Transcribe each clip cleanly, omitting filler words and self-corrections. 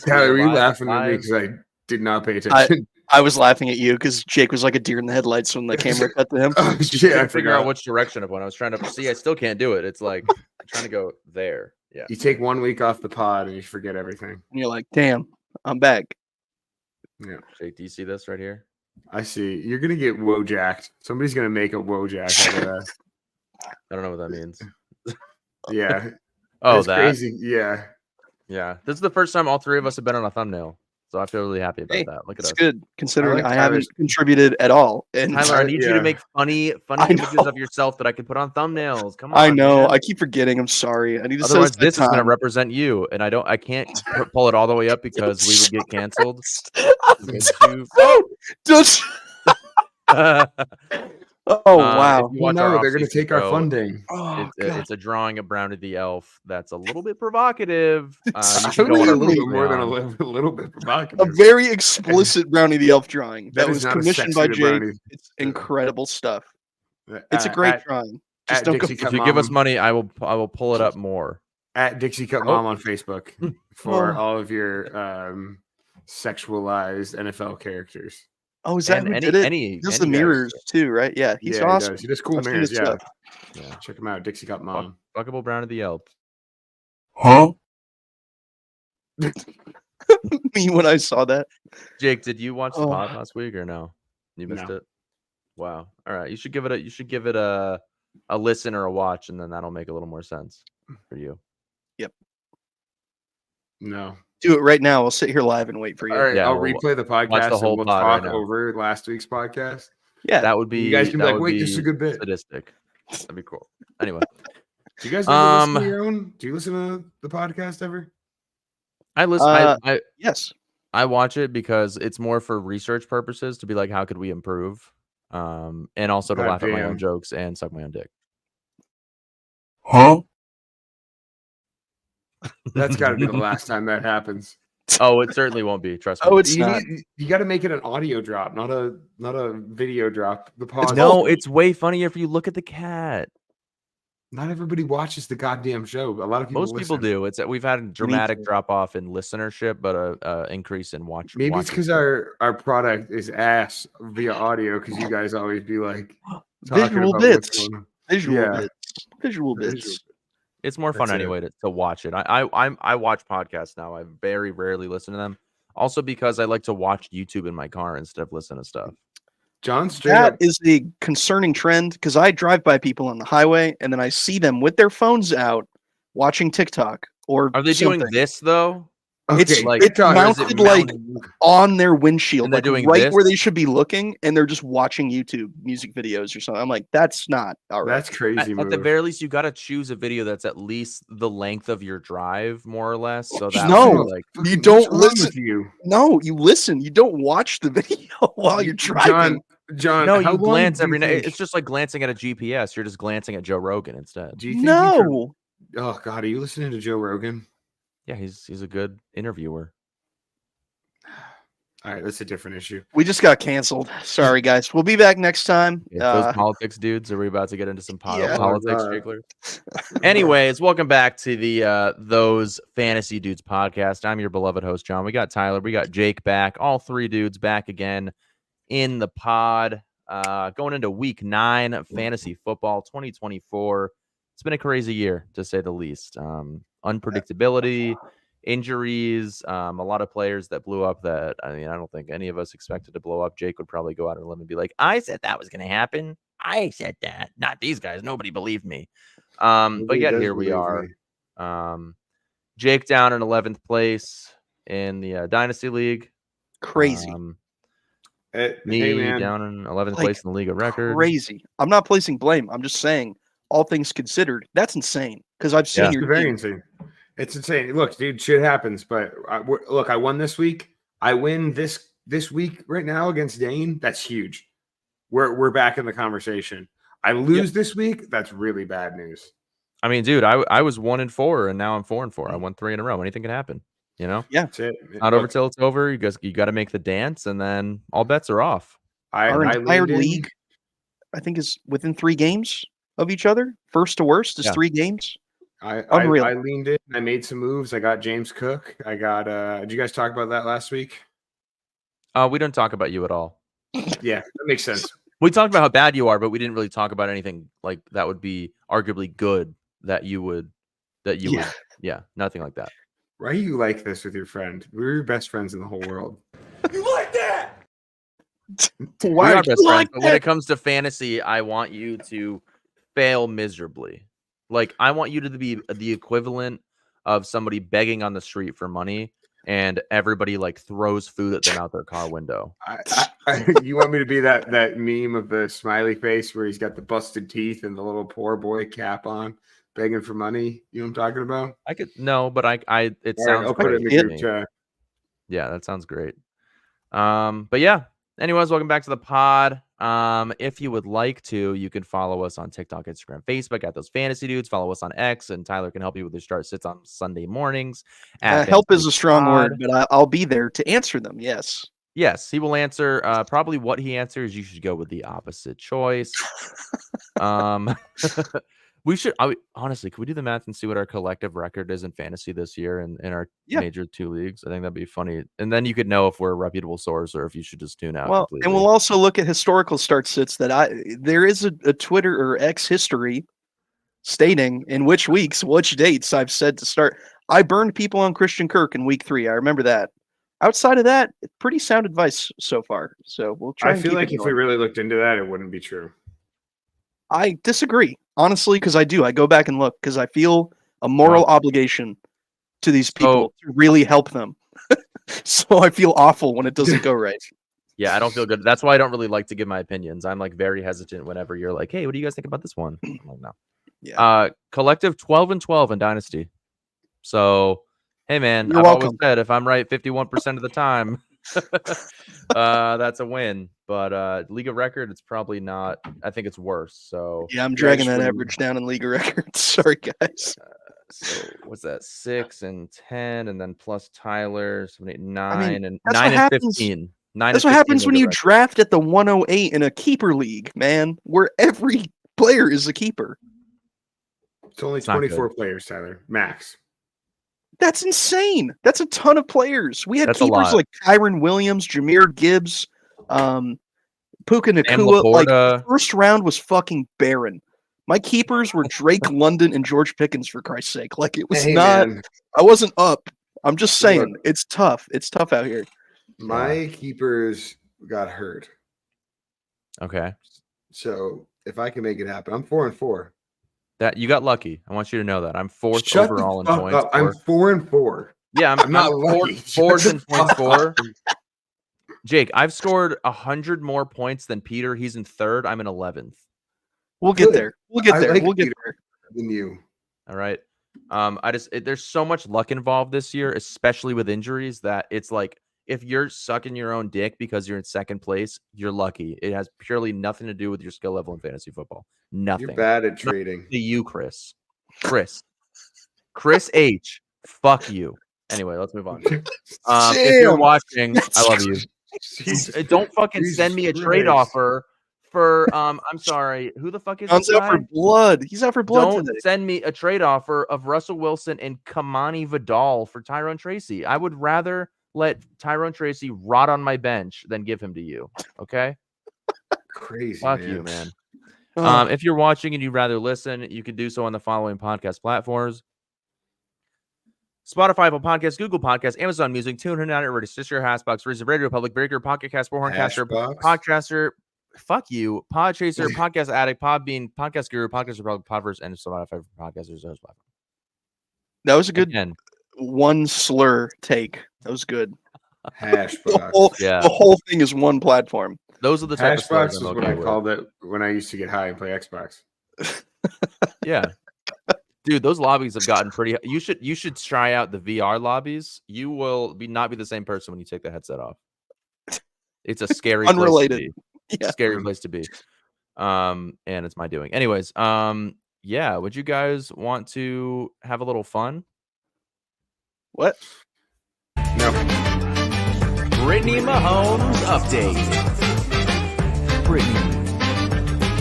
Thanks. Tyler, were you laughing at me because I did not pay attention? I was laughing at you because Jake was like a deer in the headlights when the camera cut to him. Oh, I shit, I couldn't figure out forgot. which direction of one I was trying to see. I still can't do it. It's like I'm trying to go there. Yeah. You take 1 week off the pod and you forget everything. And you're like, damn, I'm back. Yeah, Jake, do you see this right here? I see. You're gonna get Wojjacked. Somebody's gonna make a Wojjack out of that. I don't know what that means. Yeah. Oh, That's that. crazy. Yeah. Yeah. This is the first time all three of us have been on a thumbnail. So I feel really happy about Hey, that. Look at It's us. good considering like I Tyler's- haven't contributed at all. And Tyler, I need you Yeah. to make funny I images know. of yourself that I can put on thumbnails. Come on. I know. man. I keep forgetting. I'm sorry. I need to Otherwise, set this is going to time. represent you, and I can't pull it all the way up because we would get canceled. Just- oh wow! If you watch No, our they're gonna off-season take our show, funding. Oh, It's a drawing of Brownie the Elf that's a little bit provocative. You I should would go be on a little bit Patreon. more than a little bit a provocative. very explicit Brownie the Elf drawing That that is was not a commissioned by sexy Jake. Brownie. It's incredible stuff. It's a great drawing. Just at don't go. Dixie If Cup you give us Mom- money, I will pull it up more. at Dixie Cup Oh. Mom on Facebook for Oh. all of your sexualized NFL characters. Oh, is that And who any did it? any He does any the guys. mirrors too, right? Yeah, he's Yeah, awesome. he does cool I've seen mirrors. his Yeah. stuff. Yeah. Check him out, Dixie Cup Mom. Fuckable Brownie the Elf. Huh? Me when I saw that. Jake, did you watch the Oh. pod last week or no? You missed No. it. Wow. All right. You should give it a listen or a watch, and then that'll make a little more sense for you. No. Do it right now. I'll sit here live and wait for you. All right, Yeah, I'll we'll replay the podcast the whole and we'll pod right talk now. over last week's podcast. Yeah. That would be You guys can be that like, would wait, be this is a good bit. sadistic. That'd be cool. Anyway, Do you guys ever listen to your own? Do you listen to the podcast ever? I listen. I Yes. I watch it because it's more for research purposes to be like, how could we improve? And also to God laugh at my own damn. jokes and suck my own dick. Huh? That's got to be the last time that happens. Oh, it certainly won't be. Trust me. Oh, it's not. You got to make it an audio drop, not a video drop. The pause. No, it's way funnier if you look at the cat. Not everybody watches the goddamn show. A lot of people. Most people listen. do. We've had a dramatic to. drop off in listenership, but a increase in watch. Maybe it's watching. because our product is ass via audio. Because you guys always be like talking Visual about what's bits. going on. Visual Yeah. bits. Visual bits. Visual. It's more fun That's it. anyway to watch it. I watch podcasts now. I very rarely listen to them. Also because I like to watch YouTube in my car instead of listen to stuff. John straight That up. is a concerning trend because I drive by people on the highway and then I see them with their phones out watching TikTok or Are they something. doing this though? It's like- it's TikTok, or is it mounted like mounted? on their windshield, And they're like doing right this? where they should be looking, and they're just watching YouTube music videos or something. I'm like, that's not all right. That's crazy. At the move. very least, you got to choose a video that's at least the length of your drive, more or less. So that No. way, like You What's don't wrong listen. with you, No, you listen. You don't watch the video while you're driving. John. no, how you long glance do you every night. think- It's just like glancing at a GPS. You're just glancing at Joe Rogan instead. Do you think you could- No. Oh God, are you listening to Joe Rogan? Yeah, he's a good interviewer. All right, that's a different issue. We just got canceled. Sorry, guys. We'll be back next time. Those politics dudes. Are we about to get into some Yeah. politics, Oh, Jake Ler? Anyways, welcome back to the Those Fantasy Dudes podcast. I'm your beloved host, John. We got Tyler. We got Jake back. All three dudes back again in the pod. Going into week 9 of fantasy football 2024. It's been a crazy year, to say the least. Unpredictability, injuries, a lot of players that blew up that, I don't think any of us expected to blow up. Jake would probably go out on a limb and be like, I said that was going to happen. I said that. Not these guys. Nobody believed me. But Nobody yet does here we believe are. me. Jake down in 11th place in the Dynasty League. Crazy. Me Hey man, down in 11th Like, place in the league of record. Crazy. I'm not placing blame. I'm just saying, all things considered, that's insane. Because I've seen Yeah. it's your very team. insane. It's insane. Look, dude, shit happens. But look, I won this week. I win this week right now against Dane. That's huge. We're back in the conversation. I lose this week. That's really bad news. I mean, dude, I was 1-4 and now I'm 4-4. I won 3 in a row. Anything can happen, That's it. Not Look, over till it's over. You got to make the dance, and then all bets are off. Our I entire leaned in. league, I think, is within 3 games of each other. First to worst is Yeah. 3 games. Unreal. I leaned in. I made some moves. I got James Cook. I got. Did you guys talk about that last week? We don't talk about you at all. Yeah, that makes sense. We talked about how bad you are, but we didn't really talk about anything like that would be arguably good that you would. Yeah, nothing like that. Why are you like this with your friend? We're your best friends in the whole world. You like that? We Why are are best you friends, like but when that? it comes to fantasy, I want you to fail miserably. Like, I want you to be the equivalent of somebody begging on the street for money, and everybody like throws food at them out their car window. You want me to be that meme of the smiley face where he's got the busted teeth and the little poor boy cap on, begging for money? You know what I'm talking about? I could no, but it All right, sounds I'll put it in great the to group me. chat. Yeah, that sounds great. But yeah. Anyways, welcome back to the pod. If you would like to, you can follow us on TikTok, Instagram, Facebook at Those Fantasy Dudes. Follow us on X, and Tyler can help you with your start sits on Sunday mornings. At Help Fantasy is a strong Pod. word, but I'll be there to answer them. Yes. Yes, he will answer. Probably what he answers, you should go with the opposite choice. We should. Honestly, could we do the math and see what our collective record is in fantasy this year in our major 2 leagues? I think that'd be funny, and then you could know if we're a reputable source or if you should just tune out. Well, completely. and we'll also look at historical start sits there is a Twitter or X history stating in which weeks, which dates I've said to start. I burned people on Christian Kirk in week 3. I remember that. Outside of that, pretty sound advice so far. So we'll try. I feel like if we really looked into that, it wouldn't be true. I disagree, honestly, because I go back and look because I feel a moral obligation to these people to really help them. So I feel awful when it doesn't go right. Yeah, I don't feel good. That's why I don't really like to give my opinions. I'm like very hesitant whenever you're like, "Hey, what do you guys think about this one?" I'm like, no. Yeah. Collective 12-12 in Dynasty. So, hey man, You're I've welcome. always said if I'm right 51% of the time, that's a win. But League of Record, it's probably not. I think it's worse. So yeah, I'm dragging that average down in League of Records. Sorry, guys. So what's that? 6 and 10, and then plus Tyler, 7, 8, 9, I mean, and that's 9 what and happens- 15. 9 That's and what 15 happens when League you of Record. draft at the 108 in a keeper league, man, where every player is a keeper. It's only It's not 24 players, Tyler, max. That's insane. That's a ton of players. We had That's a keepers lot. like Kyron Williams, Jameer Gibbs, Puka Sam Nakua. Like, Laporta. the first round was fucking barren. My keepers were Drake London and George Pickens, for Christ's sake. Like, it was not. Man, I wasn't up. I'm just saying, Look. it's tough. It's tough out here. my keepers got hurt. Okay. So if I can make it happen, I'm 4-4. That you got lucky. I want you to know that. I'm 4th Shut overall in the fuck points. up. I'm 4-4. Yeah, I'm not fourth, lucky. fourth Shut in the points fuck for. up. Jake, I've scored 100 more points than Peter. He's in 3rd. I'm in 11th. We'll get Good. there. We'll get I there. like We'll get Peter. there. Than you. All right. There's so much luck involved this year, especially with injuries, that it's like if you're sucking your own dick because you're in 2nd place, you're lucky. It has purely nothing to do with your skill level in fantasy football. Nothing. You're bad at trading. To you, Chris H. Fuck you. Anyway, let's move on. If you're watching, I love you. Don't fucking send me a trade offer for I'm sorry, who the fuck is this John's out for guy? blood. He's out for blood Don't today. send me a trade offer of Russell Wilson and Kamani Vidal for Tyrone Tracy. I would rather let Tyrone Tracy rot on my bench than give him to you. Okay? Crazy. Fuck man. you, man. Oh, If you're watching and you'd rather listen, you can do so on the following podcast platforms: Spotify, Apple Podcasts, Google Podcasts, Amazon Music, TuneIn, Already, Stitcher, Castbox, Reason Radio Public, Breaker, Pocket Cast, Horncaster, Hashbox. Podcaster, fuck you, Podchaser, Podcast Addict, Podbean, Podcast Guru, Podcast Republic, Podverse, and Spotify for podcasters. that was a good Again, one slur take. That was good. Hashbox. Yeah. The whole thing is one platform. those are the type of Hashbox slurs is I'm what okay I with. called it when I used to get high and play Xbox. Yeah. Dude, those lobbies have gotten pretty. You should try out the VR lobbies. You will not be the same person when you take the headset off. It's a scary Unrelated. place to be. Yeah. Scary place to be. And it's my doing. Anyways, yeah, would you guys want to have a little fun? What? No. Brittany Mahomes update. Brittany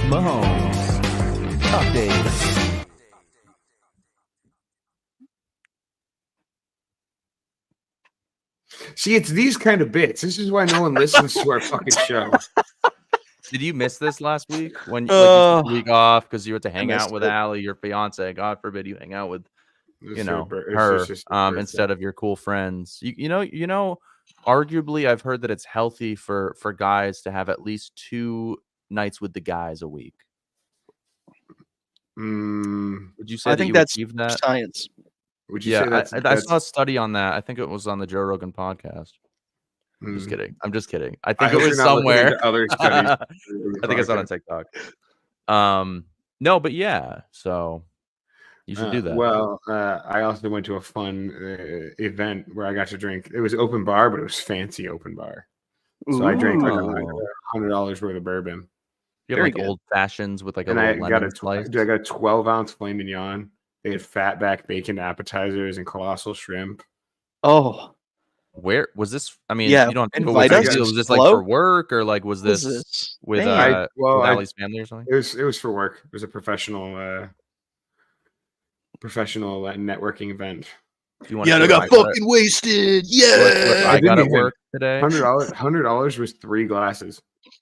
Mahomes update. See, it's these kind of bits. This is why no one listens to our fucking show. Did you miss this last week when you took the week Oh, off because you had to hang out missed with it. Allie, your fiance? God forbid you hang out with It's you know it's her just her birthday. instead of your cool friends. You know. Arguably, I've heard that it's healthy for guys to have at least 2 nights with the guys a week. Would you say I that think you that's achieved that? science. Would you say Yeah, I that's saw a study on that. I think it was on the Joe Rogan podcast. I'm just kidding. I'm just kidding. I I think it hope you're was not looking somewhere. into other studies. I think I saw it on TikTok. No, but yeah. So you should do that. Well, I also went to a fun event where I got to drink. It was open bar, but it was fancy open bar. So I drank like Ooh. $100 worth of bourbon, You have Very like good. old fashions with like a and I little got lemon slice. I got a 12-ounce filet mignon. They had fatback bacon appetizers and colossal shrimp. Oh, Where was this? I mean, Yeah, you don't have to invite go us. Was this like Hello? for work or like was what is this this? with Man. with Allie's family or something? It was for work. It was a professional networking event. Do you want Yeah, to and I got fucking wasted. Yeah. I got didn't at even- work today. $100 was 3 glasses.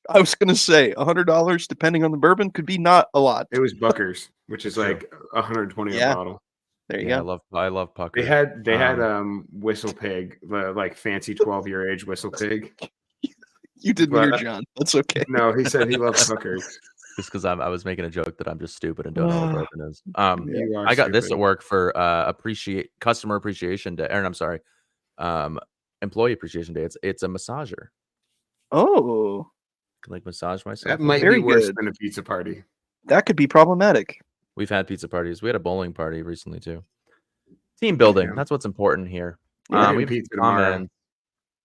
I was gonna say $100, depending on the bourbon, could be not a lot. It was Booker's, which is True. like $120 Yeah. a bottle. There you Yeah, go. They I love Pucker. had Whistle Pig, the like fancy 12-year age Whistle Pig. You did me, but- John. That's okay. No, he said he loves Booker's. just because I was making a joke that I'm just stupid and don't know what bourbon is. You are I got this at stupid. work for customer appreciation day. Or I'm sorry, employee appreciation day. It's a massager. Oh, Can like massage myself. That might Very be worse good. than a pizza party. that could be problematic. We've had pizza parties. We had a bowling party recently too. Team building. Yeah. That's what's important here. Yeah, We have pizza some tomorrow. comments.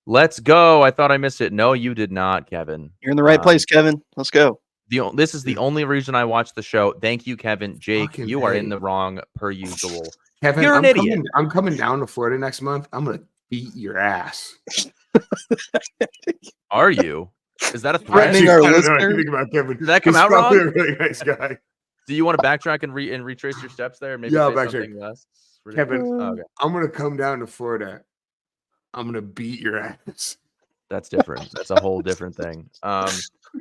Let's go. I thought I missed it. No, you did not, Kevin. You're in the right place, Kevin. Let's go. This is the only reason I watched the show. Thank you, Kevin. Jake, Fucking you are in A. the wrong per usual. Kevin, You're an idiot. I'm coming down to Florida next month. I'm gonna beat your ass. Are you? Is that a threat? Threatening our I don't know listener? anything about Kevin. Did that come He's out probably wrong? a really nice guy. Do you want to backtrack and retrace your steps there? Maybe Yeah, I'll say backtrack. something less. Kevin, ridiculous? Oh, okay. I'm gonna come down to Florida. I'm gonna beat your ass. That's different. That's a whole different thing.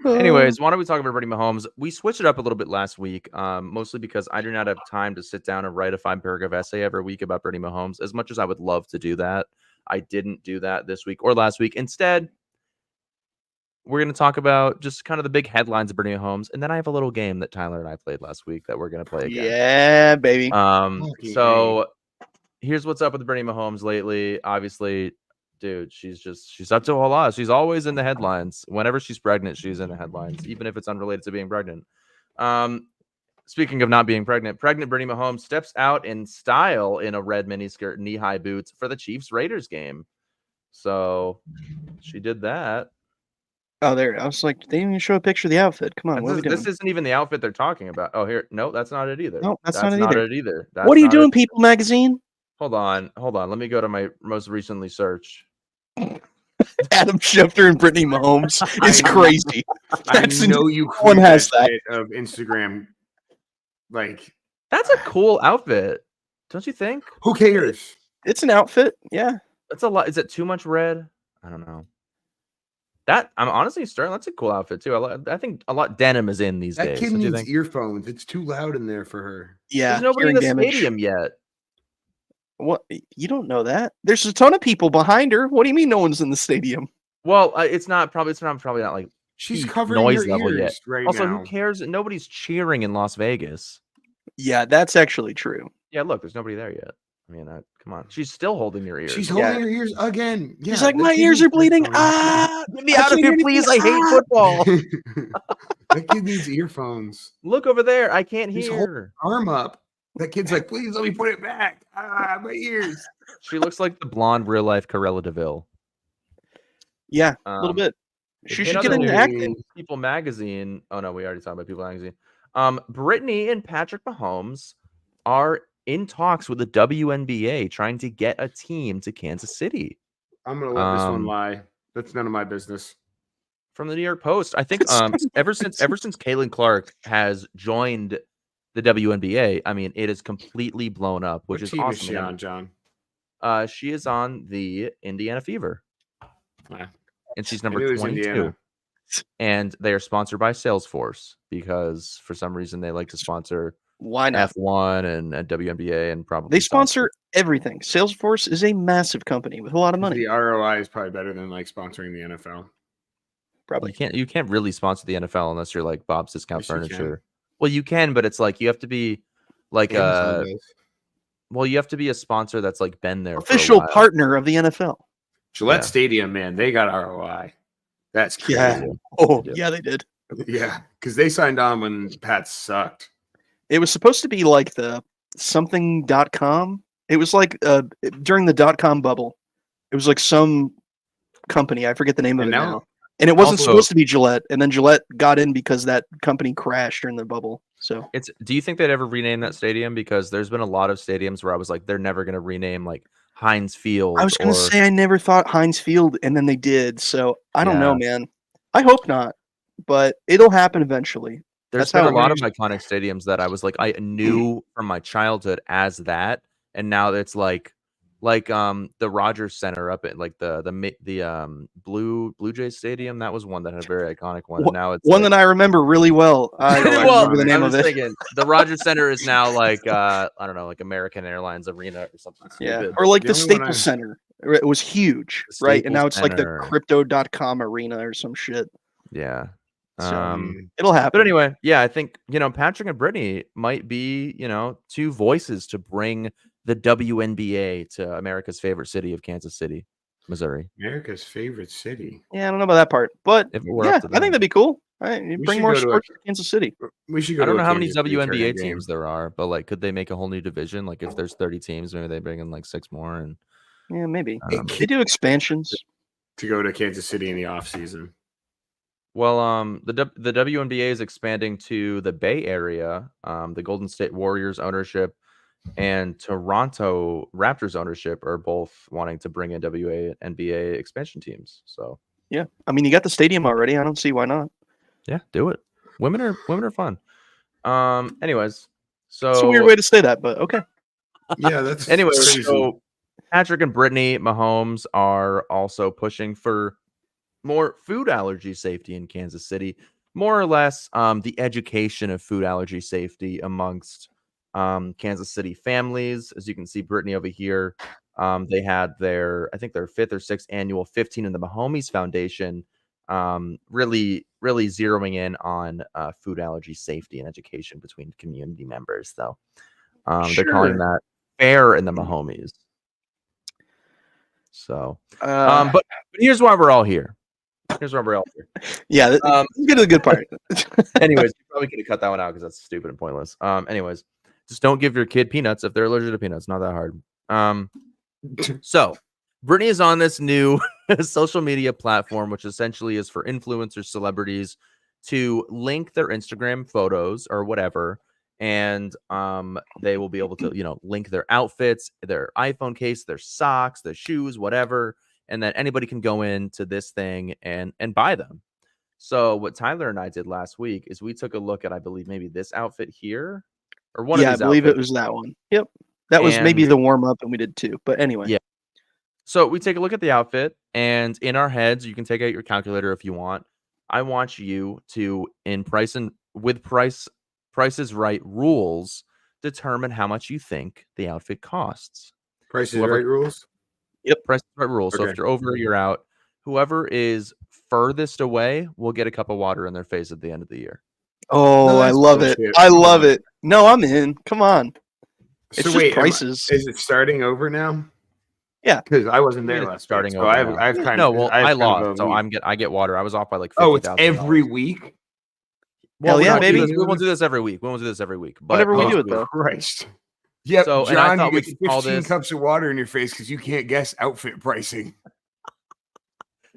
Anyways, why don't we talk about Brittany Mahomes? We switched it up a little bit last week, mostly because I do not have time to sit down and write a 5-paragraph essay every week about Brittany Mahomes. As much as I would love to do that, I didn't do that this week or last week. Instead, we're going to talk about just kind of the big headlines of Brittany Mahomes, and then I have a little game that Tyler and I played last week that we're going to play again. Yeah, baby. So here's what's up with Brittany Mahomes lately. Obviously, dude, she's up to a whole lot. She's always in the headlines. Whenever she's pregnant, she's in the headlines, even if it's unrelated to being pregnant. Speaking of not being pregnant Brittany Mahomes steps out in style in a red miniskirt, knee-high boots for the Chiefs-Raiders game. So she did that. Oh, there. I was like, they didn't even show a picture of the outfit. Come on. What are we doing? This isn't even the outfit they're talking about. Oh, here. No, that's not it either. No, that's not not it it either. That's What are you not doing, it. People Magazine? Hold on. Let me go to my most recently search. Adam Schefter and Brittany Mahomes is I know. crazy. I That's know you one has that that. shit of Instagram. Like, That's a cool outfit. Don't you think? who cares? It's an outfit. Yeah. That's a lot. Is it too much red? I don't know. That I'm honestly starting. That's a cool outfit too. I think a lot denim is in these That days. kid Don't you needs think? earphones. It's too loud in there for her. Yeah. There's nobody in hearing the damage. stadium yet. What? You don't know that? There's a ton of people behind her. What do you mean no one's in the stadium? Well, it's probably not like She's peak covering noise her level ears yet. right Also, now. who cares? Nobody's cheering in Las Vegas. Yeah, that's actually true. Yeah, look, there's nobody there yet. I mean, come on. She's still holding your ears. She's Yeah. holding her ears again. Yeah, He's like, that my kid ears needs are bleeding. earphones. Ah, Get me I out of can't here, hear please. I anything. hate Ah! football. That kid needs earphones. Look over there. I can't He's hear. Arm up. That kid's like, please let me put it back. Ah, my ears. She looks like the blonde real life Corella DeVille. Yeah, a little bit. She in should get other into news, acting. People Magazine. Oh no, we already talked about People Magazine. Brittany and Patrick Mahomes are in talks with the WNBA, trying to get a team to Kansas City. I'm gonna let this one lie. That's none of my business. From the New York Post, I think ever since Caitlin Clark has joined the WNBA, I mean, it is completely blown up, which What is team awesome. is she on, John? She is on the Indiana Fever. Wow. and she's I number knew it was 22. Indiana. And they are sponsored by Salesforce because for some reason they like to sponsor Why not? F1 and WNBA and probably They soccer. sponsor everything. Salesforce is a massive company with a lot of money. The ROI is probably better than like sponsoring the NFL. Probably. You can't really sponsor the NFL unless you're like Bob's Discount Yes, you can. Furniture. Well, you can, but it's like you have to be like Amazon does. well, you have to be a sponsor that's like been there Official for a while. partner of the NFL. Gillette Yeah. Stadium, man, they got ROI. That's crazy. Yeah. Yeah. Oh, Yeah. yeah, they did. Yeah, because they signed on when Pat sucked. It was supposed to be like the something.com. It was like during the .com bubble. It was like some company. I forget the name of And it now- now. And it wasn't Also- supposed to be Gillette. And then Gillette got in because that company crashed during the bubble. So Do you think they'd ever rename that stadium? Because there's been a lot of stadiums where I was like, they're never gonna rename like Heinz Field. I was going to or- say I never thought Heinz Field, and then they did. So I don't know, man. I hope not, but it'll happen eventually. There's That's been how a it lot of goes. iconic stadiums that I was like, I knew from my childhood as that, and now it's like the Rogers Center up at like the Blue Jays Stadium. That was one that had a very iconic one. And now it's One like, that I remember really well. I don't well, remember the name I'm of just it. thinking, the Rogers Center is now like I don't know, like American Airlines Arena or something Yeah, stupid. or like The the only one Staples I- Center. It was huge, The right? And now Staples it's like the Center. crypto.com arena or some shit. Yeah. So it'll happen. But anyway, yeah, I think, Patrick and Brittany might be, two voices to bring the WNBA to America's favorite city of Kansas City, Missouri. America's favorite city. Yeah, I don't know about that part, but If it were yeah, up to I them. think that'd be cool. Right, you We bring should more go to a- sports to Kansas City. We should go. I don't to know a how many Kansas City WNBA tournament teams game. there are, but like, could they make a whole new division? Like, if there's 30 teams, maybe they bring in like 6 more. And Yeah, maybe Um, they do expansions. to go to Kansas City in the off season. well, the WNBA is expanding to the Bay Area. The Golden State Warriors ownership and Toronto Raptors ownership are both wanting to bring in WNBA expansion teams. So Yeah, I mean, you got the stadium already. I don't see why not. yeah, do it. Women are fun. Anyways, so It's a weird way to say that, but okay. Yeah, that's anyways, crazy. so Patrick and Brittany Mahomes are also pushing for more food allergy safety in Kansas City, more or less the education of food allergy safety amongst Kansas City families. As you can see, Brittany over here, they had their 5th or 6th annual 15 in the Mahomes Foundation, really zeroing in on food allergy safety and education between community members. Though they're calling that fair in the Mahomes. So, but here's why we're all here. Yeah, let's get to the good part. Anyways, you probably could have cut that one out because that's stupid and pointless. Anyways, just don't give your kid peanuts if they're allergic to peanuts. Not that hard. So Brittany is on this new social media platform, which essentially is for influencers, celebrities to link their Instagram photos or whatever, and they will be able to, link their outfits, their iPhone case, their socks, their shoes, whatever, and then anybody can go into this thing and buy them. So what Tyler and I did last week is we took a look at, I believe, maybe this outfit here, or one of I these believe it outfits. was that one. Yep, that was maybe And- the warm up, and we did too. But anyway, Yeah. So we take a look at the outfit, and in our heads, you can take out your calculator if you want. I want you to, with Price is Right rules, determine how much you think the outfit costs. Price is Whoever- Right rules. Price is Right rules. So if Okay. you're over, you're out. Whoever is furthest away will get a cup of water in their face at the end of the year. oh, No, I that's love it. bullshit. I Come love on. it. No, I'm in. Come on. It's So just wait, prices. is it starting over now? Yeah. because I wasn't I mean, there it's last starting week, so over I have now. I have kind No, of well, I have I kind of lost, a so lead. I get water. I was off by like Oh, it's $50,000. every week. Well, Hell yeah, we baby. won't do this every week. We won't do this every week. But Whenever we most do it, weeks- though. Christ. Yep, So, and I John, thought you we get could call 15 this- cups of water in your face because you can't guess outfit pricing.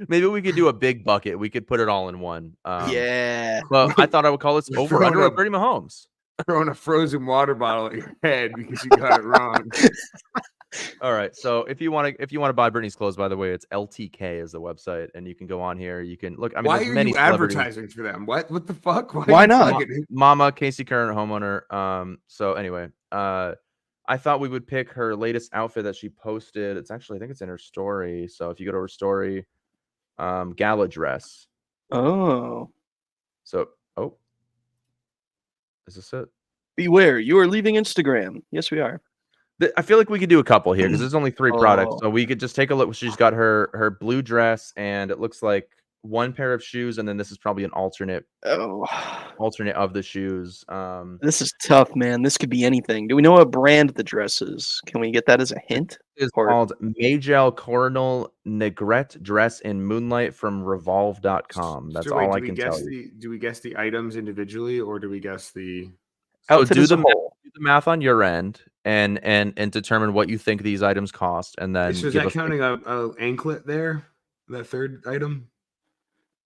maybe we could do a big bucket. We could put it all in one. Yeah. But I thought I would call this We're over throwing under up- with Brittany Mahomes. Throwing a frozen water bottle at your head because you got it wrong. All right. So if you want to buy Brittany's clothes, by the way, it's LTK is the website, and you can go on here. You can look. I mean, Why there's are many you celebrities. advertising for them? What the fuck? Why are you not? plugging? Mama Casey Curran, homeowner. So anyway, I thought we would pick her latest outfit that she posted. It's actually, I think it's in her story. So if you go to her story, gala dress. Oh, So, is this it? beware! You are leaving Instagram. Yes, we are. I feel like we could do a couple here because there's only 3 products, Oh. so we could just take a look. She's got her blue dress, and it looks like one pair of shoes, and then this is probably an alternate Oh, of the shoes. this is tough, man. This could be anything. Do we know what brand the dress is? Can we get that as a hint? It's Or- called Majel Coronal Negrette Dress in Moonlight from Revolve.com. That's So wait, all I do we can guess tell you. do we guess the items individually, or do we guess the? So Outfit do as a the whole. math on your end and determine what you think these items cost, and then So is give that us counting a anklet there? That third item?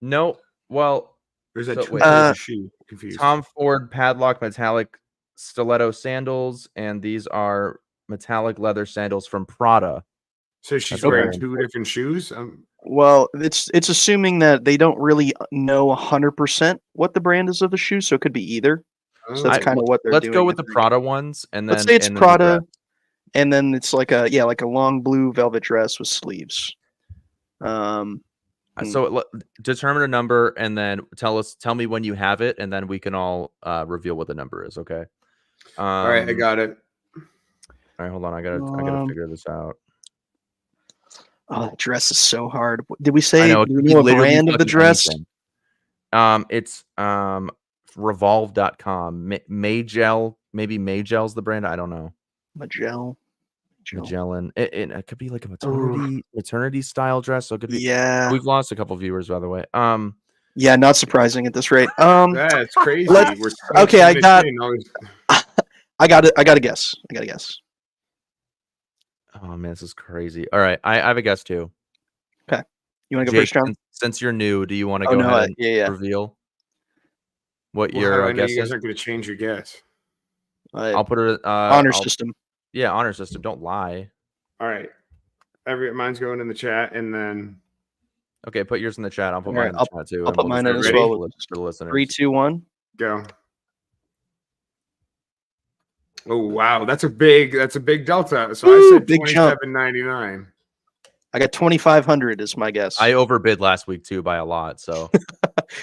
no. Well, Or is that So two wait. pairs of shoe? Confused. Tom Ford padlock metallic stiletto sandals, and these are metallic leather sandals from Prada. So she's That's wearing okay. 2 different shoes. Well, it's assuming that they don't really know 100% what the brand is of the shoe, so it could be either. So that's kind of what they're Let's doing. go with the Prada ones, and then Let's say it's and then the Prada, dress. and then it's like a long blue velvet dress with sleeves. So determine a number, and then tell me when you have it, and then we can all reveal what the number is. Okay. All right, I got it. All right, hold on. I gotta figure this out. Oh, that dress is so hard. Did we I say know, do it we could be know a literally brand of the fucking dress? anything. It's Revolve.com. Majel, maybe Magel's the brand. I don't know. Magellan. It could be like a maternity style dress. So it could be. Yeah. We've lost a couple viewers, by the way. Yeah, not surprising at this rate. That's crazy. let's- We're okay, I got- finishing all these- I got it. I got to guess. Oh man, this is crazy. All right, I have a guess too. You want to go Jake, first, John? since you're new, do you want to Oh go no, ahead and yeah. reveal what Well, how do your I know guess you guys is? aren't going to change your guess? I'll put it Honor I'll- system. Yeah, honor system. Don't lie. All right. Mine's going in the chat, and then Okay, put yours in the chat. I'll put All mine right, in the chat too. I'll and put we'll mine just in go as ready? well. for the listeners. 3, 2, 1. go. Oh wow, that's a big delta. So I Woo, said big jump. $27.99. I got 2,500 is my guess. I overbid last week too by a lot. So,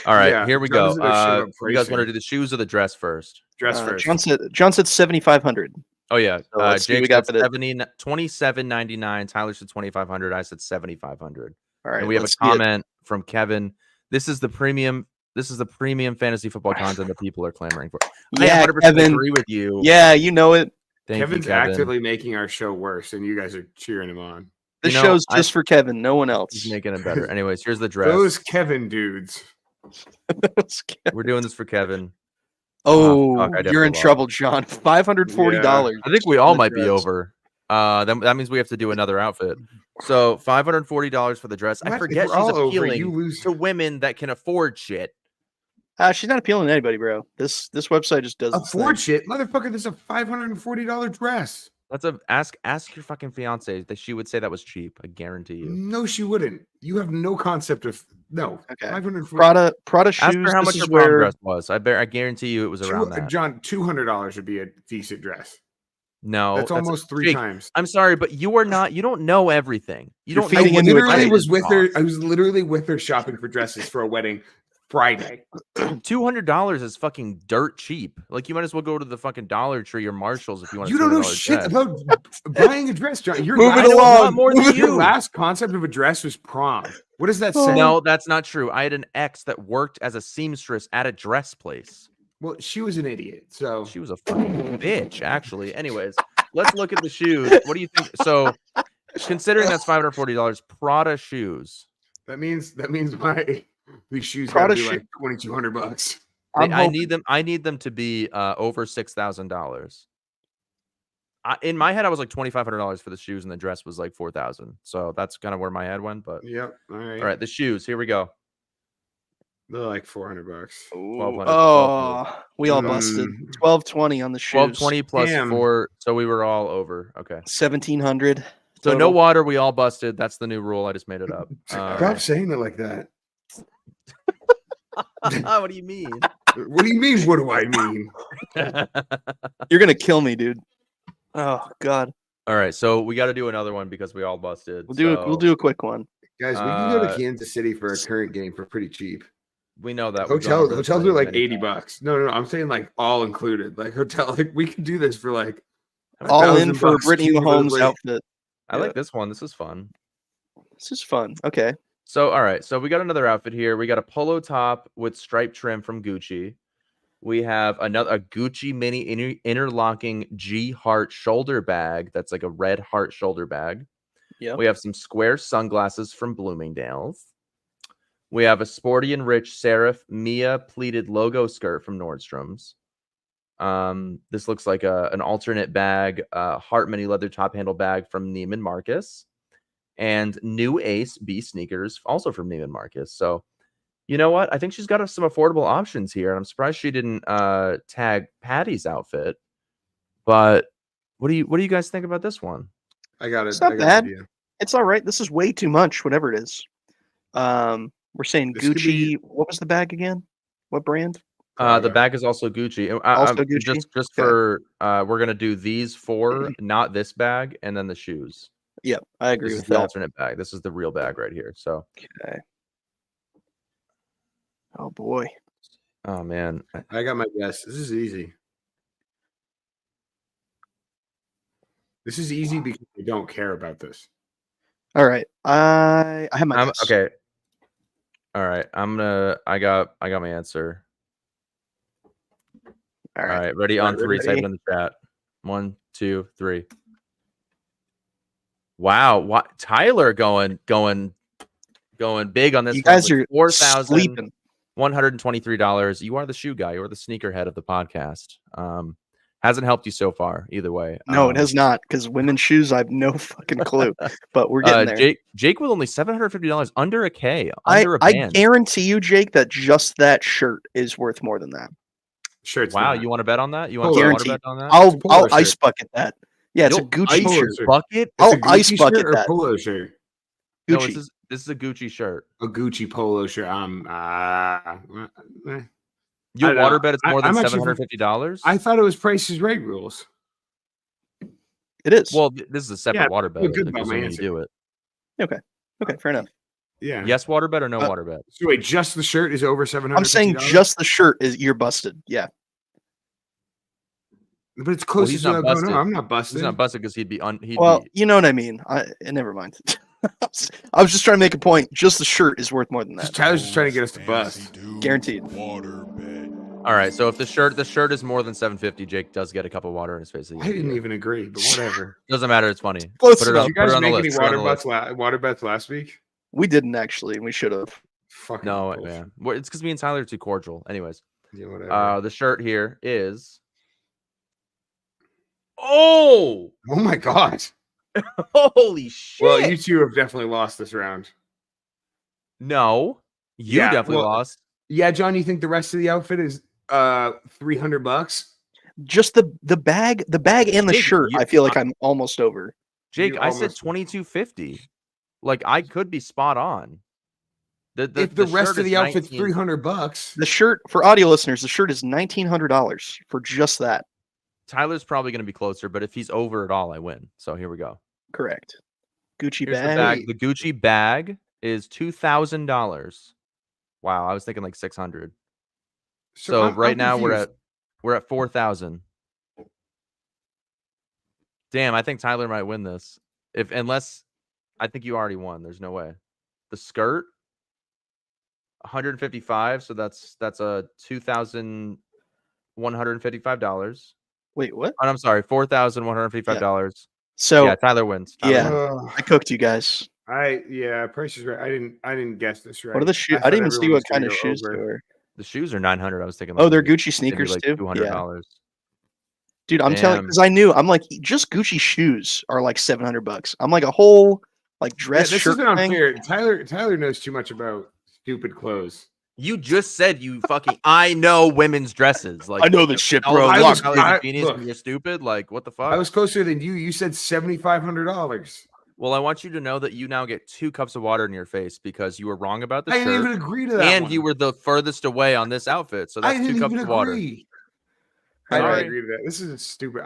all right, Yeah, here we John go. doesn't know shit about You guys want to pricing. do the shoes or the dress first? Dress first. John said 7,500. Oh yeah, So let's see what Jake we got said for the- $27.99. Tyler said 2,500. I said 7,500. All right. And we have a let's see it. comment from Kevin. This is the premium fantasy football content that people are clamoring for. Yeah, I 100% Kevin. agree with you. Yeah, you know it. Thank Kevin's you, Kevin. actively making our show worse, and you guys are cheering him on. This You know, show's just for Kevin, no one else. He's making it better. Anyways, here's the dress. Those Kevin dudes. We're doing this for Kevin. Oh, fuck, I you're definitely in lost. trouble, John. $540. I think we all the might be dress. over. That means we have to do another outfit. So $540 for the dress. I What? If forget we're she's all over, appealing you lose. to women that can afford shit. She's not appealing to anybody, bro. This website just does its Afford thing. shit, motherfucker. This is a $540 dress. That's ask your fucking fiance that she would say that was cheap. I guarantee you. No, she wouldn't. You have no concept of no. Okay. 540. Prada shoes. Ask her how this much is her prom where dress was. I guarantee you it was around that. John, $200 would be a decent dress. No, That's almost 3 Jake, times. I'm sorry, but you are not. You don't know everything. You You're don't. feeding know into what it, literally Jake. was with her. cost. I was literally with her shopping for dresses for a wedding Friday. $200 is fucking dirt cheap. Like you might as well go to the fucking Dollar Tree or Marshalls if you want. You don't know $200 shit dress. about buying a dress, John. Your Moving last, along. More than Your you. last concept of a dress was prom. What does that say? No, that's not true. I had an ex that worked as a seamstress at a dress place. Well, she was an idiot. So She was a fucking bitch, actually. Anyways, let's look at the shoes. What do you think? So, considering that's $540, Prada shoes. that means these shoes Prada gotta be shoe- like $2,200. I need them to be over $6,000. In my head, I was like $2,500 for the shoes, and the dress was like $4,000. So that's kind of where my head went. But Yep. All right. all right, the shoes. Here we go. They're like $400. 1,200. Oh, we all Mm. busted. 1220 on the shoes. 1220 plus Damn. 4. So we were all over. Okay. 1700. So no total. water. We all busted. That's the new rule. I just made it up. Stop saying it like that. What do you mean? What do you mean? What do I mean? You're gonna kill me, dude. Oh God. All right, so we got to do another one because we all busted. We'll do a quick one. Guys, we can go to Kansas City for a current game for pretty cheap. We know that. We've gone over this Hotels are like many $80. No, I'm saying like all included. Like hotel, like we can do this for like all in for $1,000 Brittany Mahomes cumulatively. outfit. I like this one. This is fun. This is fun. Okay. So, all right. So we got another outfit here. We got a polo top with striped trim from Gucci. We have a Gucci mini interlocking G heart shoulder bag. That's like a red heart shoulder bag. Yeah. We have some square sunglasses from Bloomingdale's. We have a sporty and rich serif Mia pleated logo skirt from Nordstrom's. This looks like an alternate bag, heart mini leather top handle bag from Neiman Marcus, and new Ace B sneakers also from Neiman Marcus. So, you know what? I think she's got some affordable options here, and I'm surprised she didn't tag Patty's outfit. But what do you guys think about this one? I got it. It's not bad. It's all right. This is way too much, whatever it is. We're saying This could Gucci. be- What was the bag again? What brand? The bag is also Gucci. Gucci? Just Okay. for we're gonna do these four, not this bag, and then the shoes. Yep, I agree This is with the that. alternate bag. This is the real bag right here. So, Okay. Oh boy. oh man, I got my guess. This is easy. This is easy because I don't care about this. All right. I have my guess. okay. All right, I got my answer. All All right. right, ready on three. Type ready. it in the chat. 1, 2, 3. Wow, Tyler going big on this. You guys are $4,123. sleeping. You are the shoe guy. You are the sneakerhead of the podcast. Hasn't helped you so far, either way. No, it has not, because women's shoes, I have no fucking clue. But we're getting there. Jake with only $750, under a K, I under a band. guarantee you, Jake, that just that shirt is worth more than that. Sure. It's Wow, not. you want to bet on that? You want Polo. to water bet on that? I'll polo ice shirt. bucket that. Yeah, it's a You'll Gucci ice polo shirt. shirt. bucket? I'll It's a ice Gucci bucket shirt or that. polo shirt. No, Gucci. this is a Gucci shirt. A Gucci polo shirt. You I don't water know. bet it's more than I'm actually- $750? I thought it was Price is Right rules. It is. Well, this is a separate Yeah, water bet. feel good like, about my assuming you answer. do it. okay, fair enough. Yeah. Yes, water bet or no Uh, water bet? So wait, just the shirt is over $750. I'm saying just the shirt is you're busted. Yeah. but it's close he's to not going. busted. No, I'm not busted. He's not busted because he'd be Well, you know what I mean. Never mind. I was just trying to make a point. Just the shirt is worth more than that. Tyler's just trying to get us to bust. Guaranteed. Water bet. All right, so if the shirt is more than $750, Jake does get a cup of water in his face. I didn't even agree, but whatever. Doesn't matter. It's funny. Close Put it enough. on, Did you put it guys on the make any list. Put it on water the bets? Water bets last week? We didn't actually, and we should have. Fucking No, bullshit. man. Well, it's because me and Tyler are too cordial. Anyways, Yeah, whatever. the shirt here is. Oh, Oh my god. holy shit! Well, you two have definitely lost this round. No, you Yeah, definitely well, lost. Yeah, John, you think the rest of the outfit is $300? Just the bag and the Jake, shirt. I feel like I'm almost over. Jake, you I said almost- $22.50. Like I could be spot on. If the rest shirt of is the outfit's 19 $300, The shirt for audio listeners, the shirt is $1,900 for just that. Tyler's probably going to be closer, but if he's over it all, I win. So here we go. Correct. Gucci Here's the bag. bag. The Gucci bag is $2,000. Wow, I was thinking like 600. So I'm right now confused. we're at 4,000. Damn, I think Tyler might win this. Unless I think you already won. There's no way. The skirt 155, so that's a $2,155. Wait, what? I'm sorry, $4,155. So Yeah, Tyler wins. Tyler Yeah. wins. I cooked you guys. Price is Right. I didn't guess this right. What are the shoes? thought I didn't even see everyone what was gonna kind of go shoes over. they were. The shoes are 900. I was thinking. Oh, they're maybe- Gucci maybe sneakers like too. $200. Yeah, dude, I'm telling Damn. because I knew I'm like just Gucci shoes are like $700. I'm like a whole like Yeah, dress this shirt isn't thing. unfair. Tyler knows too much about stupid clothes. You just said you fucking. I know women's dresses. Like I know this shit, all bro. of I you was- Tyler's I- bikinis look. and you're stupid. Like what the fuck? I was closer than you. You said $7,500. Well, I want you to know that you now get 2 cups of water in your face because you were wrong about the I shirt, didn't even agree to that. and you were the furthest away on this outfit. So I that's 2 didn't cups even of water. agree. I All didn't right. agree to that. This is stupid.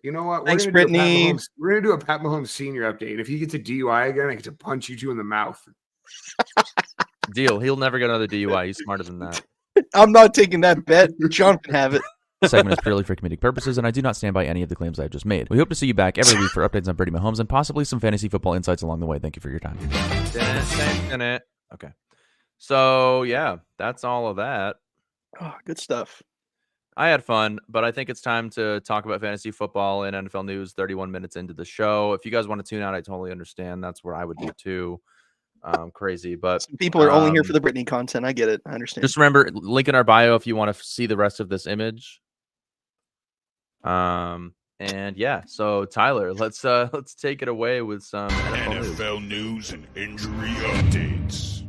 You know what? Thanks, gonna do a Pat Brittany. Mahomes- We're gonna do a Pat Mahomes senior update. If he gets a DUI again, I get to punch you two in the mouth. Deal. He'll never get another DUI. He's smarter than that. I'm not taking that bet. John can have it. This segment is purely for comedic purposes, and I do not stand by any of the claims I have just made. We hope to see you back every week for updates on Brittany Mahomes and possibly some fantasy football insights along the way. Thank you for your time. Okay. So, yeah, that's all of that. Oh, good stuff. I had fun, but I think it's time to talk about fantasy football and NFL news 31 minutes into the show. If you guys want to tune out, I totally understand. That's where I would do too. Crazy, but Some people are only here for the Brittany content. I get it. I understand. just remember, link in our bio if you want to see the rest of this image. And yeah, so Tyler, let's take it away with some NFL news and injury updates.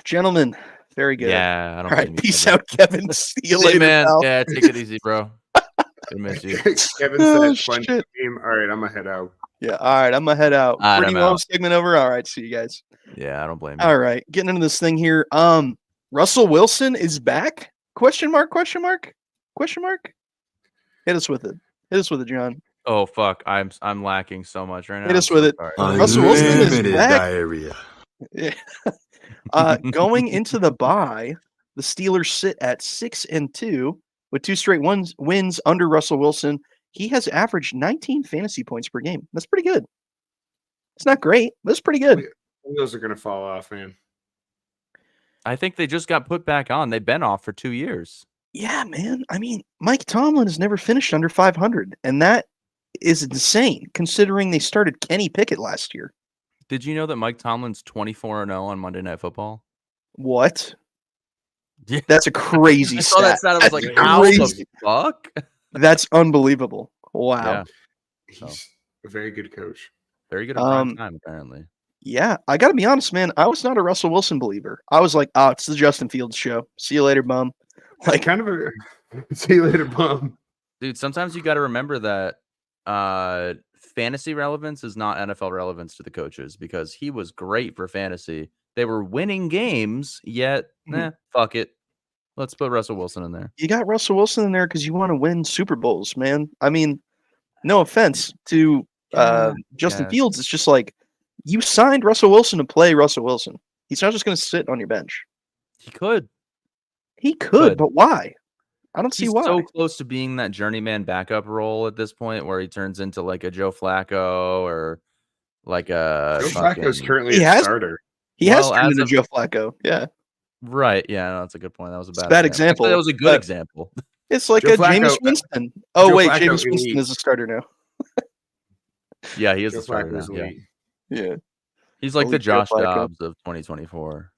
Gentlemen, very good. Yeah, I don't All right, blame you, peace Kevin. out, Kevin. See you See you, later, man. pal. Yeah, take it easy, bro. Gonna miss you. Kevin Oh, said, "Fun shit. game." All right, I'm gonna head out. Yeah, all right, I'm gonna head out. All right, Brittany I'm out. Mahomes segment over. All right, see you guys. Yeah, I don't blame you. All right, getting into this thing here. Russell Wilson is back? Question mark? Question mark? Question mark? Hit us with it. Hit us with it, John. Oh fuck, I'm lacking so much right now. Hit us I'm with so it. sorry. Russell Wilson is Unlimited back. diarrhea. Yeah. Going into the bye, the Steelers sit at 6-2 with 2 straight wins under Russell Wilson. He has averaged 19 fantasy points per game. That's pretty good. It's not great, but it's pretty good. Those are gonna fall off, man. I think they just got put back on. They've been off for 2 years. Yeah, man. I mean, Mike Tomlin has never finished under 500, and that is insane considering they started Kenny Pickett last year. Did you know that Mike Tomlin's 24-0 on Monday Night Football? What? Yeah. That's a crazy I saw that stat. stat. I was like, That's how crazy. the fuck? That's unbelievable. Wow. Yeah. He's a very good coach. Very good at prime time, apparently. Yeah, I got to be honest, man. I was not a Russell Wilson believer. I was like, oh, it's the Justin Fields show. See you later, bum. Like kind of a see you later, bum. Dude, sometimes you got to remember that fantasy relevance is not NFL relevance to the coaches because he was great for fantasy. They were winning games, yet, fuck it. Let's put Russell Wilson in there. You got Russell Wilson in there because you want to win Super Bowls, man. I mean, no offense to Justin Fields. It's just like you signed Russell Wilson to play Russell Wilson. He's not just going to sit on your bench. He could. He could, but why? I don't see He's why. so close to being that journeyman backup role at this point where he turns into like a Joe Flacco or like a Joe Flacco's currently He a has- starter. He has Well, turned as into of- Joe Flacco. Yeah, Right. Yeah, no, that's a good point. That was a It's a bad, bad example. example, That was a good but- example. it's like Joe a Jameis Flacco- Winston. Oh Joe wait, Flacco Jameis Winston elite. is a starter now. Yeah, he is Joe the starter now. Flacco's Yeah. elite. Yeah, He's like the Elite Joe Josh Flacco. Dobbs of 2024.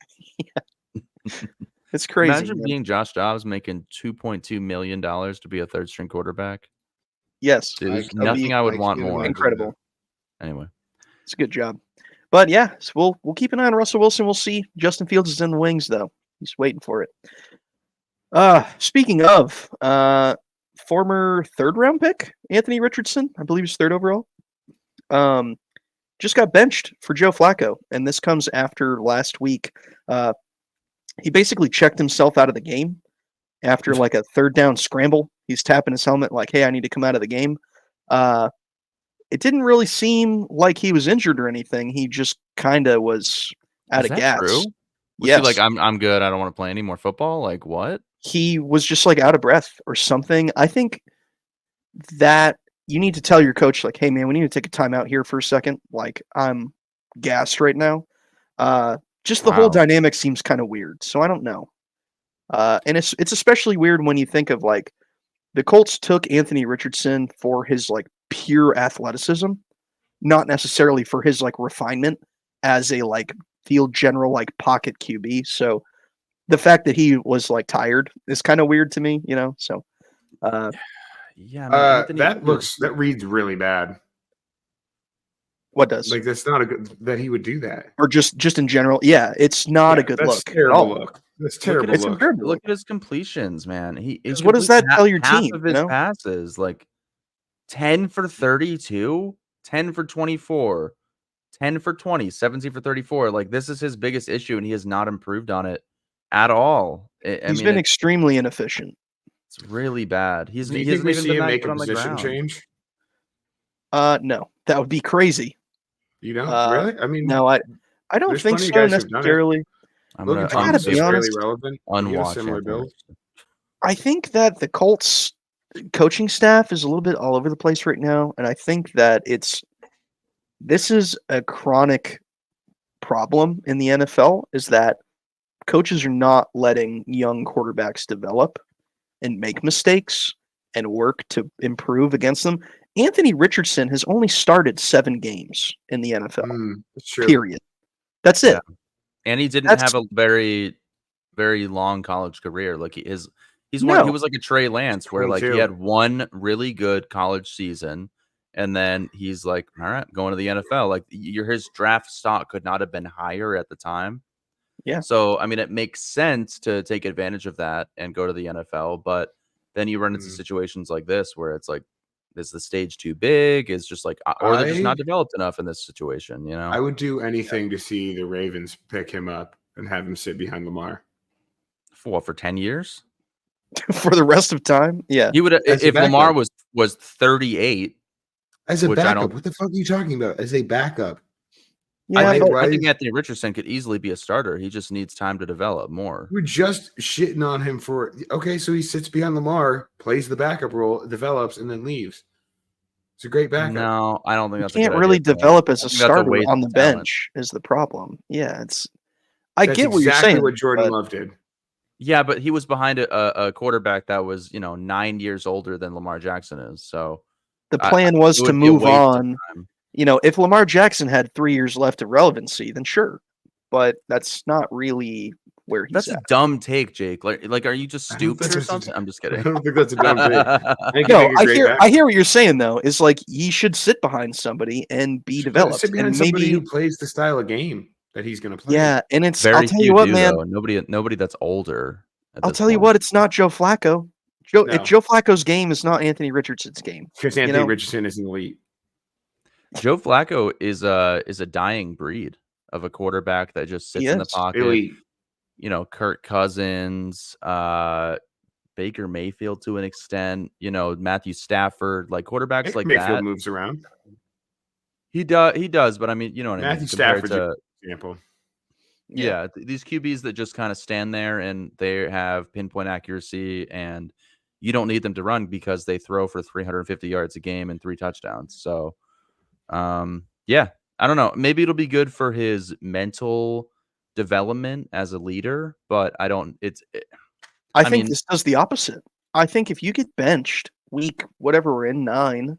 it's crazy. Imagine man. being Josh Dobbs making $2.2 million to be a third string quarterback. Yes, Dude, there's Like, nothing I would like, want you know, more. incredible. Anyway, It's a good job. But yeah, so we'll keep an eye on Russell Wilson. We'll see. Justin Fields is in the wings though. He's waiting for it. Speaking of former 3rd round pick, Anthony Richardson, I believe he's 3rd overall. Just got benched for Joe Flacco, and this comes after last week. He basically checked himself out of the game after like a 3rd down scramble. He's tapping his helmet like, "Hey, I need to come out of the game." It didn't really seem like he was injured or anything. He just kind of was out Is of that gas. true? Was Yes, he like, I'm good. I don't want to play any more football. Like what? he was just like out of breath or something. I think that you need to tell your coach, like, "Hey, man, we need to take a timeout here for a second. Like, I'm gassed right now." Just the whole Wow. dynamic seems kind of weird. So I don't know. And it's especially weird when you think of like the Colts took Anthony Richardson for his like pure athleticism, not necessarily for his like refinement as a like field general, like pocket QB. So the fact that he was like tired is kind of weird to me, you know? So, Yeah, man, Anthony, That reads really bad. what does? Like that's not a good that he would do that. Or just in general? Yeah, it's not a good that's look. Terrible at all. look. That's Look terrible at his, look. terrible. look at his completions, man. He What does that tell your half team, of you his know? passes, like 10 for 32, 10 for 24, 10 for 20, 17 for 34. Like this is his biggest issue, and he has not improved on it at all. He's been extremely inefficient. it's really bad. He's Do you he think hasn't we even see been him that make good a on the position ground. change? No, that would be crazy. You know, Uh, really? I mean, No, I don't There's think plenty of so guys who've done it. necessarily. I'm Logan gonna I Thomas gotta is be fairly honest. relevant. He had a unwatch similar Anthony build. Richardson. I think that the Colts coaching staff is a little bit all over the place right now, and I think that this is a chronic problem in the NFL is that coaches are not letting young quarterbacks develop and make mistakes and work to improve against them. Anthony Richardson has only started 7 games in the NFL. That's true. Period. That's Yeah. it. And he didn't That's- have a very, very long college career. Like he was like a Trey Lance, where like he 22. had one really good college season, and then he's like, all right, going to the NFL. Like his draft stock could not have been higher at the time. Yeah. So I mean, it makes sense to take advantage of that and go to the NFL, but then you run into situations like this where it's like, is the stage too big? Is just like, or they're just not developed enough in this situation, you know? I would do anything to see the Ravens pick him up and have him sit behind Lamar. For 10 years? For the rest of time. Yeah. He would As a if Lamar backup. was 38. As a Which I backup. don't- What the fuck are you talking about? As a backup. Yeah, I but think Anthony Richardson could easily be a starter. He just needs time to develop more. We're just shitting on him for okay, so he sits behind Lamar, plays the backup role, develops, and then leaves. It's a great backup. No, I don't think you that's a can't good really idea for him. develop as I a think that's starter waste on the of talent. bench is the problem. Yeah, I That's get what you're exactly saying. what Jordan but Love did. Yeah, but he was behind a quarterback that was, 9 years older than Lamar Jackson is. So the plan was it to would be a move waste of on. time. If Lamar Jackson had 3 years left of relevancy, then sure. But that's not really where he's That's at. a dumb take, Jake. Like, are you just I don't stupid think or that's a- something? I'm just I kidding. don't think that's a dumb take. I think No, he'd make a I great hear backup. what you're saying though. Is like he should sit behind somebody and be developed, Sit behind and somebody maybe who plays the style of game that he's going to play. yeah. And it's Very I'll tell few you what, do, man. though. Nobody that's older. I'll tell you what. It's not Joe Flacco. No. Joe Flacco's game is not Anthony Richardson's game. Because Anthony Richardson is an elite. Joe Flacco is a dying breed of a quarterback that just sits in the is. pocket. Elite. Kirk Cousins, Baker Mayfield to an extent, Matthew Stafford, like quarterbacks like Mayfield that. moves around. He does, but I mean, you know what I mean. Matthew compared Stafford's to- an example. yeah, these QBs that just kind of stand there and they have pinpoint accuracy, and you don't need them to run because they throw for 350 yards a game and 3 touchdowns. So, yeah, I don't know. Maybe it'll be good for his mental development as a leader, but I don't. I think mean- this does the opposite. I think if you get benched week whatever we're in 9,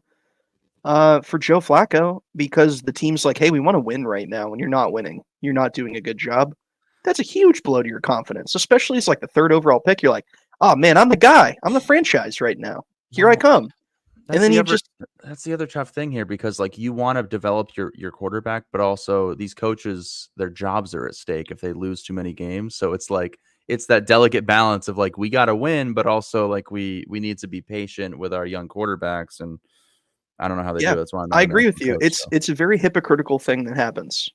for Joe Flacco because the team's like, hey, we want to win right now, and you're not winning, you're not doing a good job. That's a huge blow to your confidence, especially as like the 3rd overall pick. You're like, oh man, I'm the guy, I'm the franchise right now. Here I come. And then that's the other tough thing here, because like you want to develop your quarterback, but also these coaches, their jobs are at stake if they lose too many games. So it's like it's that delicate balance of like we got to win, but also like we need to be patient with our young quarterbacks, and I don't know how they do it. That's why I agree with you. Coach, It's a very hypocritical thing that happens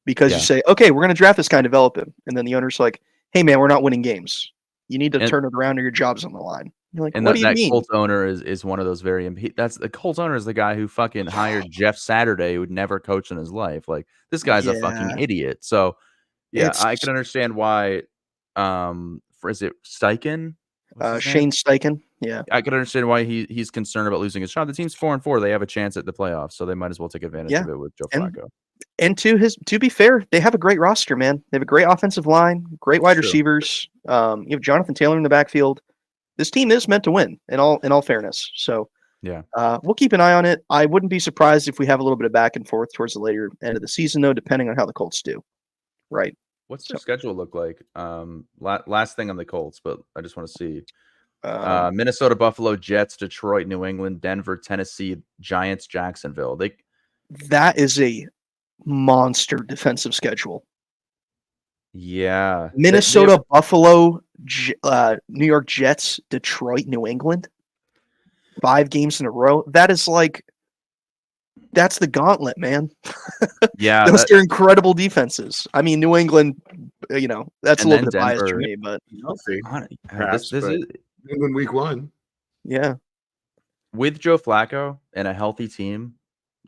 because Yeah. you say, okay, we're going to draft this guy and develop him, and then the owner's like, hey man, we're not winning games. You need to turn it around, or your job's on the line. You're like, And what do you that mean? Colts owner is one of those that's the Colts owner is the guy who fucking hired Jeff Saturday, who would never coach in his life. Like this guy's a fucking Yeah. idiot. So yeah, It's- I can understand why. Is it Steichen? What's his name? Shane Steichen. Yeah. I can understand why he's concerned about losing his job. The team's 4-4. They have a chance at the playoffs, so they might as well take advantage of it with Joe And- Flacco. And to be fair, they have a great roster, man. They have a great offensive line, great wide True. receivers. You have Jonathan Taylor in the backfield. This team is meant to win in all fairness. So Yeah. we'll keep an eye on it. I wouldn't be surprised if we have a little bit of back and forth towards the later end of the season, though, depending on how the Colts do. Right. What's their schedule look like? Last thing on the Colts, but I just want to see. Minnesota, Buffalo, Jets, Detroit, New England, Denver, Tennessee, Giants, Jacksonville. That is a monster defensive schedule. Yeah. Minnesota, Buffalo, New York Jets, Detroit, New England. 5 games in a row. That's the gauntlet, man. Yeah. Those are incredible defenses. I mean, New England, that's a And little bit then biased for Denver. me, but Healthy. This but- is England week 1. yeah. with Joe Flacco and a healthy team.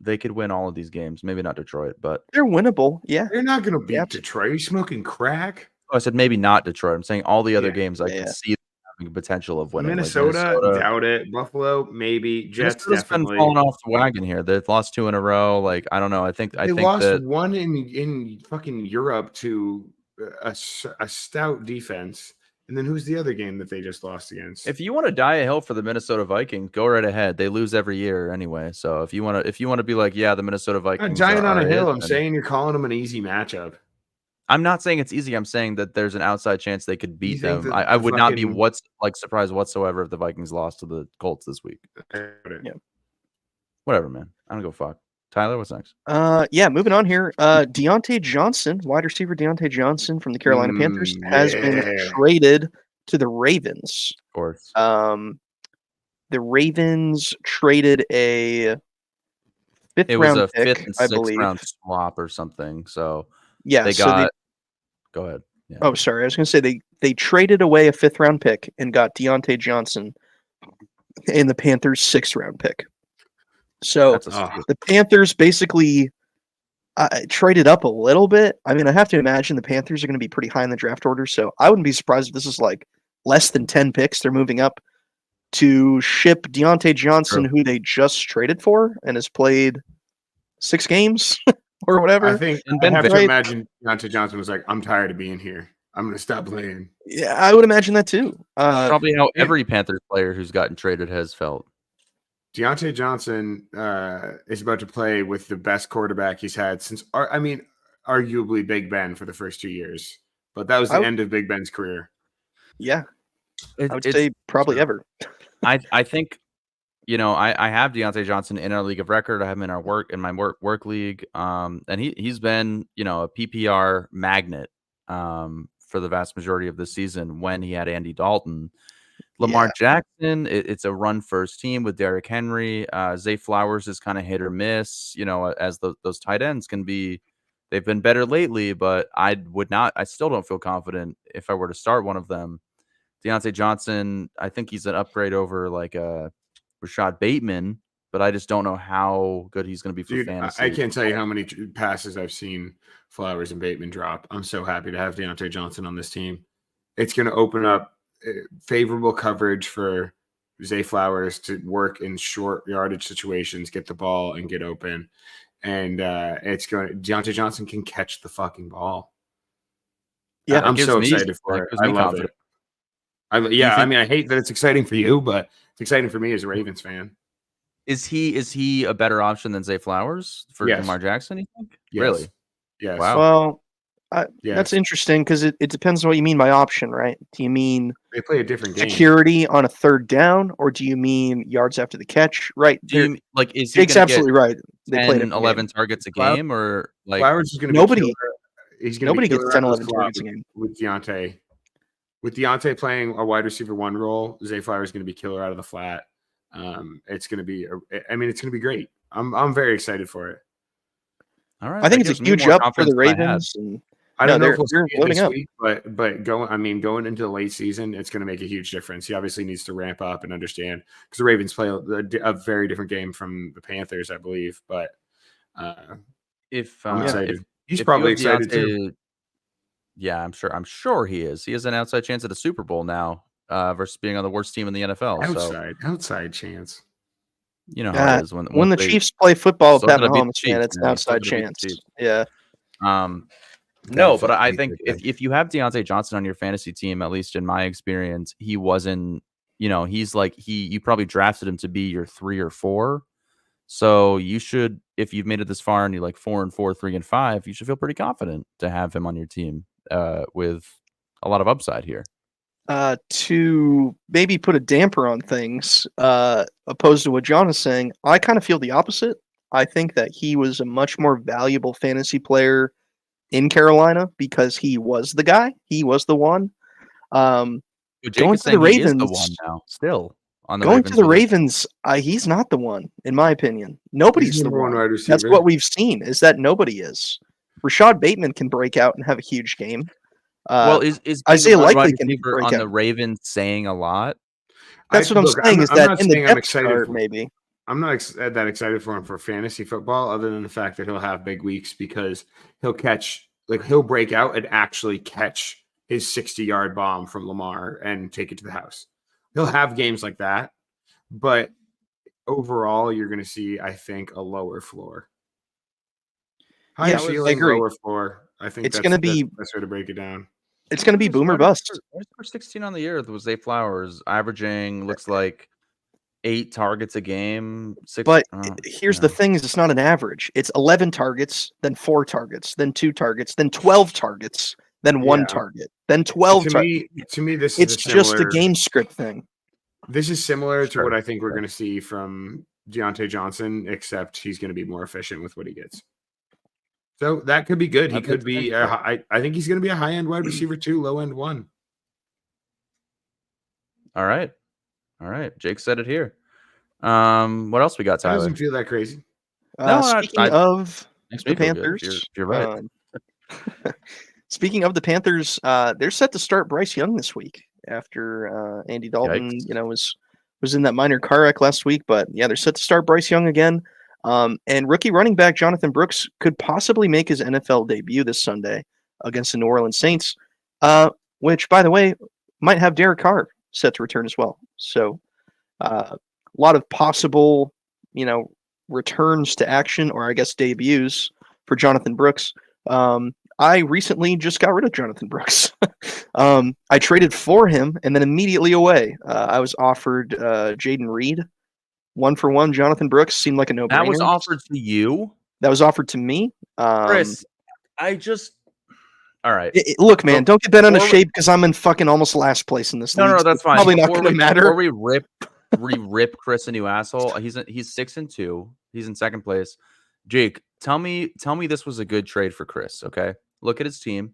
They could win all of these games. Maybe not Detroit, but They're winnable. Yeah. They're not going to beat Yeah. Detroit. Are you smoking crack? I said maybe not Detroit. I'm saying all the other Yeah, games I yeah. could see having potential of winning. Minnesota, Like doubt it. Buffalo, maybe. Jets, Minnesota's been definitely. falling off the wagon here. They've lost 2 in a row. Like I don't know. I think They lost that one in fucking Europe to a stout defense. And then who's the other game that they just lost against? if you want to die a hill for the Minnesota Vikings, go right ahead. They lose every year anyway. So if you want to be like, yeah, the Minnesota I'm not Vikings dying on a are hill. it, I'm then- saying you're calling them an easy matchup. I'm not saying it's easy. I'm saying that there's an outside chance they could beat think them. that I the would not be fucking- surprised whatsoever if the Vikings lost to the Colts this week. Yeah. Whatever, man. I don't go fuck. Tyler, what's next? Moving on here. Deontay Johnson, wide receiver Deontay Johnson from the Carolina Panthers, has been traded to the Ravens. Of course. The Ravens traded a fifth It was round a pick, 5th and I 6th believe. round swap or something. So Yeah, they so got. Go ahead. Yeah. oh, sorry. I was going to say they traded away a 5th round pick and got Deontay Johnson in the Panthers' 6th round pick. So That's a steal. the Panthers basically traded up a little bit. I mean, I have to imagine the Panthers are going to be pretty high in the draft order. So I wouldn't be surprised if this is like less than 10 picks. They're moving up to ship Deontay Johnson, who they just traded for and has played 6 games or whatever. I think and I been have to great. imagine Deontay Johnson was like, I'm tired of being here. I'm going to stop playing. Yeah, I would imagine that too. Probably how yeah. every Panthers player who's gotten traded has felt. Deontay Johnson is about to play with the best quarterback he's had since, arguably Big Ben for the first 2 years. But that was the end of Big Ben's career. Yeah, I would It's- say probably ever. I think, I have Deontay Johnson in our league of record. I have him in my work league. And he's been, a PPR magnet for the vast majority of the season when he had Andy Dalton. Lamar Jackson, it's a run first team with Derrick Henry. Zay Flowers is kind of hit or miss, as those tight ends can be. They've been better lately, but I still don't feel confident if I were to start one of them. Deontay Johnson, I think he's an upgrade over like Rashad Bateman, but I just don't know how good he's going to be for fantasy. I can't tell you how many passes I've seen Flowers and Bateman drop. I'm so happy to have Deontay Johnson on this team. It's going to open up favorable coverage for Zay Flowers to work in short yardage situations, get the ball and get open. And Deontay Johnson can catch the fucking ball. Yeah, I'm so excited for it. I love it. I hate that it's exciting for you, but it's exciting for me as a Ravens fan. Is he a better option than Zay Flowers for Lamar Jackson, you think? Yes. Really? Yes. Wow. Well, that's interesting because it depends on what you mean by option, right? Do you mean they play a different game, security on a third down, or do you mean yards after the catch? Right. Is he Jake's absolutely right. They 10, 11 targets a game, or like Flowers is going to nobody? Nobody gets 10, 11 targets a game with Deontay. With Deontay playing a wide receiver 1 role, Zay Flowers is going to be killer out of the flat. It's going to be it's going to be great. I'm very excited for it. All right. I think it's a huge up for the Ravens. And I don't know if we'll see it loading this up. week, but going into the late season, it's going to make a huge difference. He obviously needs to ramp up and understand because the Ravens play a very different game from the Panthers, I believe. But I'm excited. He's probably excited too. Yeah, I'm sure he is. He has an outside chance at a Super Bowl now versus being on the worst team in the NFL. Outside chance. You know how it is when the Chiefs play football with Pat Mahomes, man, it's an outside chance. Yeah. No, but I think if you have Deontay Johnson on your fantasy team, at least in my experience, he wasn't, he's like you probably drafted him to be your 3 or 4. So you should, if you've made it this far and you're like 4-4, 3-5, you should feel pretty confident to have him on your team with a lot of upside here. To maybe put a damper on things, opposed to what John is saying, I kind of feel the opposite. I think that he was a much more valuable fantasy player in Carolina because he was the guy. He was the one. Going to the Ravens, the one now, still on the going Ravens to the Ravens, he's not the one, in my opinion. Nobody's the one. That's what we've seen, is that nobody is. Rashad Bateman can break out and have a huge game. Well, is Isaiah Likely can break on out. The Ravens saying a lot? That's what I'm saying. Is that in the depth chart, maybe? that excited for him for fantasy football, other than the fact that he'll have big weeks because he'll break out and actually catch his 60-yard bomb from Lamar and take it to the house. He'll have games like that, but overall, you're going to see, I think, a lower floor. High ceiling, lower floor. I think it's going to be the best way to break it down. It's going to be boomer bust. Number 16 on the year was Zay Flowers, averaging looks like 8 targets a game. But here's the thing: is it's not an average. It's 11 targets, then 4 targets, then 2 targets, then 12 targets, then 1 target, then 12 targets. To me, this it's just a game script thing. This is similar to what I think we're going to see from Deontay Johnson, except he's going to be more efficient with what he gets. So that could be good. He could be. I think he's going to be a high-end wide receiver too, low-end 1. All right. Jake said it here. What else we got, Tyler? That doesn't feel that crazy. Speaking of the Panthers, you're right. Speaking of the Panthers, they're set to start Bryce Young this week after Andy Dalton, was in that minor car wreck last week. But yeah, they're set to start Bryce Young again. And rookie running back Jonathan Brooks could possibly make his NFL debut this Sunday against the New Orleans Saints, which, by the way, might have Derek Carr set to return as well. So a lot of possible, returns to action, or I guess debuts for Jonathan Brooks. I recently just got rid of Jonathan Brooks. I traded for him and then immediately away. I was offered Jaden Reed. 1-for-1, Jonathan Brooks seemed like a no-brainer. That was offered to you? That was offered to me. Chris, all right. Look, man, don't get bent on a shape because I'm in fucking almost last place in this league. No, that's fine. Probably not going to matter. Before we rip Chris a new asshole, he's 6-2. He's in second place. Jake, tell me this was a good trade for Chris, okay? Look at his team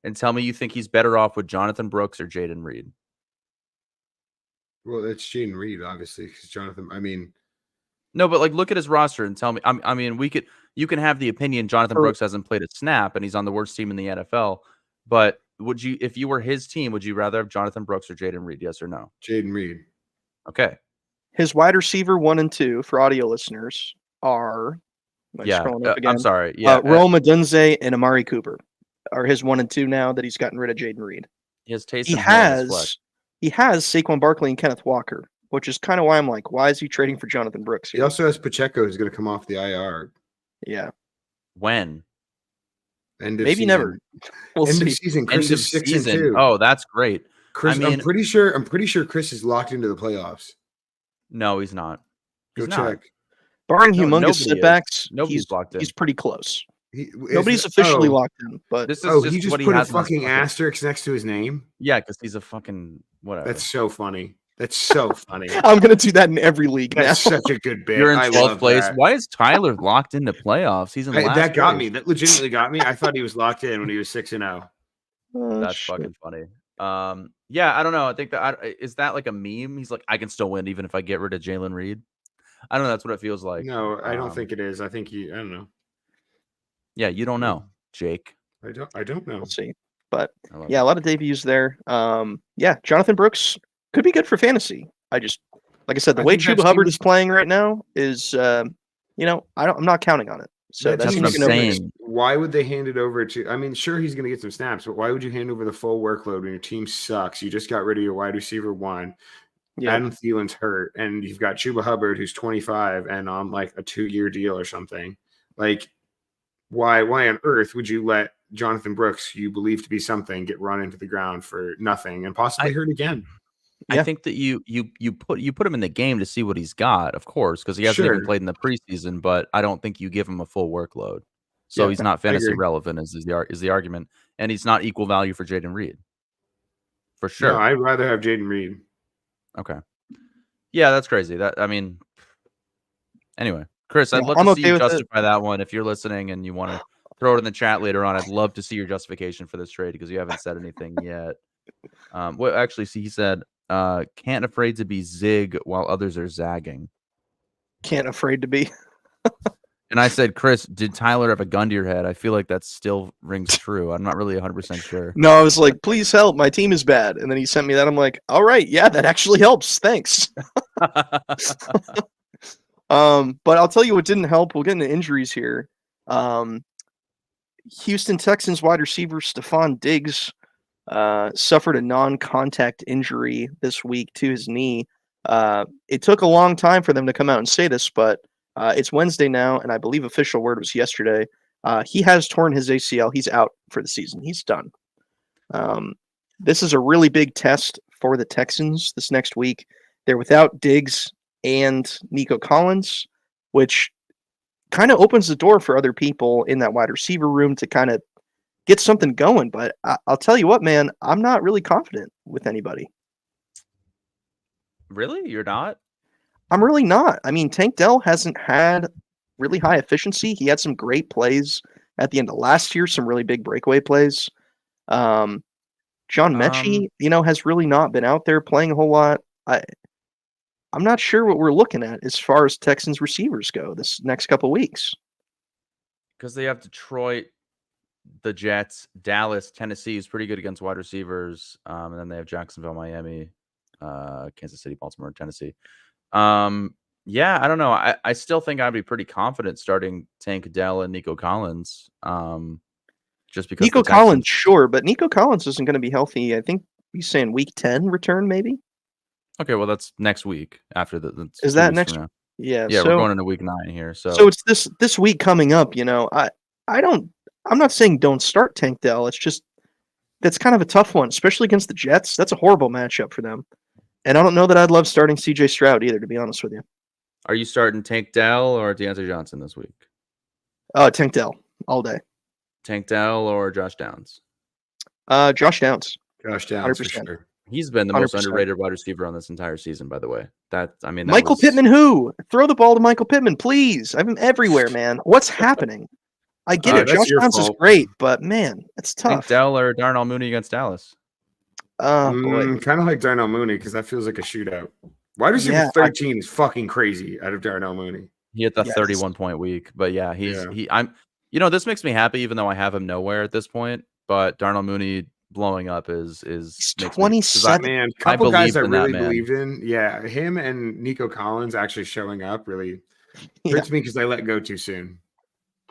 and tell me you think he's better off with Jonathan Brooks or Jaden Reed. Well, it's Jaden Reed, obviously, because Jonathan. No, but look at his roster and tell me. You can have the opinion Jonathan Brooks hasn't played a snap and he's on the worst team in the NFL. But would you, if you were his team, would you rather have Jonathan Brooks or Jaden Reed? Yes or no? Jaden Reed. Okay. His wide receiver 1 and 2 for audio listeners are. I'm sorry. Yeah, Rome Odunze and Amari Cooper are his 1 and 2 now that he's gotten rid of Jaden Reed. He has Saquon Barkley and Kenneth Walker, which is kind of why I'm like, why is he trading for Jonathan Brooks here? He also has Pacheco, who's going to come off the IR. Yeah. When? Maybe never. We'll End see. Of season. Chris is 6-2. Oh, that's great. Chris, I'm pretty sure Chris is locked into the playoffs. No, he's not. Go check. Barring humongous setbacks, nobody's locked in. He's pretty close. Nobody's officially locked in, but this is he just put a fucking asterisk next to his name. Yeah, because he's a fucking whatever. That's so funny. That's so funny. I'm gonna do that in every league. That's now. Such a good bit. You're in 12th place. That. Why is Tyler locked into playoffs? He's in last that got place. me. That legitimately got me. I thought he was locked in when he was 6-0. That's fucking funny. Yeah, I don't know. I think that is that like a meme. He's like, I can still win even if I get rid of Jalen Reed. I don't know. That's what it feels like. No, I don't think it is. I think I don't know. Yeah, you don't know, Jake. I don't know. We'll see. But yeah, a lot of debuts there. Yeah, Jonathan Brooks could be good for fantasy. Like I said, the way Chuba Hubbard is playing right now is, I'm not counting on it. So that's what I'm saying. Why would they hand it over to? Sure, he's going to get some snaps, but why would you hand over the full workload when your team sucks? You just got rid of your wide receiver 1. Yeah. Adam Thielen's hurt, and you've got Chuba Hubbard, who's 25 and on like a 2-year deal or something. Like, why on earth would you let Jonathan Brooks, you believe to be something, get run into the ground for nothing and possibly hurt again? I think that you put him in the game to see what he's got, of course, because he hasn't even played in the preseason. But I don't think you give him a full workload, so he's not fantasy relevant. Is the argument, and he's not equal value for Jaden Reed, for sure. No, I'd rather have Jaden Reed. Okay, yeah, that's crazy. Anyway, Chris, I'd love to see you justify that one if you're listening and you want to throw it in the chat later on. I'd love to see your justification for this trade because you haven't said anything yet. He said. Can't afraid to be zig while others are zagging. Can't afraid to be. And I said, Chris, did Tyler have a gun to your head? I feel like that still rings true. I'm not really 100% sure. No, I was like, please help. My team is bad. And then he sent me that. I'm like, all right. Yeah, that actually helps. Thanks. But I'll tell you what didn't help. We'll get into injuries here. Houston Texans wide receiver Stephon Diggs suffered a non-contact injury this week to his knee. It took a long time for them to come out and say this, but it's Wednesday now, and I believe official word was yesterday. He has torn his ACL. He's out for the season. He's done. This is a really big test for the Texans this next week. They're without Diggs and Nico Collins, which kind of opens the door for other people in that wide receiver room to kind of get something going. But I'll tell you what, man, I'm not really confident with anybody. Really? You're not? I'm really not. I mean, Tank Dell hasn't had really high efficiency. He had some great plays at the end of last year, some really big breakaway plays. John Mechie, has really not been out there playing a whole lot. I'm not sure what we're looking at as far as Texans receivers go this next couple weeks. Because they have Detroit, the Jets, Dallas, Tennessee is pretty good against wide receivers. And then they have Jacksonville, Miami, Kansas City, Baltimore, and Tennessee. Yeah, I don't know. I still think I'd be pretty confident starting Tank Dell and Nico Collins. Just because Nico Collins, sure, but Nico Collins isn't going to be healthy. I think he's saying week 10 return, maybe. Okay, well that's next week after the. Is that next? Yeah, yeah. We're going into week 9 here, so it's this week coming up. I'm not saying don't start Tank Dell. It's just that's kind of a tough one, especially against the Jets. That's a horrible matchup for them, and I don't know that I'd love starting C.J. Stroud either, to be honest with you. Are you starting Tank Dell or Deontay Johnson this week? Tank Dell all day. Tank Dell or Josh Downs? Josh Downs. Josh Downs, 100%. For sure. He's been the 100%. Most underrated wide receiver on this entire season, by the way. Michael Pittman, who? Throw the ball to Michael Pittman, please. I'm everywhere, man. What's happening? I get it. Josh Downs is great, but man, it's tough. Tank Dell or Darnell Mooney against Dallas? Boy. Kind of like Darnell Mooney because that feels like a shootout. Wide receiver 13 is fucking crazy out of Darnell Mooney. He hit the 31-point week, but this makes me happy, even though I have him nowhere at this point. But Darnell Mooney blowing up is 27. Man, a couple guys I really believed in. Yeah, him and Nico Collins actually showing up really hurts me because they let go too soon.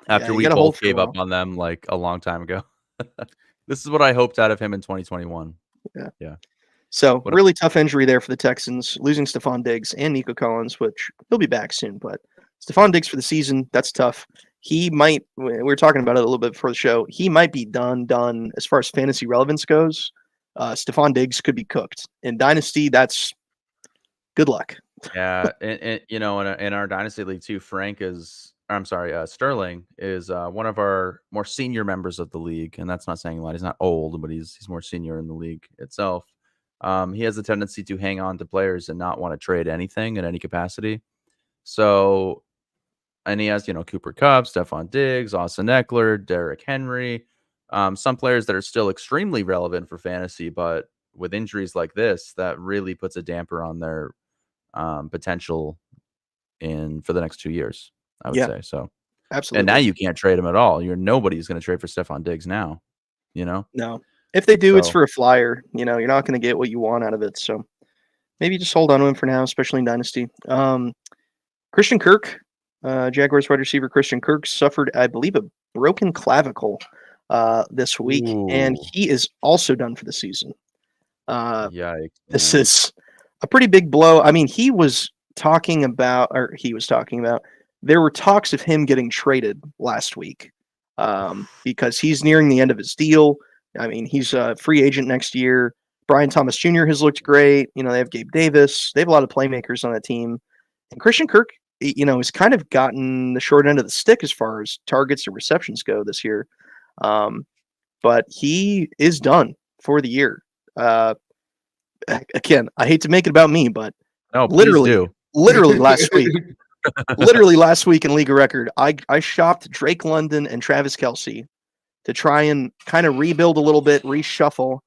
After we both gave up on them like a long time ago. This is what I hoped out of him in 2021. Yeah. So really tough injury there for the Texans, losing Stephon Diggs and Nico Collins, which he'll be back soon. But Stephon Diggs for the season, that's tough. He might, we were talking about it a little bit before the show, he might be done as far as fantasy relevance goes. Stephon Diggs could be cooked. In Dynasty, that's good luck. Yeah, and in our Dynasty League too, Sterling is one of our more senior members of the league, and that's not saying a lot. He's not old, but he's more senior in the league itself. He has a tendency to hang on to players and not want to trade anything in any capacity. So, and he has, Cooper Kupp, Stephon Diggs, Austin Eckler, Derrick Henry, some players that are still extremely relevant for fantasy, but with injuries like this, that really puts a damper on their potential for the next 2 years, I would say. So, absolutely. And now you can't trade him at all. Nobody's going to trade for Stephon Diggs now, No. If they do, it's for a flyer. You're not going to get what you want out of it. So maybe just hold on to him for now, especially in Dynasty. Christian Kirk, Jaguars wide receiver Christian Kirk suffered, I believe, a broken clavicle this week, and he is also done for the season. This is a pretty big blow. I mean, there were talks of him getting traded last week because he's nearing the end of his deal. I mean, he's a free agent next year. Brian Thomas Jr. has looked great. They have Gabe Davis. They have a lot of playmakers on that team. And Christian Kirk, has kind of gotten the short end of the stick as far as targets and receptions go this year. But he is done for the year. Again, I hate to make it about me, but literally last week, in League of Record, I shopped Drake London and Travis Kelce to try and kind of rebuild a little bit, reshuffle,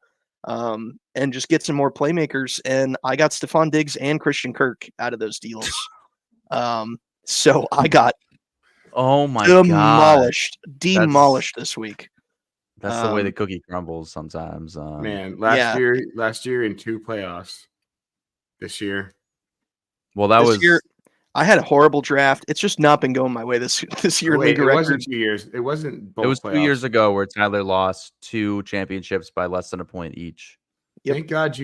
and just get some more playmakers. And I got Stephon Diggs and Christian Kirk out of those deals. So I got demolished this week. That's the way the cookie crumbles sometimes. Man, last year in 2 playoffs. This year. Well, I had a horrible draft. It's just not been going my way this year in league It record. wasn't 2 years. It wasn't both It was 2 years playoffs. ago where Tyler lost 2 championships by less than a point each. Yep. Thank God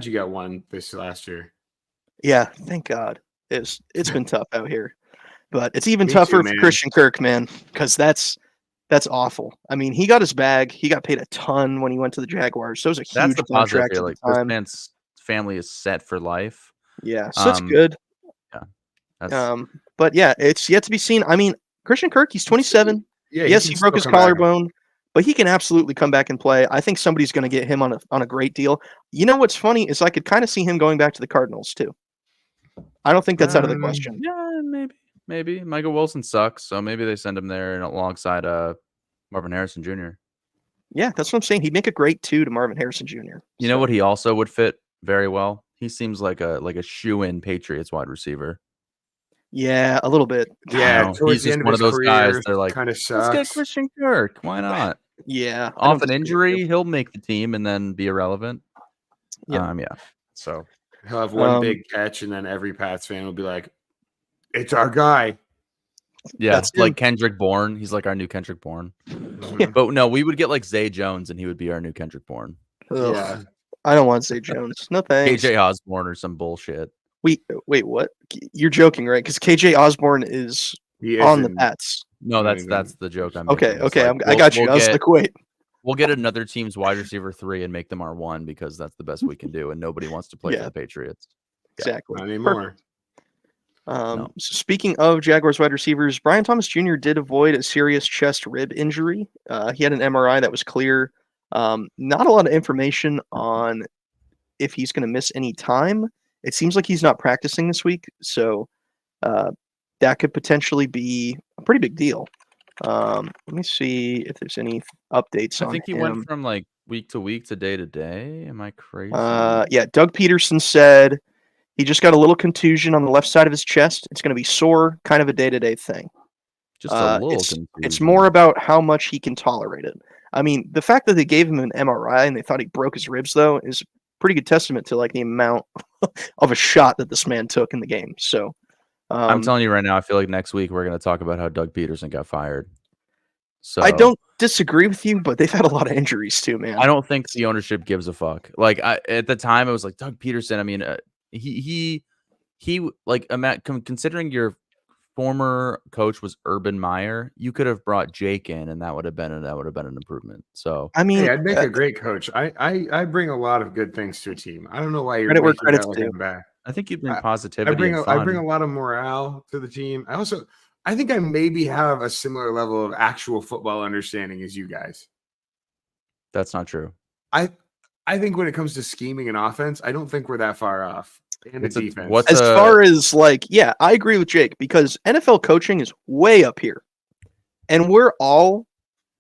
you got one this last year. Yeah, thank God. It's been tough out here, but it's even Me tougher too, for man. Christian Kirk, man, because that's awful. I mean, he got his bag. He got paid a ton when he went to the Jaguars. So it was a That's huge the positive contract here. at Like the this time. man's family is set for life. Yeah, so it's Um, good. That's But yeah, it's yet to be seen. I mean, Christian Kirk, he's 27. Yeah, Yes, can he broke still his come back. collarbone, but he can absolutely come back and play. I think somebody's going to get him on a great deal. You know what's funny is I could kind of see him going back to the Cardinals too. I don't think that's out of the question. yeah, maybe Michael Wilson sucks, so maybe they send him there and alongside Marvin Harrison Jr. Yeah, that's what I'm saying. He'd make a great 2 to Marvin Harrison Jr. You know what he also would fit very well? He seems like a shoe-in Patriots wide receiver. Yeah, a little bit. Yeah, know, towards he's the just end of one his of those guys, career, they're like, kind of Let's sucks. get Christian Kirk. Why not? Yeah, I don't Off an disagree with injury, you. he'll make the team and then be irrelevant. Yeah. Yeah. So He'll have one Um, big catch, and then every Pats fan will be like, "It's our guy." yeah, That's like him. Kendrick Bourne. He's like our new Kendrick Bourne. Mhm. But no, we would get like Zay Jones, and he would be our new Kendrick Bourne. Ugh, Yeah. I don't want to say Jones. No thanks. KJ Osborne or some bullshit. Wait, what? You're joking, right? Because KJ Osborne is He on the isn't. Pats. No, Not that's even. the joke I'm Okay, making. It's okay, like, I got you. we'll I was get- like, wait. We'll get another team's wide receiver 3 and make them our 1 because that's the best we can do, and nobody wants to play Yeah. for the Patriots. Exactly. Not anymore. No. So speaking of Jaguars wide receivers, Brian Thomas Jr. did avoid a serious chest rib injury. He had an MRI that was clear. Not a lot of information on if he's going to miss any time. It seems like he's not practicing this week, so that could potentially be a pretty big deal. Let me see if there's any updates on I think he him. went from like week to week to day. Am I crazy? Yeah, Doug Peterson said he just got a little contusion on the left side of his chest. It's going to be sore, kind of a day-to-day thing. Just a little It's confusion. more about how much he can tolerate it. I mean, the fact that they gave him an MRI and they thought he broke his ribs, though, is a pretty good testament to like the amount of a shot that this man took in the game. So I'm telling you right now, I feel like next week we're going to talk about how Doug Peterson got fired. So I don't disagree with you, but they've had a lot of injuries too, man. I don't think the ownership gives a fuck. Like at the time, it was like Doug Peterson. I mean, he like considering your former coach was Urban Meyer, you could have brought Jake in, and that would have been an improvement. So I mean, Hey, I'd make a great coach. I bring a lot of good things to a team. I don't know why you're Credit where making credit's that like due. I'm bad. I think you bring I positivity. bring and a, I fun. bring a lot of morale to the team. I think I maybe have a similar level of actual football understanding as you guys. That's not true. I think when it comes to scheming and offense, I don't think we're that far off. And the defense. as far as like, yeah, I agree with Jake because NFL coaching is way up here, and we're all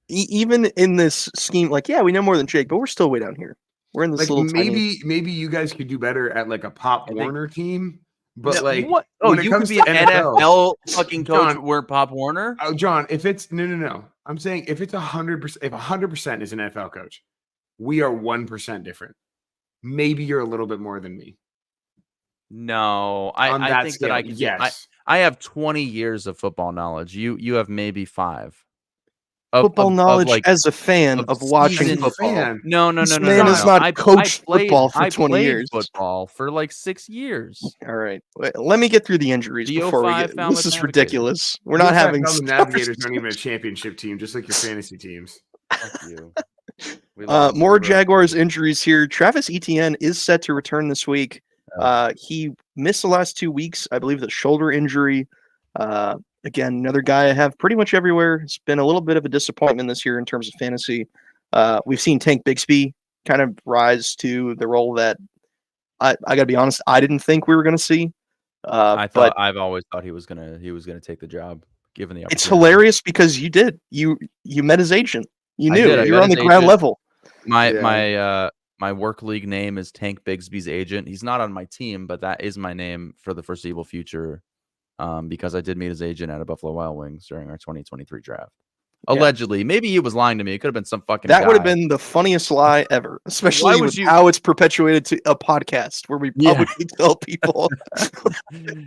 even in this scheme. Like, yeah, we know more than Jake, but we're still way down here. We're in this like little maybe you guys could do better at like a Pop think- Warner team, but No, like what? Oh, when it you comes could be to an NFL fucking coach. John- We're Pop Warner. Oh, John, if it's no. I'm saying if it's 100%, if 100% is an NFL coach, we are 1% different. Maybe you're a little bit more than me. No, On I that think scale, that I can. yes. I have 20 years of football knowledge. You have maybe 5. football knowledge like, as a fan of watching seasoned football. fan. No. This man has not coached football for 20 played years. Football for like 6 years. All right, wait, let me get through the injuries The before we 05 get. Falmouth This is Navigators. ridiculous. We're not having. The Navigators aren't even a championship team, just like your fantasy teams. Fuck you. We love you, More bro. Jaguars injuries here. Travis Etienne is set to return this week. He missed the last 2 weeks, I believe, the shoulder injury. Again, another guy I have pretty much everywhere. It's been a little bit of a disappointment this year in terms of fantasy. We've seen Tank Bigsby kind of rise to the role that I got to be honest, I didn't think we were going to see. But I've always thought he was gonna take the job given the opportunity. it's hilarious because you did. You met his agent. You I knew did. I you were met on the his ground agent. level. My work league name is Tank Bigsby's agent. He's not on my team, but that is my name for the foreseeable future. Because I did meet his agent at a Buffalo Wild Wings during our 2023 draft. Yeah. Allegedly, maybe he was lying to me. It could have been some fucking. That would have guy. been the funniest lie ever, especially would with you- how it's perpetuated to a podcast where we Yeah. publicly tell people what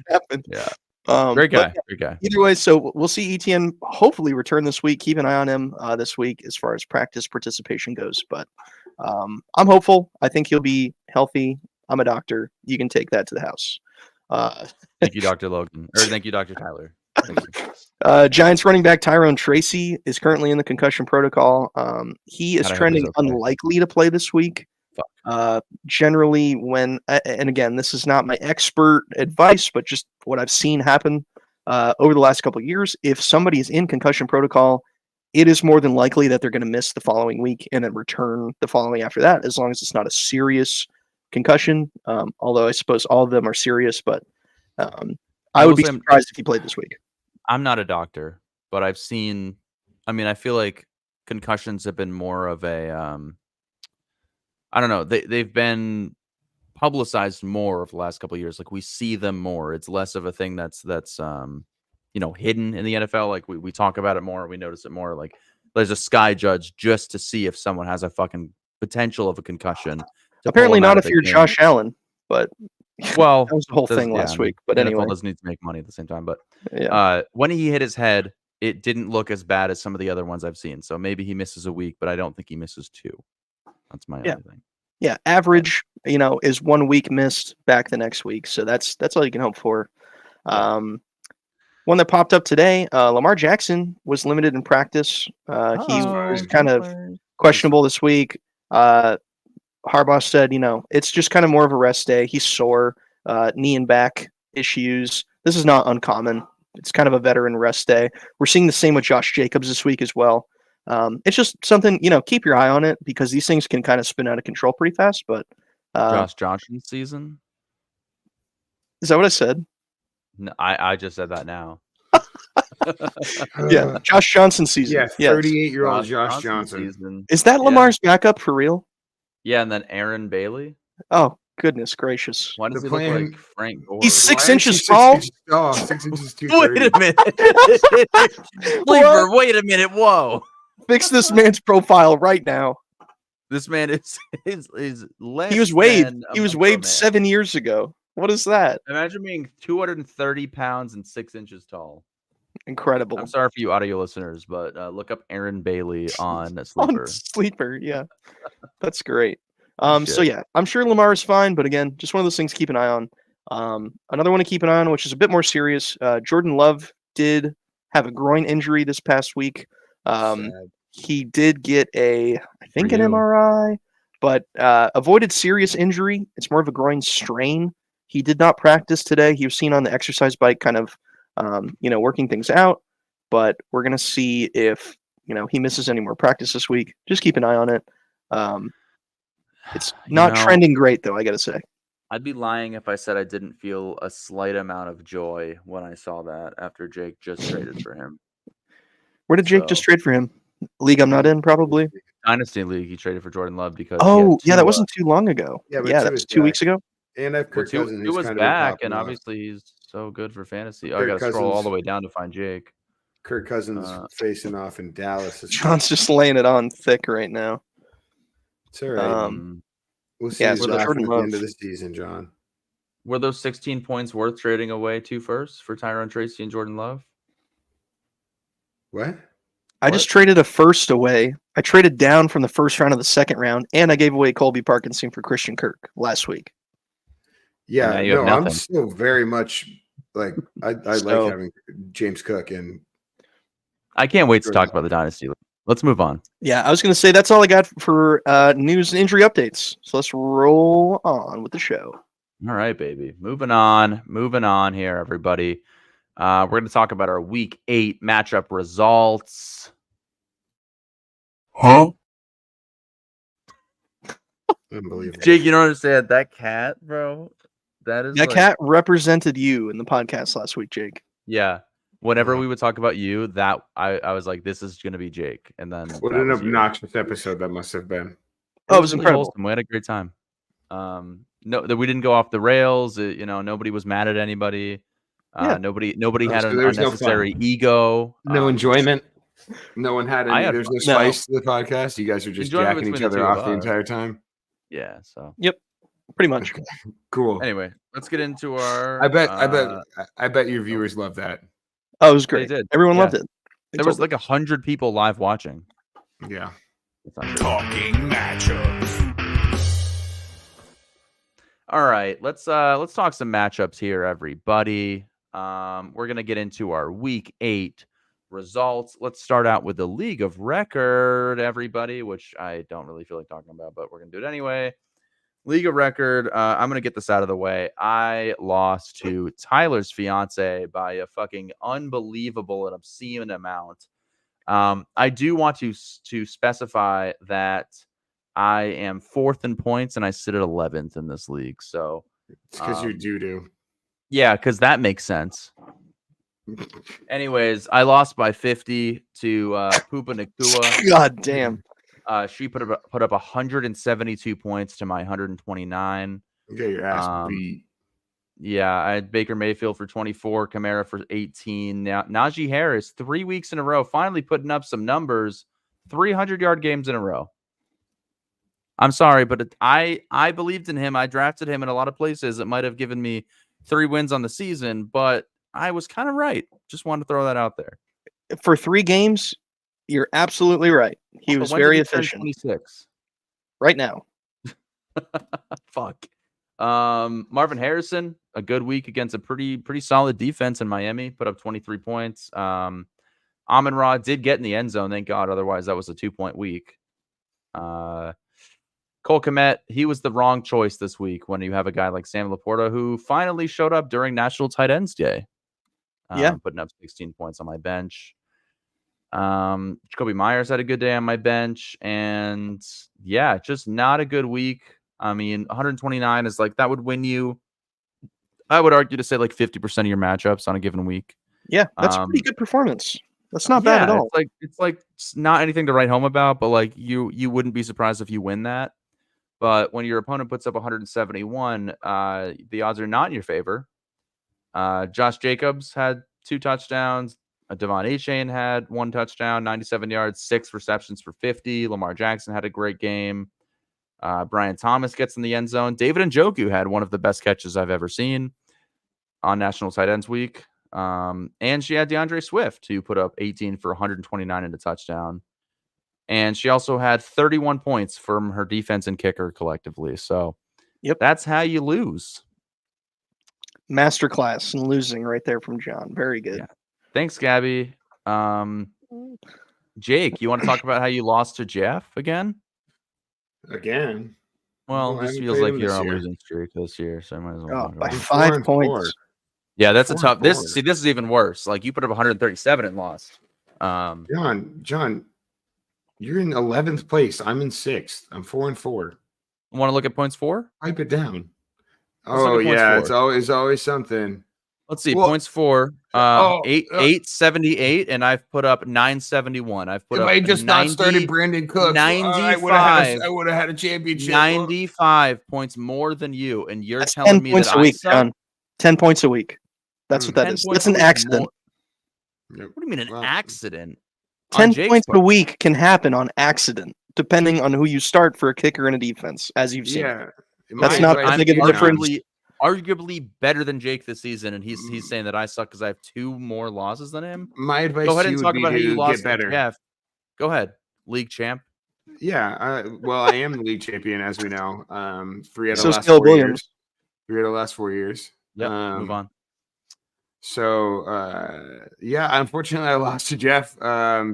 happened. Yeah. Great but guy. Great guy. either way, so we'll see ETN hopefully return this week. Keep an eye on him this week as far as practice participation goes. But I'm hopeful. I think he'll be healthy. I'm a doctor. You can take that to the house. Thank you, Dr. Logan. Or thank you, Dr. Tyler. Thank you. Giants running back Tyrone Tracy is currently in the concussion protocol. He is God, I hope trending he's okay. unlikely to play this week. Generally, when and again, this is not my expert advice, but just what I've seen happen over the last couple of years. If somebody is in concussion protocol, it is more than likely that they're going to miss the following week and then return the following after that, as long as it's not a serious concussion. Although I suppose all of them are serious, but I would be surprised if he played this week. I'm not a doctor, but I've seen. I mean, I feel like concussions have been more of a. I don't know. They've been publicized more over the last couple of years. Like we see them more. It's less of a thing that's hidden in the NFL. Like we talk about it more. We notice it more. Like there's a sky judge just to see if someone has a fucking potential of a concussion. Apparently not if you're Josh Allen, but well, that was the whole thing last week. But anyway, NFL doesn't need to make money at the same time. But yeah. When he hit his head, it didn't look as bad as some of the other ones I've seen. So maybe he misses a week, but I don't think he misses 2. That's my only thing. Yeah, average, is 1 week missed, back the next week. So that's all you can hope for. One that popped up today, Lamar Jackson was limited in practice. He was kind of questionable this week. Harbaugh said, it's just kind of more of a rest day. He's sore, knee and back issues. This is not uncommon. It's kind of a veteran rest day. We're seeing the same with Josh Jacobs this week as well. It's just something, keep your eye on it because these things can kind of spin out of control pretty fast. But Josh Johnson season? Is that what I said? No, I just said that now. Yeah, Josh Johnson season. Yeah, 38-year-old Josh Johnson. Season. Is that Lamar's backup for real? Yeah, and then Aaron Bailey. Oh, goodness gracious. Why does he look like Frank Gore? He's 6 inches tall? 6 inches, 230. Wait a minute. Sleeper, wait a minute. Whoa. Fix this man's profile right now. This man is less. He was waived 7 years ago. What is that? Imagine being 230 pounds and 6 inches tall. Incredible. I'm sorry for you audio listeners, but look up Aaron Bailey on Sleeper. On Sleeper, yeah. That's great. So yeah, I'm sure Lamar is fine, but again, just one of those things to keep an eye on. Another one to keep an eye on, which is a bit more serious. Jordan Love did have a groin injury this past week. He did get an MRI, but avoided serious injury. It's more of a groin strain. He did not practice today. He was seen on the exercise bike kind of, working things out, but we're going to see if, he misses any more practice this week. Just keep an eye on it. It's not trending great though, I got to say. I'd be lying if I said I didn't feel a slight amount of joy when I saw that after Jake just traded for him. Where did Jake just trade for him? League I'm not in, probably. Dynasty League, he traded for Jordan Love because. Oh, yeah, that wasn't too long ago. Yeah, that was 2 weeks ago. And I've Kirk Cousins. He was back, and obviously he's so good for fantasy. I got to scroll all the way down to find Jake. Kirk Cousins facing off in Dallas. John's just laying it on thick right now. It's all right. We'll see. At the end of the season, John. Were those 16 points worth trading away 2 firsts for Tyrone Tracy and Jordan Love? What? I just traded a first away. I traded down from the first round of the second round, and I gave away Colby Parkinson for Christian Kirk last week. Yeah, no, I'm still very much like I like having James Cook, and I can't wait to talk about the Dynasty League. Let's move on. Yeah, I was going to say that's all I got for news and injury updates. So let's roll on with the show. All right, baby. Moving on here, everybody. We're going to talk about our Week 8 matchup results. Huh? Unbelievable. Jake, you don't understand that cat, bro. That cat represented you in the podcast last week, Jake. Yeah. Whenever we would talk about you, that I was like, this is going to be Jake. And then what an obnoxious episode that must have been. Oh, it was incredible. Awesome. We had a great time. No, that we didn't go off the rails. Nobody was mad at anybody. Nobody had an unnecessary ego. No enjoyment. No one had any. There's no spice to the podcast. You guys are just jacking each other off the entire time. Yeah. So. Yep. Pretty much. Cool. Anyway, let's get into our. I bet your viewers love that. Oh, it was They great. did. Everyone Yeah. loved it. There was like 100 people live watching. Yeah. Talking matchups. All right, let's talk some matchups here, everybody. We're gonna get into our week 8 results. Let's start out with the league of record, everybody, which I don't really feel like talking about, but we're gonna do it anyway. League of record. I'm gonna get this out of the way. I lost to Tyler's fiance by a fucking unbelievable and obscene amount. I do want to specify that I am 4th in points and I sit at 11th in this league. So It's because you're doo-doo. yeah, because that makes sense. Anyways, I lost by 50 to Pupa Nakua. God damn. She put up 172 points to my 129. You got your ass beat. Yeah, I had Baker Mayfield for 24, Kamara for 18. Now Najee Harris, 3 weeks in a row, finally putting up some numbers, 300-yard games in a row. I'm sorry, but I believed in him. I drafted him in a lot of places. It might have given me 3 wins on the season, but I was kind of right. Just wanted to throw that out there. For 3 games, you're absolutely right. He was very efficient. 26. Right now. Fuck. Marvin Harrison, a good week against a pretty solid defense in Miami, put up 23 points. Amon-Ra did get in the end zone, thank God. Otherwise, that was a 2-point week. Cole Kmet, he was the wrong choice this week when you have a guy like Sam Laporta who finally showed up during National Tight Ends Day. Putting up 16 points on my bench. Jacoby Myers had a good day on my bench. And yeah, just not a good week. I mean, 129 is like, that would win you, I would argue, to say like 50% of your matchups on a given week. Yeah, that's a pretty good performance. That's not bad at all. It's not anything to write home about, but like you wouldn't be surprised if you win that. But when your opponent puts up 171, the odds are not in your favor. Josh Jacobs had 2 touchdowns. Devon Achane had 1 touchdown, 97 yards, 6 receptions for 50. Lamar Jackson had a great game. Brian Thomas gets in the end zone. David Njoku had one of the best catches I've ever seen on National Tight Ends Week. And she had DeAndre Swift, who put up 18 for 129 and a touchdown. And she also had 31 points from her defense and kicker collectively. So that's how you lose. Masterclass in losing right there from John. Very good. Yeah. Thanks, Gabby. Jake, you want to talk about how you lost to Jeff again? Again? Well, this feels like you're on a losing streak this year, so I might as well. By 5 points. Yeah, that's a tough. This is even worse. Like, you put up 137 and lost. John, you're in 11th place. I'm in 6th. I'm 4-4. Want to look at points for? Pipe it down. Oh yeah, it's always something. Let's see, points for 878, and I've put up 971. I've put up. If I just 90, not started Brandon Cooks, 95. I would have had a championship. 95 points more than you, and you're That's telling 10 me points that a week, I John. 10 points a week. That's what that is. That's an accident. What do you mean an accident? 10 points a week can happen on accident, depending on who you start for a kicker and a defense, as you've seen. Yeah, that's not a big difference. Arguably better than Jake this season, and he's saying that I suck because I have 2 more losses than him. My advice: go ahead and talk about how you lost better. Jeff. Go ahead, league champ. Yeah, well, I am the league champion, as we know. 3 out of the last 4 years. 3 out of the last 4 years. Yeah, move on. So, yeah, unfortunately, I lost to Jeff